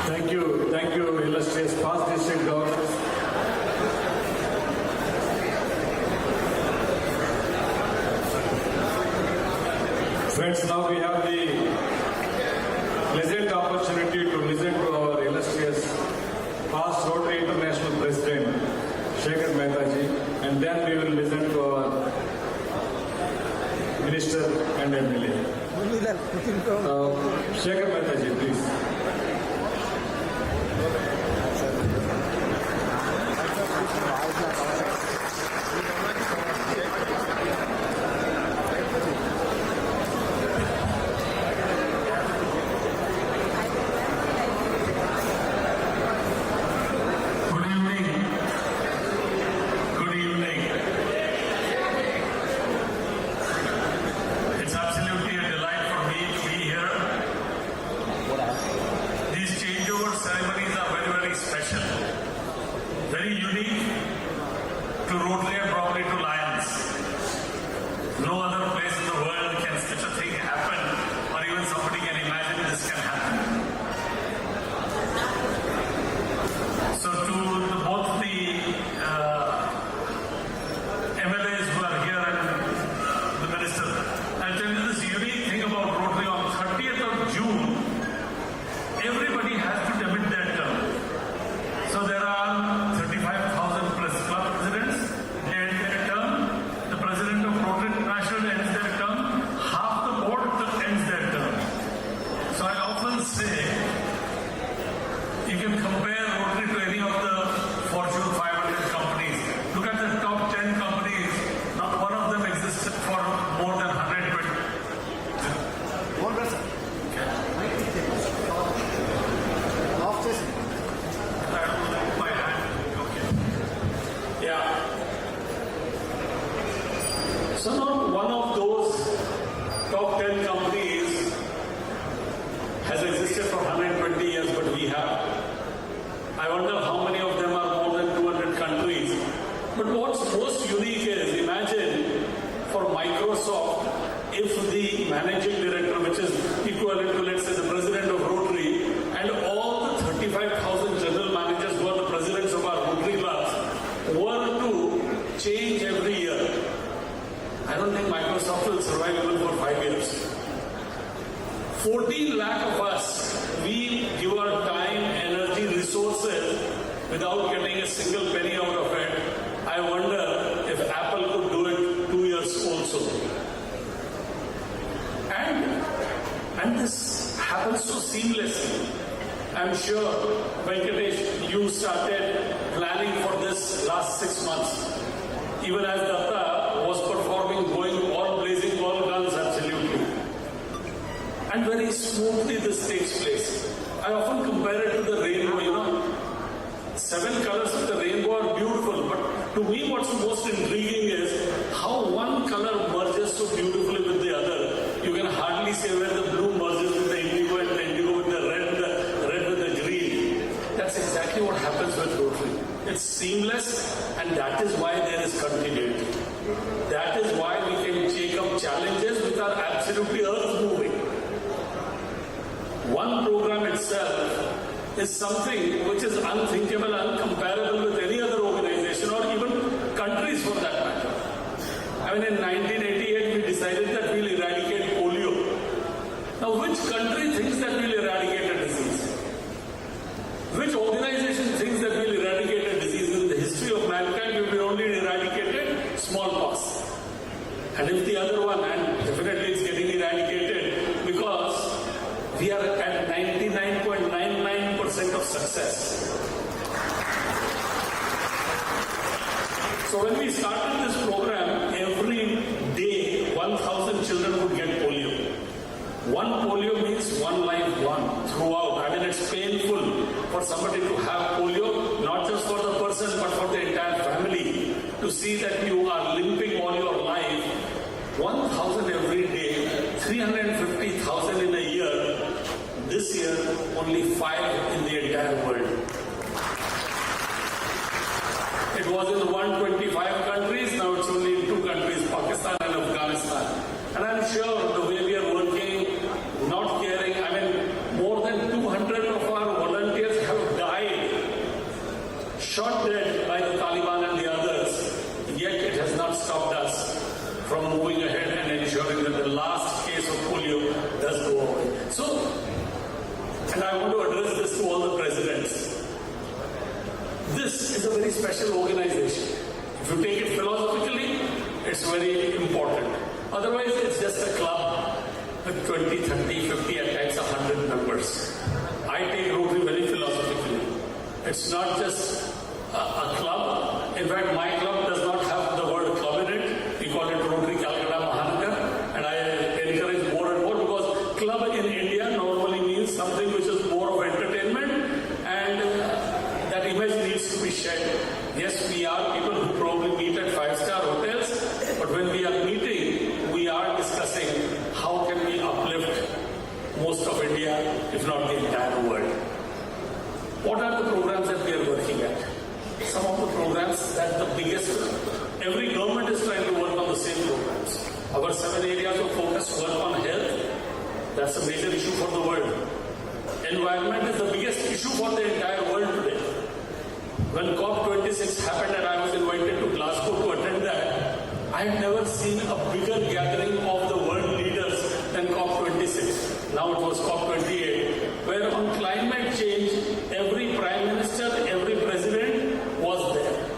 Thank you, illustrious past district governors. Friends, now we have the pleasant opportunity to listen to our illustrious past Rotary International President, Shekhar Mehtaji, and then we will listen to our Minister and MLA. Shekhar Mehtaji, please. Managing director, which is equivalent to, let's say, the president of Rotary, and all the 35,000 general managers who are the presidents of our Rotary clubs, were to change every year. I don't think Microsoft will survive even for 5 years. 14 lakh of us, we give our time, energy, resources without getting a single penny out of it. I wonder if Apple could do it 2 years also. And this happens so seamlessly. I'm sure, Venkatesh, you started planning for this last 6 months. Even as Datta was performing, going all blazing, all guns, absolutely. And very smoothly this takes place. I often compare it to the rainbow, 7 colors of the rainbow are beautiful, but to me what's most intriguing is how one color merges so beautifully with the other. You can hardly say where the blue merges with the indigo and the indigo with the red with the green. That's exactly what happens with Rotary. It's seamless, and that is why there is continuity. That is why we can take up challenges which are absolutely earth-moving. One program itself is something which is unthinkable, uncomparable with any other organization or even countries for that matter. I mean, in 1988 we decided that we'll eradicate polio. Now, which country thinks that we'll eradicate a disease? Which organization thinks that we'll eradicate a disease? In the history of mankind, we've only eradicated smallpox. And if the other one, and definitely it's getting eradicated because we are at 99.99% of success. So when we started this program, every day 1,000 children would get polio. One polio means one life won throughout. I mean, it's painful for somebody to have polio, not just for the person, but for the entire family. To see that you are limping all your life, 1,000 every day, 350,000 in a year. This year, only 5 in the entire world. It was in 125 countries, now it's only in 2 countries, Pakistan and Afghanistan. And I'm sure the way we are working, not caring, I mean, more than 200 of our volunteers shot dead by the Taliban and the others, yet it has not stopped us from moving ahead and ensuring that the last case of polio does go away. So, and I want to address this to all the presidents. This is a very special organization. If you take it philosophically, it's very important. Otherwise, it's just a club with 20, 30, 50, at times 100 members. I take Rotary very philosophically. It's not just a club. In fact, my club does not have the word club in it. We call it Rotary Calcutta Mahanagar, and I encourage more and more because club in India normally means something which is more of entertainment, and that image needs to be shed. Yes, we are people who probably meet at 5-star hotels, but when we are meeting, we are discussing how can we uplift most of India, if not the entire world. What are the programs that we are working at? Some of the programs that the biggest, every government is trying to work on the same programs. Our 7 areas of focus work on health. That's a major issue for the world. Environment is the biggest issue for the entire world today. When COP26 happened and I was invited to Glasgow to attend that, I had never seen a bigger gathering of the world leaders than COP26. Now it was COP28, where on climate change, every Prime Minister, every President was there.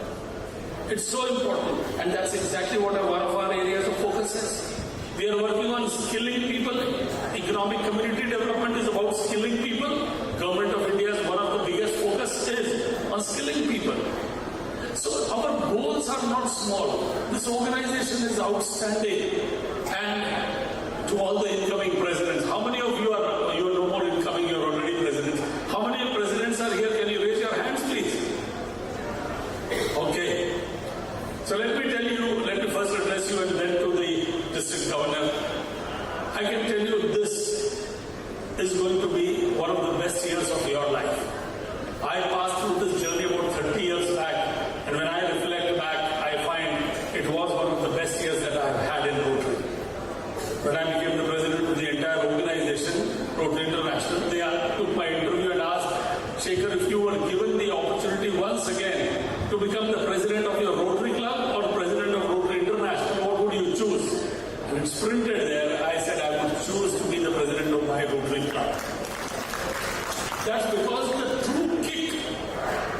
It's so important, and that's exactly what one of our areas of focus is. We are working on skilling people. Economic community development is about skilling people. Government of India's one of the biggest focus is on skilling people. So our goals are not small. This organization is outstanding. And to all the incoming presidents, how many of you are no more incoming, you're already presidents? How many presidents are here? Can you raise your hands, please? Okay. So let me first address you and then to the district governor. I can tell you this is going to be one of the best years of your life. I passed through this journey about 30 years back, and when I reflect back, I find it was one of the best years that I've had in Rotary. When I became the president of the entire organization, Rotary International, they took my interview and asked, Shekhar, if you were given the opportunity once again to become the president of your Rotary Club or president of Rotary International, what would you choose? And it's printed there. I said I would choose to be the president of my Rotary Club. That's because the true kick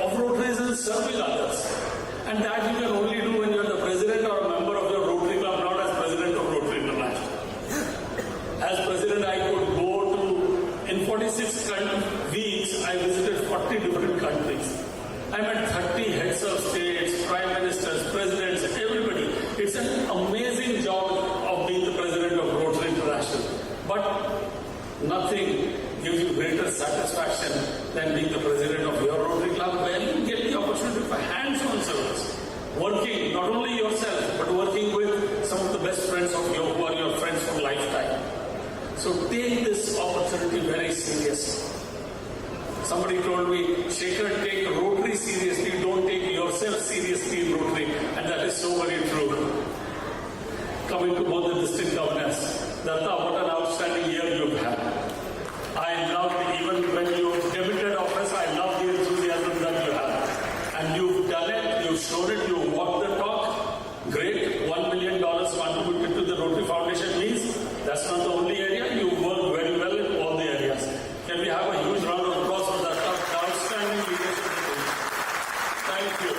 of Rotary is in serving others. And that you can only do when you're the president or a member of your Rotary Club, not as president of Rotary International. As president, I could go to, in 46 weeks, I visited 40 different countries. I met 30 heads of states, prime ministers, presidents, everybody. It's an amazing job of being the president of Rotary International. But nothing gives you greater satisfaction than being the president of your Rotary Club, where you get the opportunity for hands-on service. Working, not only yourself, but working with some of the best friends of yours who are your friends for lifetime. So take this opportunity very seriously. Somebody told me, Shekhar, take Rotary seriously, don't take yourself seriously in Rotary. And that is so very true. Coming to both the district governors, Datta, what an outstanding year you've had. I loved, even when you debuted office, I loved the enthusiasm that you have. And you've done it, you've shown it, you've walked the talk. Great, $1 million contributed to the Rotary Foundation means that's not the only area. You work very well in all the areas. Can we have a huge round of applause for that outstanding leadership? Thank you.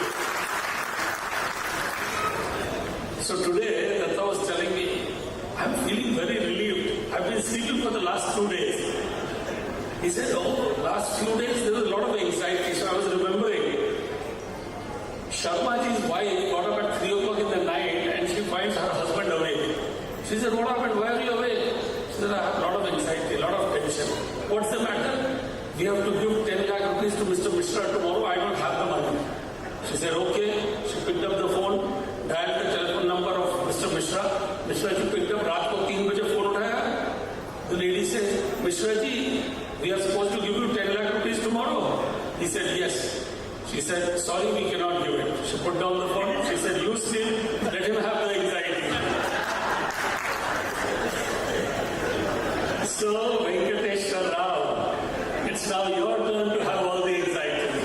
So today, Datta was telling me, I'm feeling very relieved. I've been sleeping for the last 2 days. He said, last few days there was a lot of anxiety. So I was remembering, Sharmaji's wife got up at 3 o'clock in the night and she finds her husband awake. She said, what happened? Why are you awake? She said, I have a lot of anxiety, a lot of tension. What's the matter? We have to give 10 lakh rupees to Mr. Mishra tomorrow. I don't have the money. She said, okay. She picked up the phone, dialed the telephone number of Mr. Mishra. Mishra ji picked up, raat ko 3 baje phone uthaya. The lady said, Mishra ji, we are supposed to give you 10 lakh rupees tomorrow. He said, yes. She said, sorry, we cannot give it. She put down the phone. She said, you sleep, let him have the anxiety. So, Venkateswara, it's now your turn to have all the anxiety.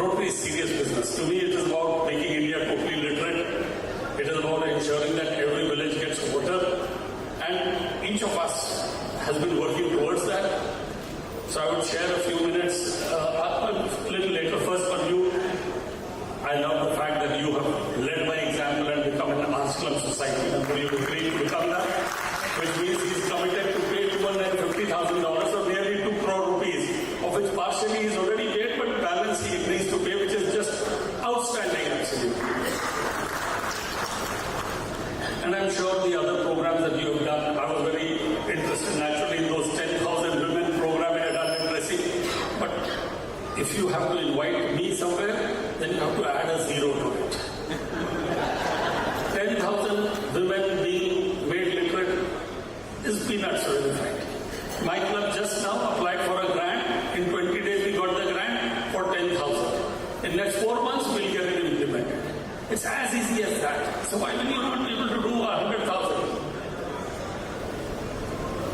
Rotary is serious business. To me, it is about making India totally literate. It is about ensuring that every village gets water, and each of us has been working towards that. So I would share a few minutes a little later. First on you, I love the fact that you have led by example and become an arts club society. And for you to agree to become that, which means he is committed to pay $250,000 or nearly 2 crore rupees, of which partially is already paid, but balance he agrees to pay, which is just outstanding, absolutely. And I'm sure the other programs that you have done, I was very interested naturally in those 10,000 women program in adult literacy. But if you have to invite me somewhere, then you have to add a zero to it. 10,000 women being made literate is peanuts, in fact. My club just now applied for a grant. In 20 days we got the grant for 10,000. In next 4 months we'll get it implemented. It's as easy as that. So why will you not be able to do 100,000?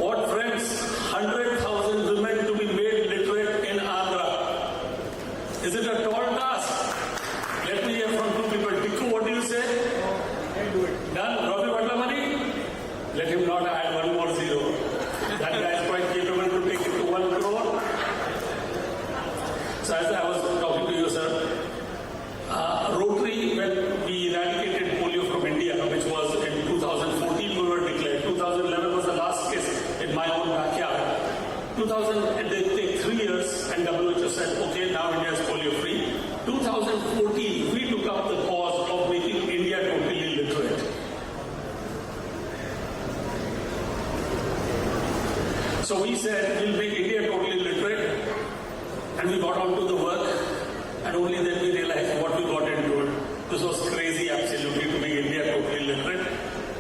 What friends, 100,000 women to be made literate in Andhra. Is it a tall task? Let me hear from 2 people. Tikku, what do you say? Done? Ravi Vatlamani? Let him not add 1 more zero. That guy is quite capable to take it to 1 crore. So as I was talking to you, sir, Rotary, when we eradicated polio from India, which was in 2014 we were declared. 2011 was the last case in my own backyard. 2000, they take 3 years and WHO said, okay, now India is polio free. 2014, we took up the cause of making India totally literate. So we said, we'll make India totally literate, and we got on to the work, and only then we realized what we got into it. This was crazy, absolutely, to make India totally literate.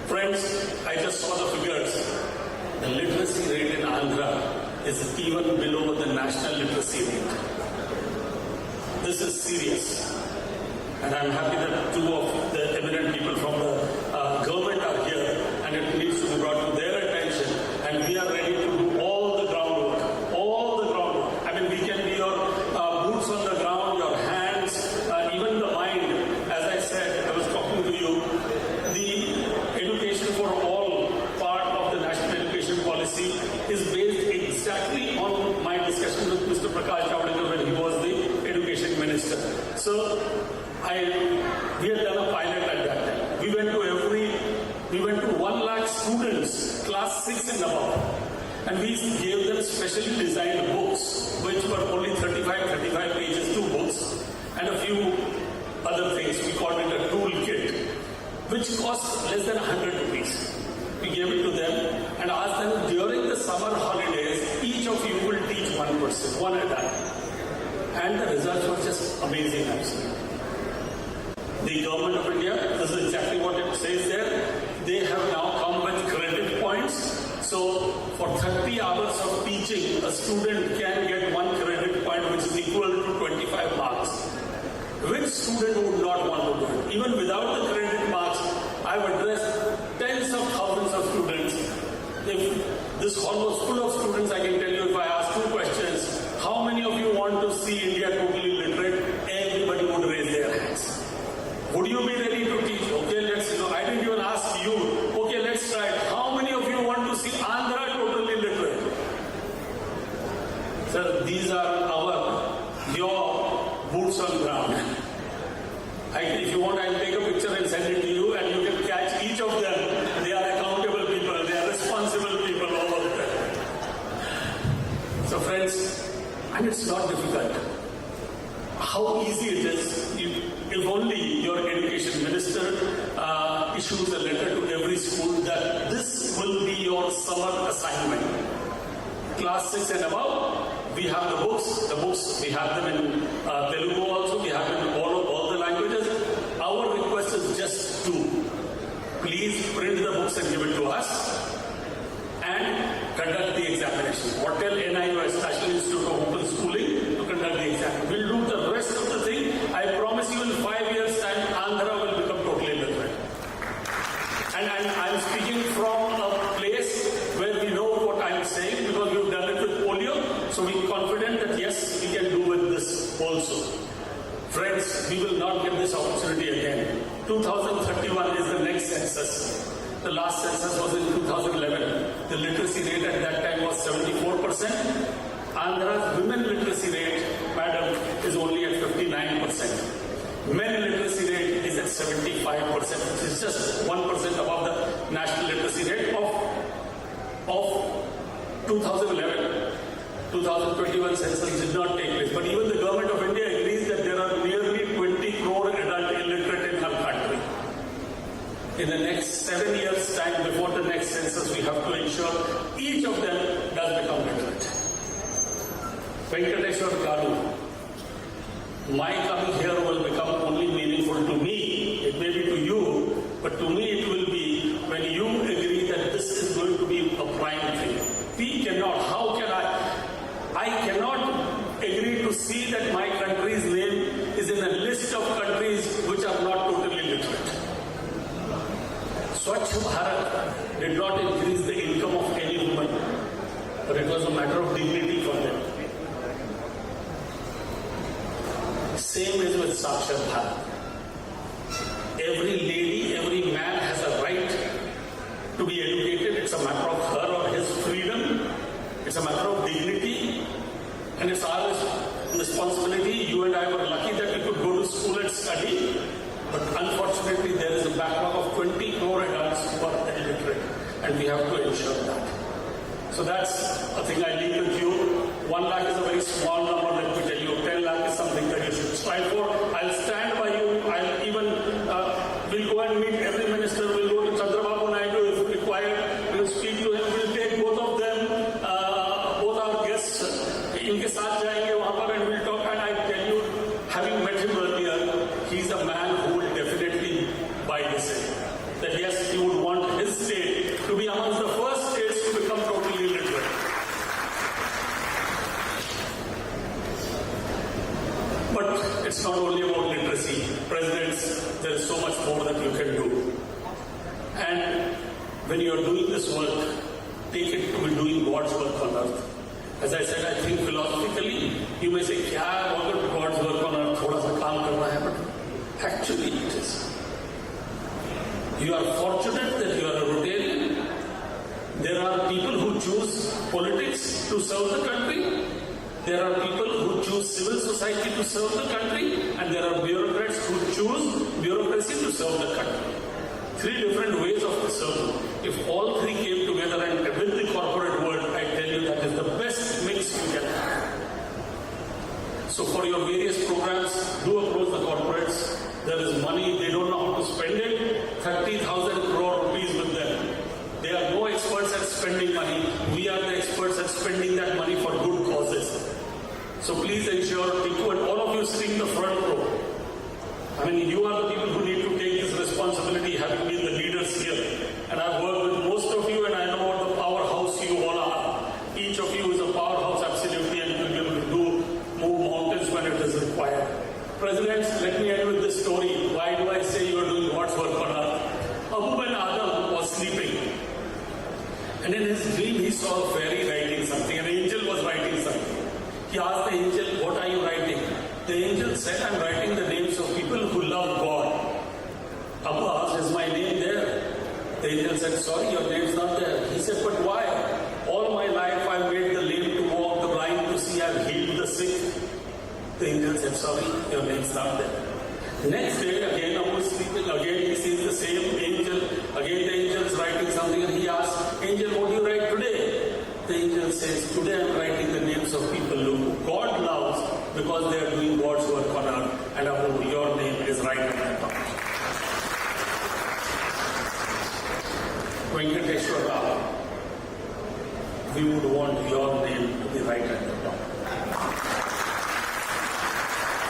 Friends, I just saw the figures. The literacy rate in Andhra is even below the national literacy rate. This is serious. And I'm happy that 2 of the eminent people from the government are here, and it needs to be brought to their attention. And we are ready to do all the groundwork. All the groundwork. I mean, we can be your boots on the ground, your hands, even the mind. As I said, I was talking to you, the education for all part of the national education policy is based exactly on my discussion with Mr. Prakash Javadekar when he was the education minister. So we had done a pilot at that time. We went to 1 lakh students, class 6 and above, and we gave them specially designed books, which were only 35 pages, 2 books, and a few other things. We called it a toolkit, which cost less than 100 rupees. We gave it to them and asked them, during the summer holidays, each of you will teach 1 person, 1 at a time. And the results were just amazing, absolutely. The government of India, this is exactly what it says there. They have now come with credit points. So for 30 hours of teaching, a student can get 1 credit point, which is equal to 25 marks. Which student would not want to do it? Even without the credit marks, I've addressed tens of thousands of students. If this hall was full of students, I can tell you, if I ask 2 questions, how many of you want to see India totally literate? Everybody would raise their hands. Would you be ready to teach? Okay, let's, I didn't even ask you. Okay, let's try it. How many of you want to see Andhra totally literate? Sir, these are your boots on ground. If you want, I'll take a picture and send it to you, and you can catch each of them. They are accountable people, they are responsible people, all of them. So friends, and it's not difficult. How easy it is, if only your education minister issues a letter to every school that this will be your summer assignment. Class 6 and above, we have the books, we have them in Telugu also, we have them in all the languages. Our request is just to please print the books and give it to us and conduct the examination. Or tell NIOS, National Institute of Open Schooling, to conduct the exam. We'll do the rest of the thing. I promise you in 5 years' time, Andhra will become totally literate. And I'm speaking from a place where we know what I'm saying because we've done it with polio. So we're confident that yes, we can do with this also. Friends, we will not get this opportunity again. 2031 is the next census. The last census was in 2011. The literacy rate at that time was 74%. Andhra's women literacy rate, madam, is only at 59%. Men literacy rate is at 75%, which is just 1% above the national literacy rate of 2011. 2021 census did not take place. But even the government of India agrees that there are nearly 20 crore adult illiterate in our country. In the next 7 years' time, before the next census, we have to ensure each of them does become literate. Venkateswara Garu, my coming here will become only meaningful to me. It may be to you, but to me it will be when you agree that this is going to be a prime thing. We cannot, how can I cannot agree to see that my country's name is in a list of countries which are not totally literate. Swachh Bharat did not increase the income of any woman, but it was a matter of dignity for them. Same is with Sakshar Bharat. Every lady, every man has a right to be educated. It's a matter of her or his freedom. It's a matter of dignity. And it's our responsibility. You and I were lucky that we could go to school and study. But unfortunately, there is a backlog of 20 crore adults who are illiterate. And we have to ensure that. So that's a thing I leave with you. 1 lakh is a very small number, let me tell you. 10 lakh is something that you should strive for. I'll stand by you. I'll even, we'll go and meet every minister. We'll go to Chandrababu Naidu if required. We'll speak to him. We'll take both of them, both our guests. इनके साथ जाएंगे वहां पर and we'll talk. And I tell you, having met him earlier, he's a man who will definitely buy this in. That yes, he would want his state to be amongst the first states to become totally literate. But it's not only about literacy. Presidents, there is so much more that you can do. And when you are doing this work, take it to be doing God's work on earth. As I said, I think philosophically, you may say, "Kya God's work on earth? Thoda sa kaam karna hai," but actually it is. You are fortunate that you are a Rotarian. There are people who choose politics to serve the country. There are people who choose civil society to serve the country. And there are bureaucrats who choose bureaucracy to serve the country. 3 different ways of serving. If all 3 came together and with the corporate world, I tell you that is the best mix you can have. So for your various programs, do approach the corporates. There is money, they don't know how to spend it. 30,000 crore rupees with them. They are no experts at spending money. We are the experts at spending that money for good causes. So please ensure, Tiku and all of you sitting in the front row. I mean, you are the people who need to take this responsibility, having been the leaders here. And I've worked with most of you and I know what the powerhouse you all are. Each of you is a powerhouse, absolutely, and you will be able to move mountains when it is required. Presidents, let me end with this story. Why do I say you are doing God's work on earth? Abu bin Adam was sleeping. And in his dream, he saw a fairy writing something. An angel was writing something. He asked the angel, "What are you writing?" The angel said, "I'm writing the names of people who love God." Abu asked, "Is my name there?" The angel said, "Sorry, your name's not there." He said, "But why? All my life I've made the lame to walk, the blind to see, I've healed the sick." The angel said, "Sorry, your name's not there." Next day, again Abu is sleeping, again he sees the same angel. Again the angel's writing something and he asks, "Angel, what do you write today?" The angel says, "Today I'm writing the names of people who God loves because they are doing God's work on earth. And Abu, your name is right at the top." Venkateswara, we would want your name to be right at the top.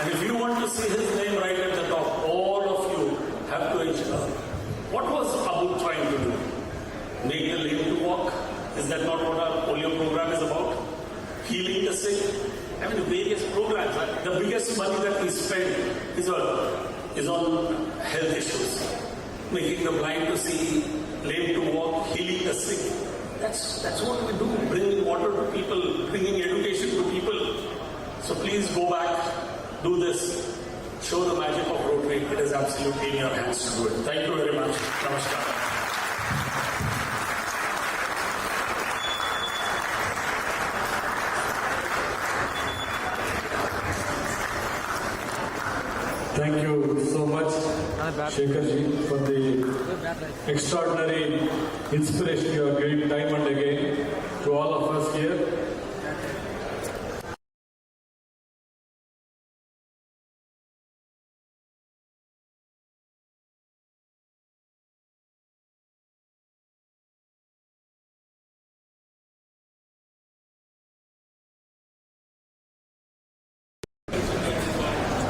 And if you want to see his name right at the top, all of you have to ensure. What was Abu trying to do? Make the lame to walk? Is that not what our polio program is about? Healing the sick? I mean, various programs. The biggest money that we spend is on health issues. Making the blind to see, lame to walk, healing the sick. That's what we do. Bringing water to people, bringing education to people. So please go back, do this. show the magic of Rotary. It is absolutely in your hands to do it. Thank you very much. Namaskar. Thank you so much, Shekharji, for the extraordinary inspiration you are giving time and again to all of us here.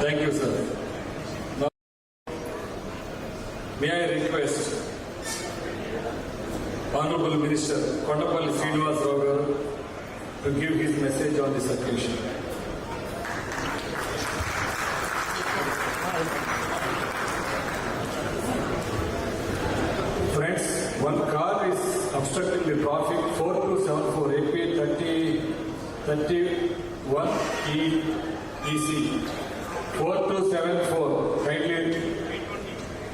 Thank you, sir. Now, may I request Honorable Minister Kondapalli Srinivasarao garu to give his message on this occasion. Friends, one car is obstructing the traffic. 4274 AP 31 EC 4274. Kindly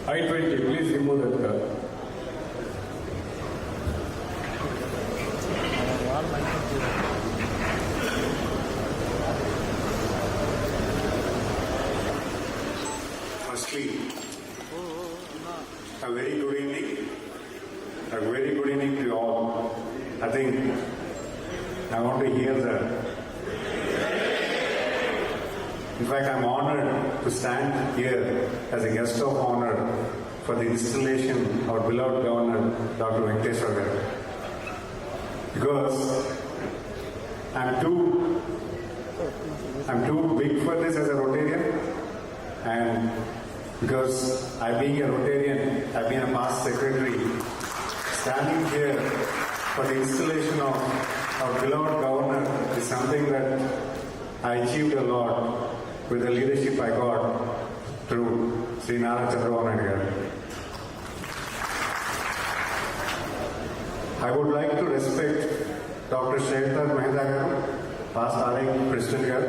I-20. Please remove that car. Firstly, a very good evening. A very good evening to you all. I think I want to hear the. In fact, I'm honored to stand here as a guest of honor for the installation of our beloved Governor, Dr. Venkateswara. Because I'm too big for this as a Rotarian, and because I being a Rotarian, I've been a past secretary, standing here for the installation of our beloved Governor is something that I achieved a lot with the leadership I got through Sri Nara Chandrababu. I would like to respect Dr. Shreya Mahendra, past RI President,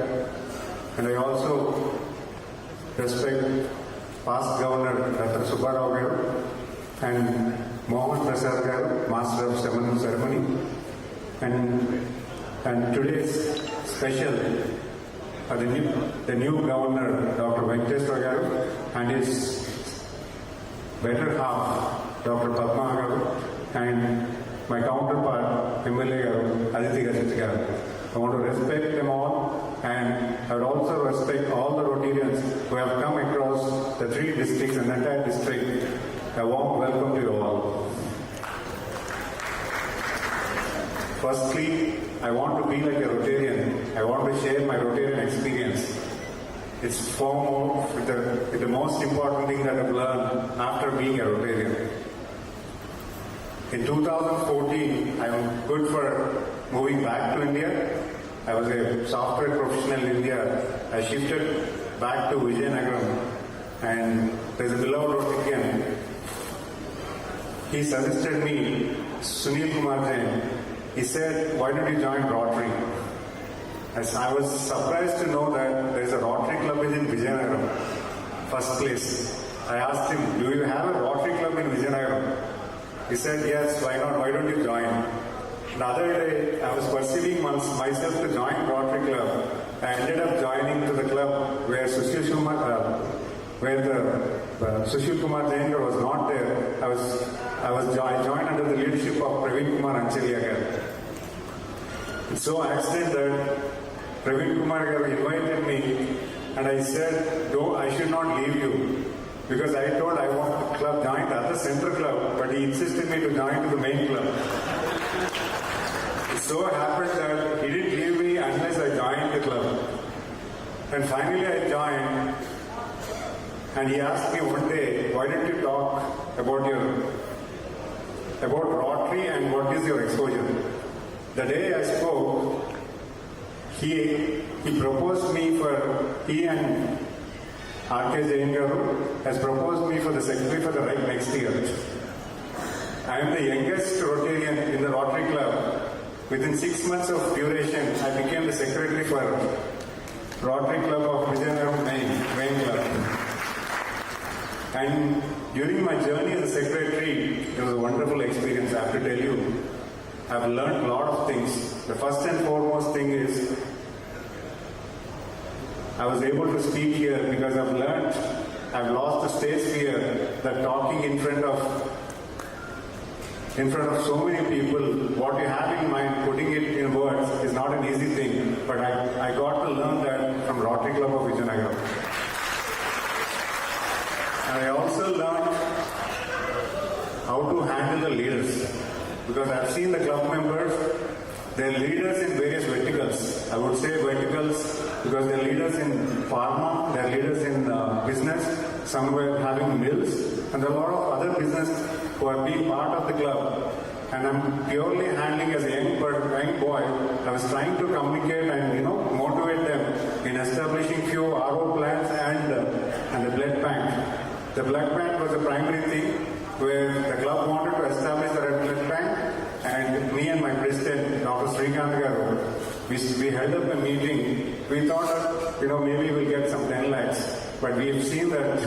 and I also respect past Governor Dr. Subbarao and Mohan Prasad Garu, Master of Ceremony, and today's special the new Governor Dr. Venkateswara Garu and his better half Dr. Padma Garu and my counterpart MLA Garu, Aditi Garu. I want to respect them all, and I would also respect all the Rotarians who have come across the 3 districts and the entire district. A warm welcome to you all. Firstly, I want to be like a Rotarian. I want to share my Rotarian experience. It's the most important thing that I've learned after being a Rotarian. In 2014, I'm good for moving back to India. I was a software professional in India. I shifted back to Vizianagaram, and there's a beloved Rotarian. He suggested me, Sunil Kumar Jain. He said, why don't you join Rotary? I was surprised to know that there is a Rotary club in Vizianagaram, first place. I asked him, do you have a Rotary club in Vizianagaram? He said, yes, why not? Why don't you join? The other day, I was perceiving myself to join Rotary Club. I ended up joining to the club where Sushil Kumar Jain was not there. I joined under the leadership of Praveen Kumar Anchaliya. It's so accident that Praveen Kumar invited me, and I said, no, I should not leave you. Because I told I want to join the other center club, but he insisted me to join to the main club. It so happened that he didn't leave me unless I joined the club. And finally I joined, and he asked me one day, why don't you talk about Rotary and what is your exposure? The day I spoke, he proposed me he and R.K. Jain Garu has proposed me for the secretary for the right next year. I am the youngest Rotarian in the Rotary Club. Within 6 months of duration, I became the secretary for Rotary Club of Vizianagaram main club. And during my journey as a secretary, it was a wonderful experience. I have to tell you, I've learned a lot of things. The first and foremost thing is, I was able to speak here because I've lost the stage fear that talking in front of so many people, what you have in mind, putting it in words is not an easy thing. But I got to learn that from Rotary Club of Vizianagaram. And I also learned how to handle the leaders. Because I've seen the club members, they're leaders in various verticals. I would say verticals because they're leaders in pharma, they're leaders in business, some were having mills, and there are a lot of other business who are being part of the club. And I'm purely handling as a young boy. I was trying to communicate and motivate them in establishing few RO plants and the blood bank. The blood bank was the primary thing where the club wanted to establish the red blood bank, and me and my president, Dr. Vizianagaram, we held up a meeting. We thought that maybe we'll get some 10 lakhs, but we have seen that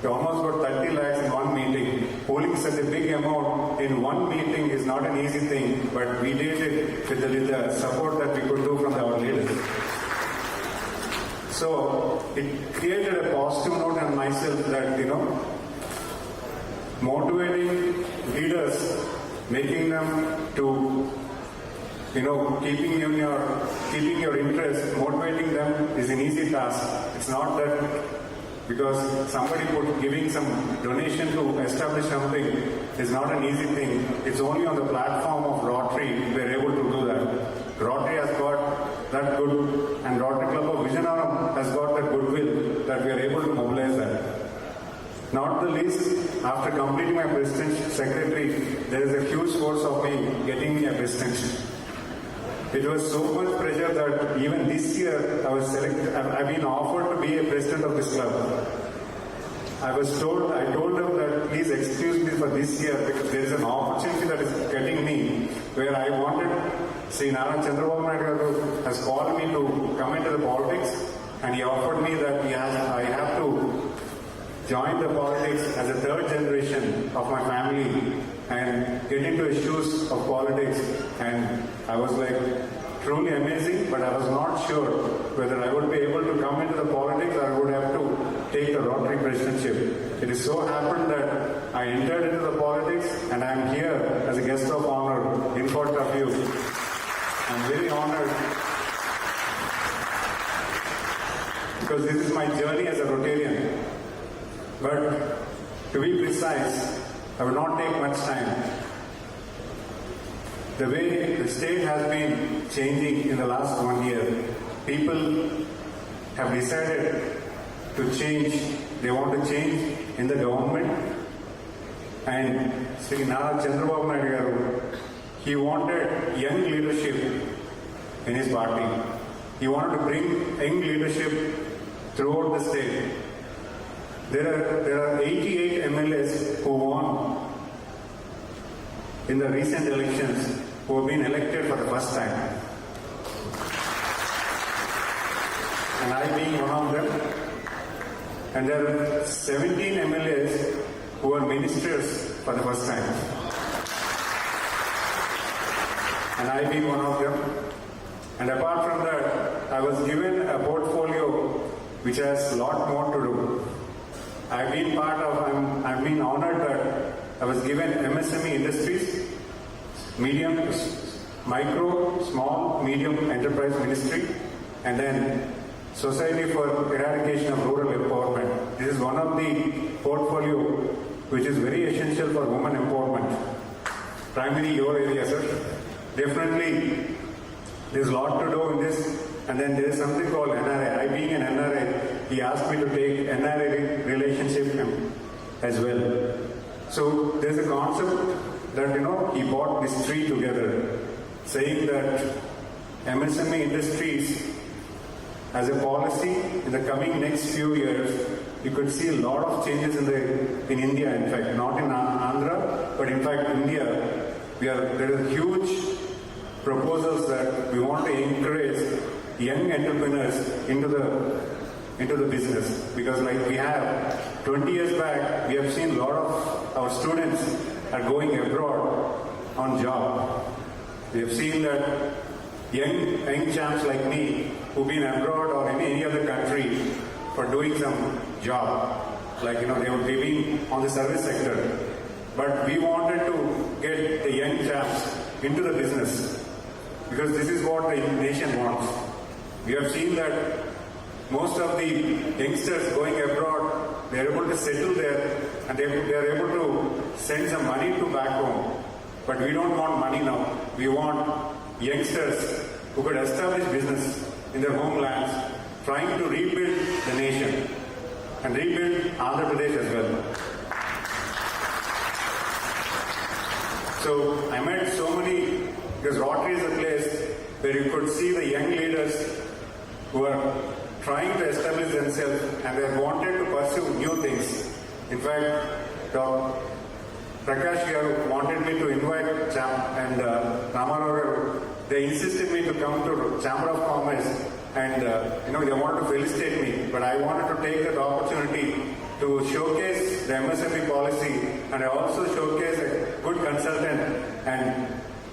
we almost got 30 lakhs in one meeting. Pooling such a big amount in one meeting is not an easy thing, but we did it with the support that we could do from our leaders. So it created a positive note on myself that motivating leaders, making them to keeping your interest, motivating them is an easy task. It's not that because somebody giving some donation to establish something is not an easy thing. It's only on the platform of Rotary we're able to do that. Rotary has got that good, and Rotary Club of Vizianagaram has got that goodwill that we are able to mobilize that. Not the least, after completing my presidency secretary, there is a huge force of me getting me a presidency. It was so much pressure that even this year I've been offered to be a president of this club. I told them that please excuse me for this year because there is an opportunity that is getting me where I wanted. Sri Nara Chandrababu Naidu has called me to come into the politics, and he offered me that I have to join the politics as a third generation of my family and get into the shoes of politics. And I was like, truly amazing, but I was not sure whether I would be able to come into the politics or I would have to take the Rotary presidency. It is so happened that I entered into the politics and I am here as a guest of honor in front of you. I'm very honored because this is my journey as a Rotarian. But to be precise, I will not take much time. The way the state has been changing in the last 1 year, people have decided to change. They want to change in the government. And Sri Nara Chandrababu Naidu, he wanted young leadership in his party. He wanted to bring young leadership throughout the state. There are 88 MLAs who won in the recent elections who have been elected for the first time. And I being one of them. And there are 17 MLAs who are ministers for the first time. And I being one of them. And apart from that, I was given a portfolio which has a lot more to do. I've been honored that I was given MSME industries, medium, micro, small, medium enterprise ministry, and then Society for Eradication of Rural Empowerment. This is one of the portfolio which is very essential for women empowerment. Primarily your area, sir. Definitely, there's a lot to do in this. And then there is something called NRI. I being an NRI, he asked me to take NRI relationship as well. So there's a concept that, he brought these three together, saying that MSME industries as a policy in the coming next few years, you could see a lot of changes in India, in fact, not in Andhra, but in fact India. There are huge proposals that we want to encourage young entrepreneurs into the into the business. Because like we have 20 years back, we have seen a lot of our students are going abroad on job. We have seen that young champs like me who've been abroad or in any other country for doing some job. Like, they would be being on the service sector. But we wanted to get the young chaps into the business because this is what the nation wants. We have seen that most of the youngsters going abroad, they are able to settle there and they are able to send some money to back home. But we don't want money now. We want youngsters who could establish business in their homelands, trying to rebuild the nation and rebuild Andhra Pradesh as well. So I met so many, because Rotary is a place where you could see the young leaders who are trying to establish themselves and they wanted to pursue new things. In fact, Prakash here wanted me to invite Cham and Ramarao. They insisted me to come to Chamber of Commerce and they wanted to felicitate me. But I wanted to take that opportunity to showcase the MSME policy and I also showcase a good consultant and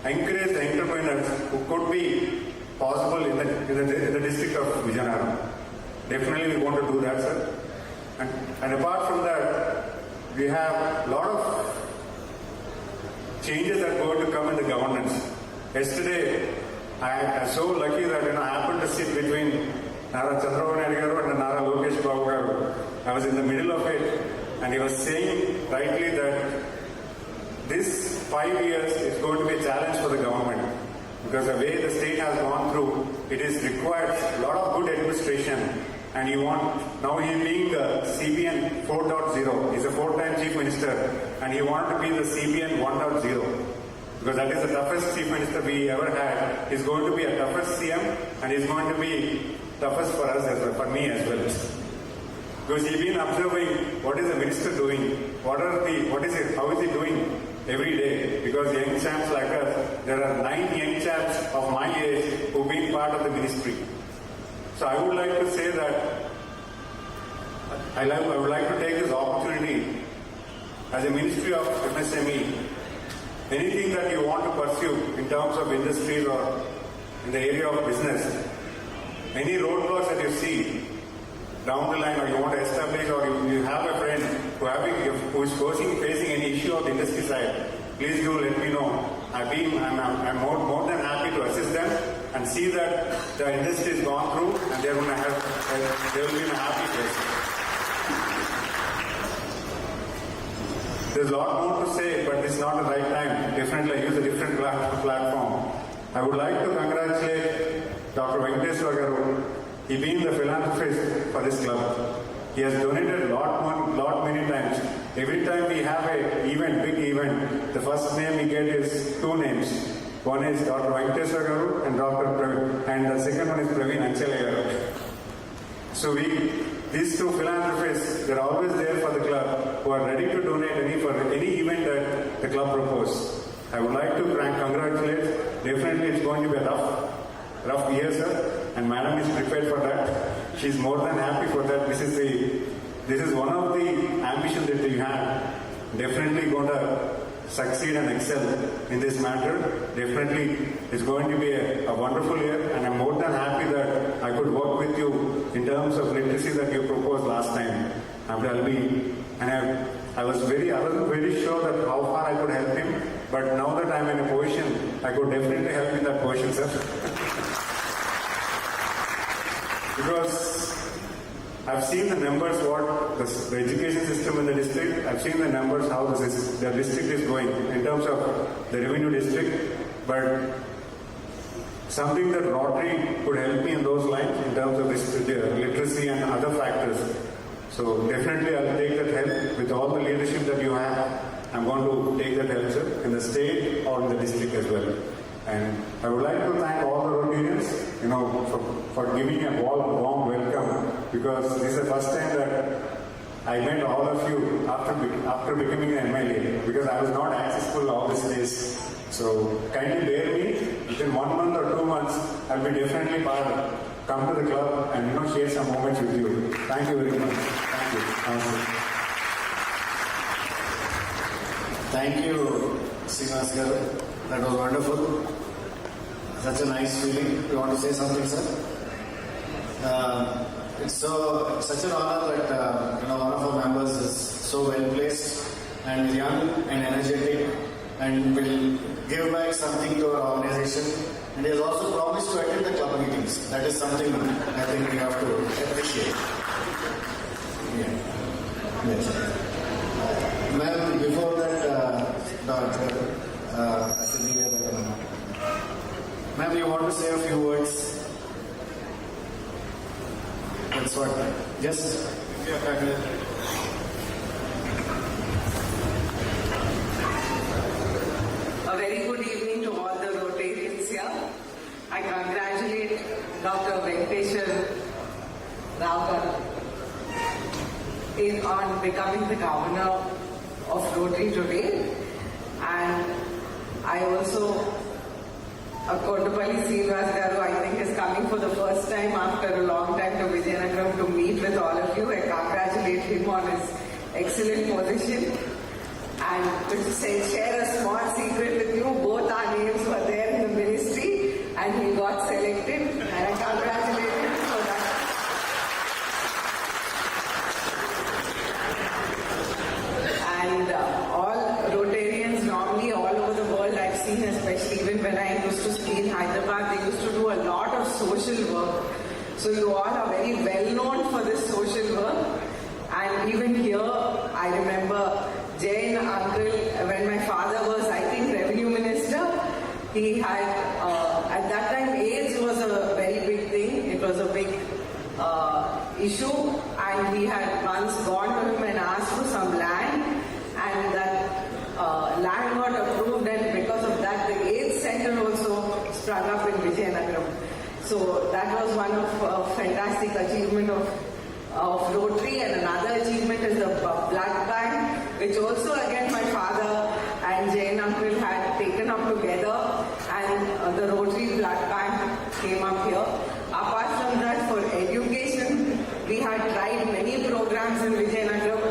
encourage the entrepreneurs who could be possible in the district of Vizianagaram. Definitely we want to do that, sir. And apart from that, we have a lot of changes that are going to come in the governance. Yesterday, I am so lucky that I happened to sit between Nara Chandrababu Naidu garu and Nara Lokesh Babu garu. I was in the middle of it, and he was saying rightly that this 5 years is going to be a challenge for the government because the way the state has gone through, it is required a lot of good administration. And now he being the CBN 4.0, he's a 4-time Chief Minister, and he wanted to be the CBN 1.0. Because that is the toughest Chief Minister we ever had. He's going to be a toughest CM, and he's going to be toughest for us as well, for me as well. Because he's been observing what is the minister doing, how is he doing every day. Because young champs like us, there are 9 young champs of my age who've been part of the ministry. So I would like to say that I would like to take this opportunity as a Ministry of MSME, anything that you want to pursue in terms of industries or in the area of business, any roadblocks that you see down the line or you want to establish or you have a friend who is facing any issue on the industry side, please do let me know. I'm more than happy to assist them and see that the industry has gone through and they will be in a happy place. There's a lot more to say, but it's not the right time. Definitely, I use a different platform. I would like to congratulate Dr. Venkateswara. He being the philanthropist for this club. He has donated many times. Every time we have a big event, the first name we get is 2 names. One is Dr. Venkateswara and and the second one is Praveen Anchalayagaru. So these 2 philanthropists, they're always there for the club, who are ready to donate for any event that the club proposes. I would like to congratulate. Definitely it's going to be a rough year, sir. And Madam is prepared for that. She's more than happy for that. This is one of the ambitions that you have. Definitely going to succeed and excel in this matter. Definitely it's going to be a wonderful year, and I'm more than happy that I could work with you in terms of literacy that you proposed last time. I wasn't very sure that how far I could help him, but now that I'm in a position, I could definitely help in that position, sir. Because I've seen the numbers, what the education system in the district, I've seen the numbers, how the district is going in terms of the revenue district, but something that Rotary could help me in those lines in terms of literacy and other factors. So definitely I'll take that help with all the leadership that you have. I'm going to take that help, sir, in the state or in the district as well. And I would like to thank all the Rotarians, for giving a warm welcome, because this is the first time that I met all of you after becoming an MLA, because I was not accessible all these days. So kindly bear me. Within 1 month or 2 months, I'll be definitely come to the club and share some moments with you. Thank you very much. Thank you. Thank you, Srinivas Garu. That was wonderful. Such a nice feeling. You want to say something, sir? It's such an honor that one of our members is so well placed and young and energetic and will give back something to our organization. And he has also promised to attend the club meetings. That is something I think we have to appreciate. Yeah. Yes. Ma'am, before that, ma'am, you want to say a few words? That's what. Yes. A very good evening to all the Rotarians here. I congratulate Dr. Venkateswara on becoming the governor of Rotary today. And I also, Kondapalli Srinivas Garu, I think is coming for the first time after a long time to Vizianagaram to meet with all of you. I congratulate him on his excellent position. And to share a small secret with you, both our names were there in the ministry and he got selected, and I congratulate him for that. And all Rotarians normally all over the world I've seen, especially even when I used to stay in Hyderabad, they used to do a lot of social work. So you all are very well known for this social work. And even here, I remember Jain uncle, when my father was, I think, revenue minister, he had, at that time, AIDS was a very big thing. It was a big issue, and he had once gone to him and asked for some land, and that land got approved, and because of that, the AIDS center also sprung up in Vizianagaram. So that was one of fantastic achievement of Rotary, and another achievement is the blood bank, which also again my father and Jain uncle had taken up together, and the Rotary blood bank came up here. Apart from that, for education, we had tried many programs in Vizianagaram.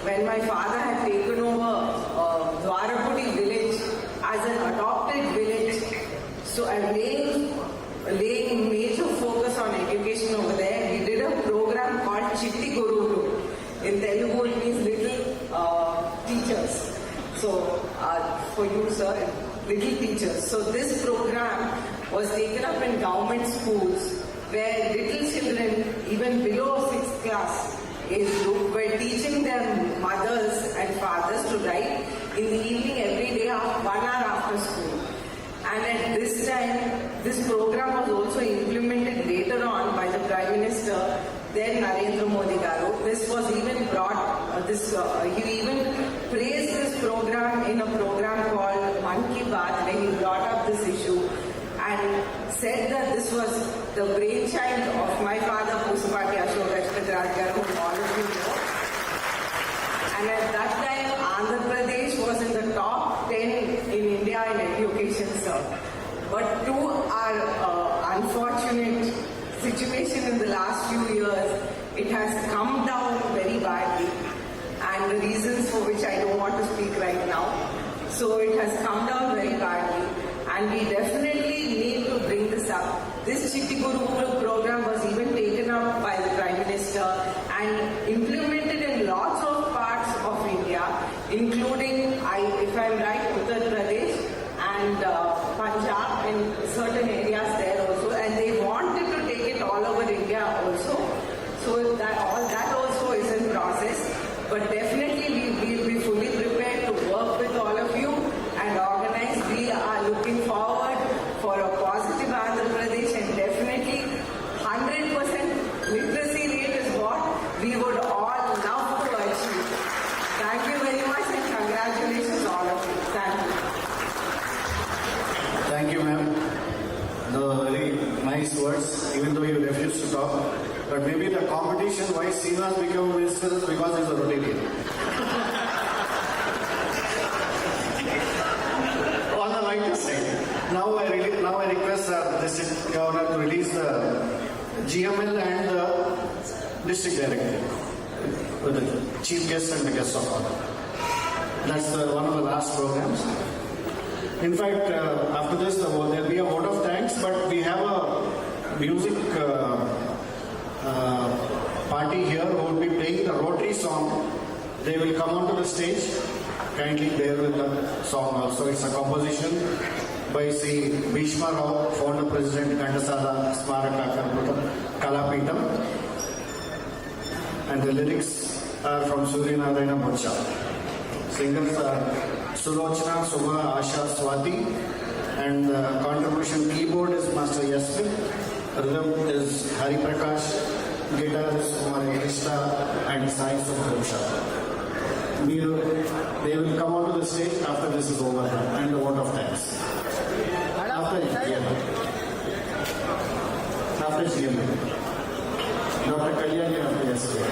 When my father had taken over Dwarapudi village as an adopted village, so and laying major focus on education over there, we did a program called Chitti Gurulu. In Telugu it means little teachers. So for you sir, little teachers. So this program was taken up in government schools where little children, even below 6th class age group, were teaching their mothers and fathers to write in the evening every day 1 hour after school. And at this time, this program was also implemented later on by the Prime Minister, then Narendra Modi Garu. This was even brought, he even praised this program in a program called Man Ki Baat, where he brought up this issue and said that this was the brainchild of my father, Pusapati Ashok Rajput Garu, whom all of you know. And at that time, Andhra Pradesh was in the top 10 in India in education, sir. But to our unfortunate situation in the last few years, it has come down very badly. And the reasons for which I don't want to speak right now. So it has come down very badly. And we definitely need to bring this up. This Chitti Gurukul program was even taken up by the Prime Minister and implemented in lots of parts of India, including, if I'm right, Uttar Pradesh and Punjab and certain areas there also. And they wanted to take it all over India also. So that all that also is in process. But definitely we will be fully prepared to work with all of you and organize. We are looking forward for a positive Andhra Pradesh, and definitely 100% literacy rate is what we would all love to achieve. Thank you very much and congratulations all of you. Thank you. Thank you, ma'am. The very nice words, even though you refused to talk. But maybe the competition why Srinivas became minister is because he's a Rotarian. On the lighter side, now I request the district governor to release the GML and the district director, with the chief guest and the guest of honor. That's one of the last programs. In fact, after this, there will be a vote of thanks, but we have a music party here who will be playing the Rotary song. They will come onto the stage. Kindly bear with the song also. It's a composition by Sri Bhishma Rao, founder president, Kantasala Smaraka Kalapitam. And the lyrics are from Surya Narayana Bhacha. Singers are Sulochana, Subha, Asha, Swati. And the contribution keyboard is Master Yasmin. Rhythm is Hari Prakash. Guitar is Kumar Krishna and Sai Subha. They will come onto the stage after this is over and the vote of thanks. After GM. Dr. Kalyani after yesterday.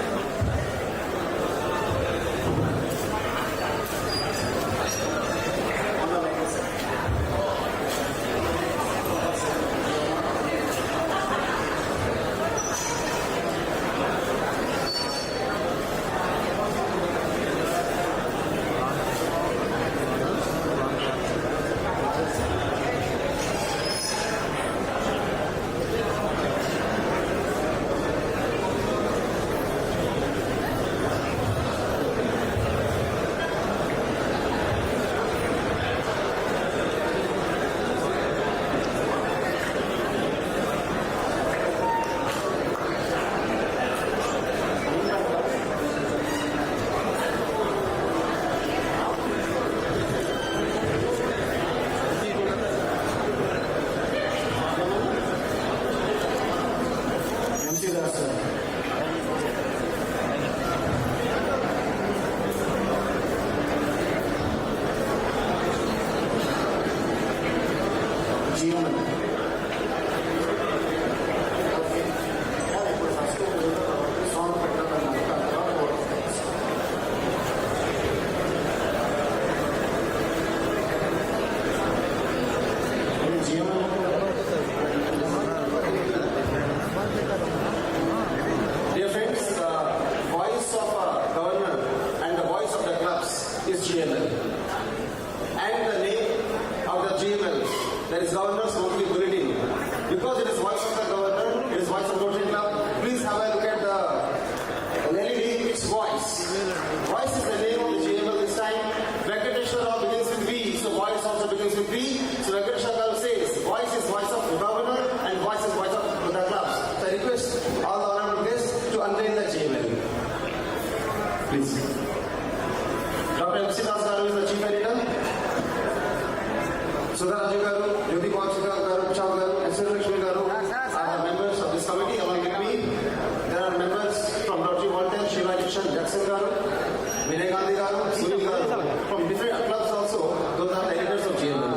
From different clubs also, those are the editors of GML.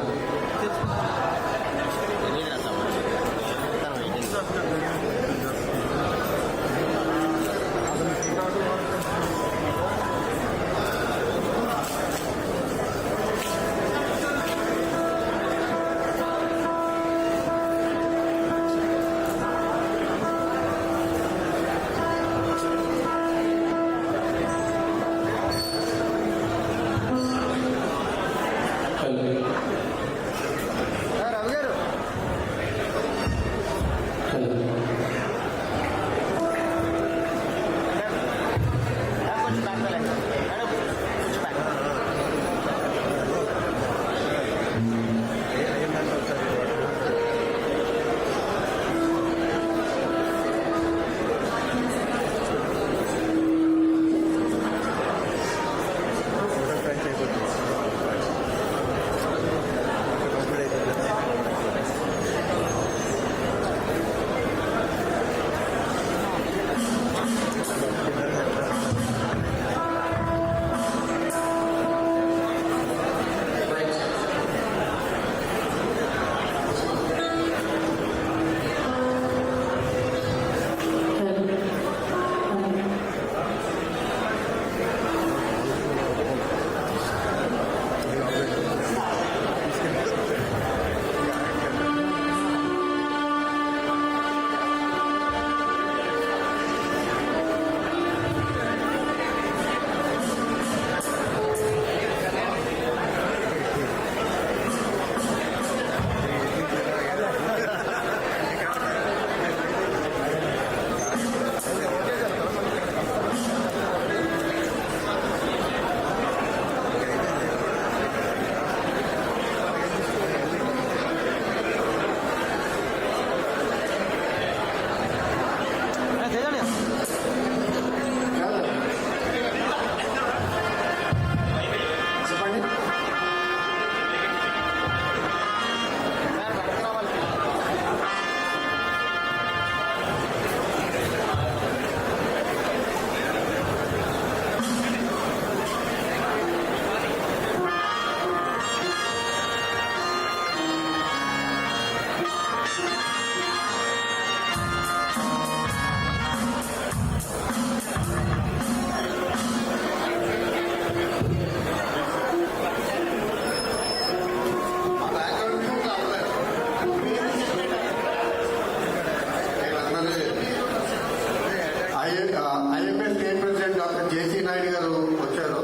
జేసీ నాయుడు గారు వచ్చారు.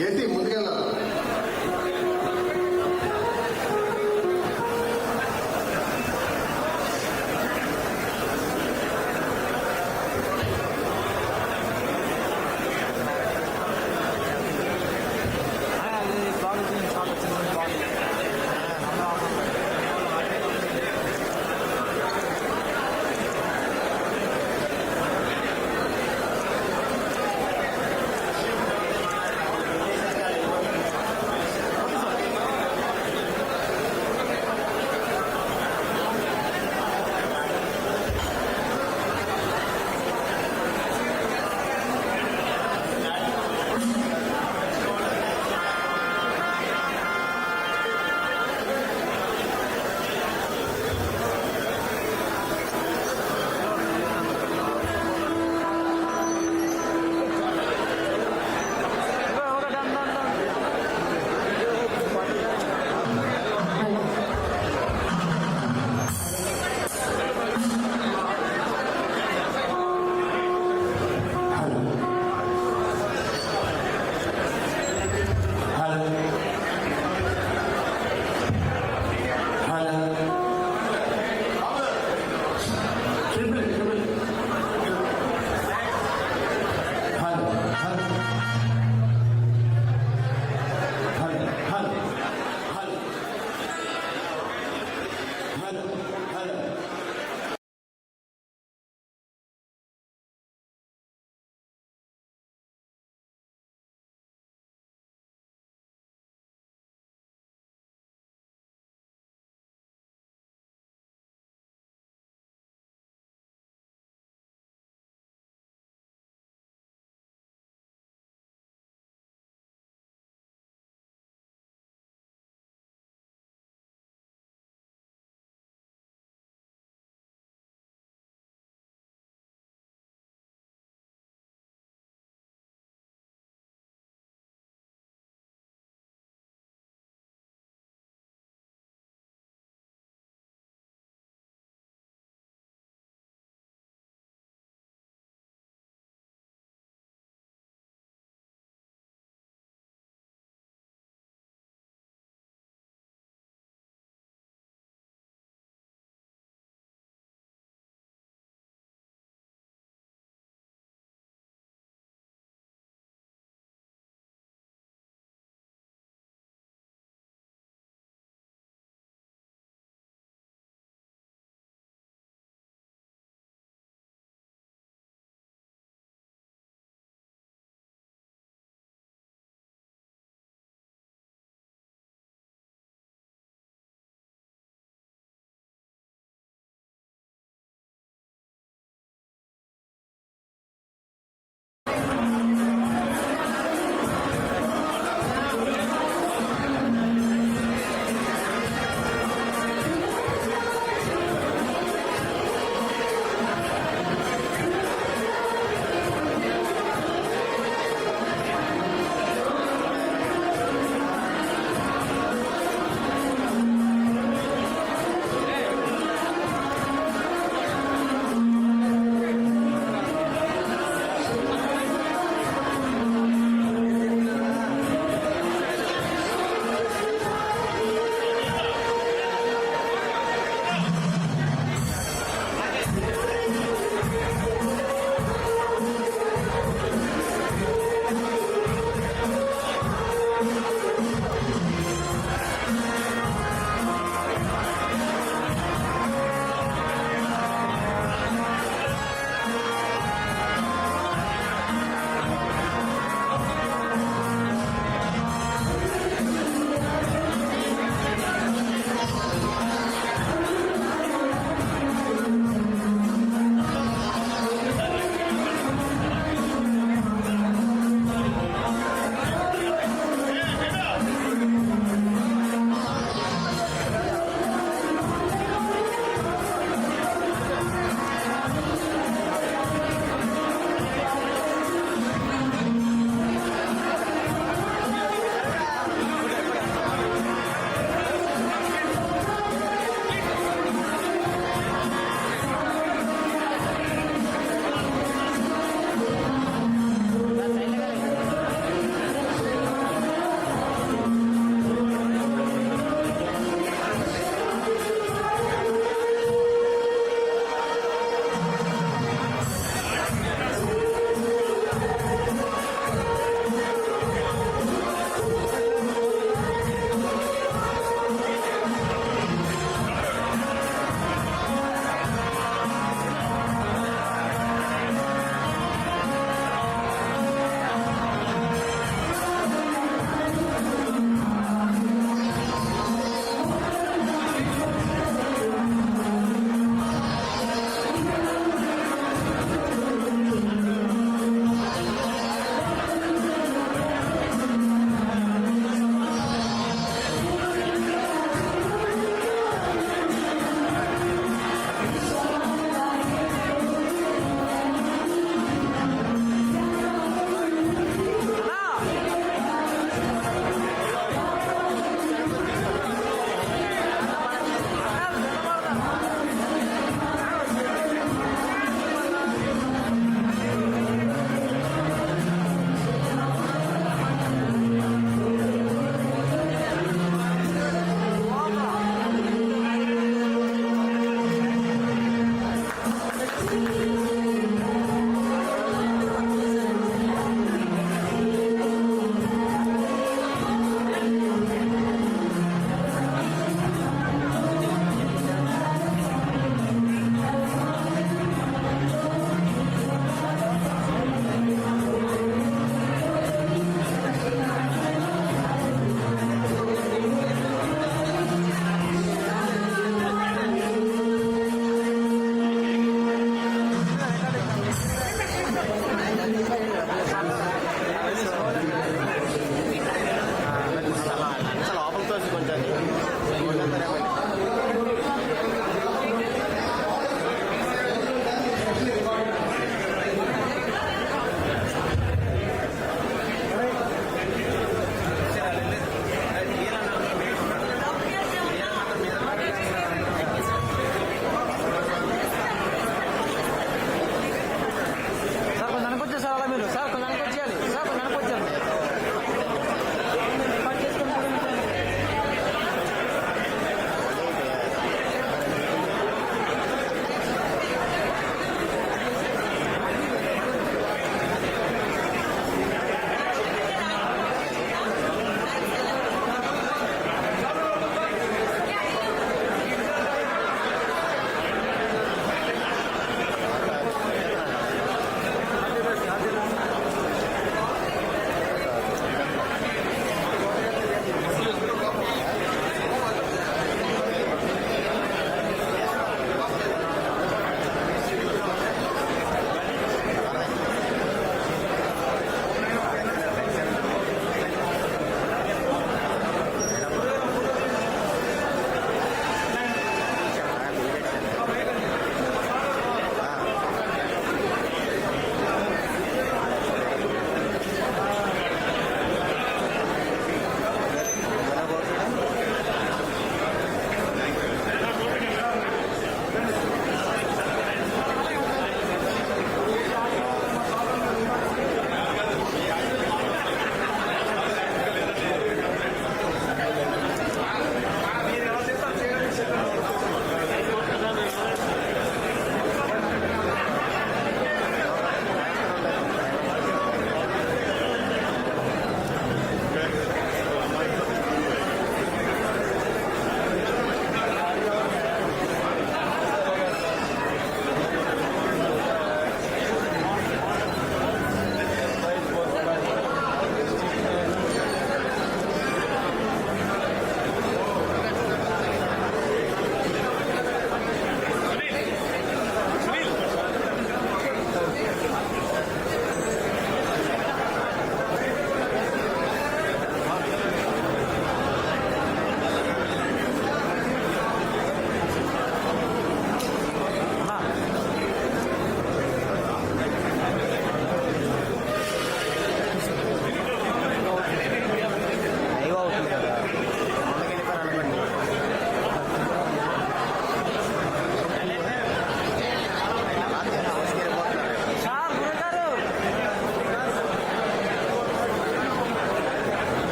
జేసీ ముందుకెళ్ళాలి.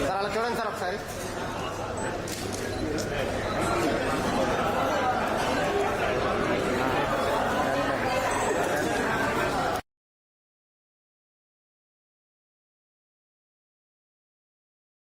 Sir అలా చూడండి sir ఒకసారి.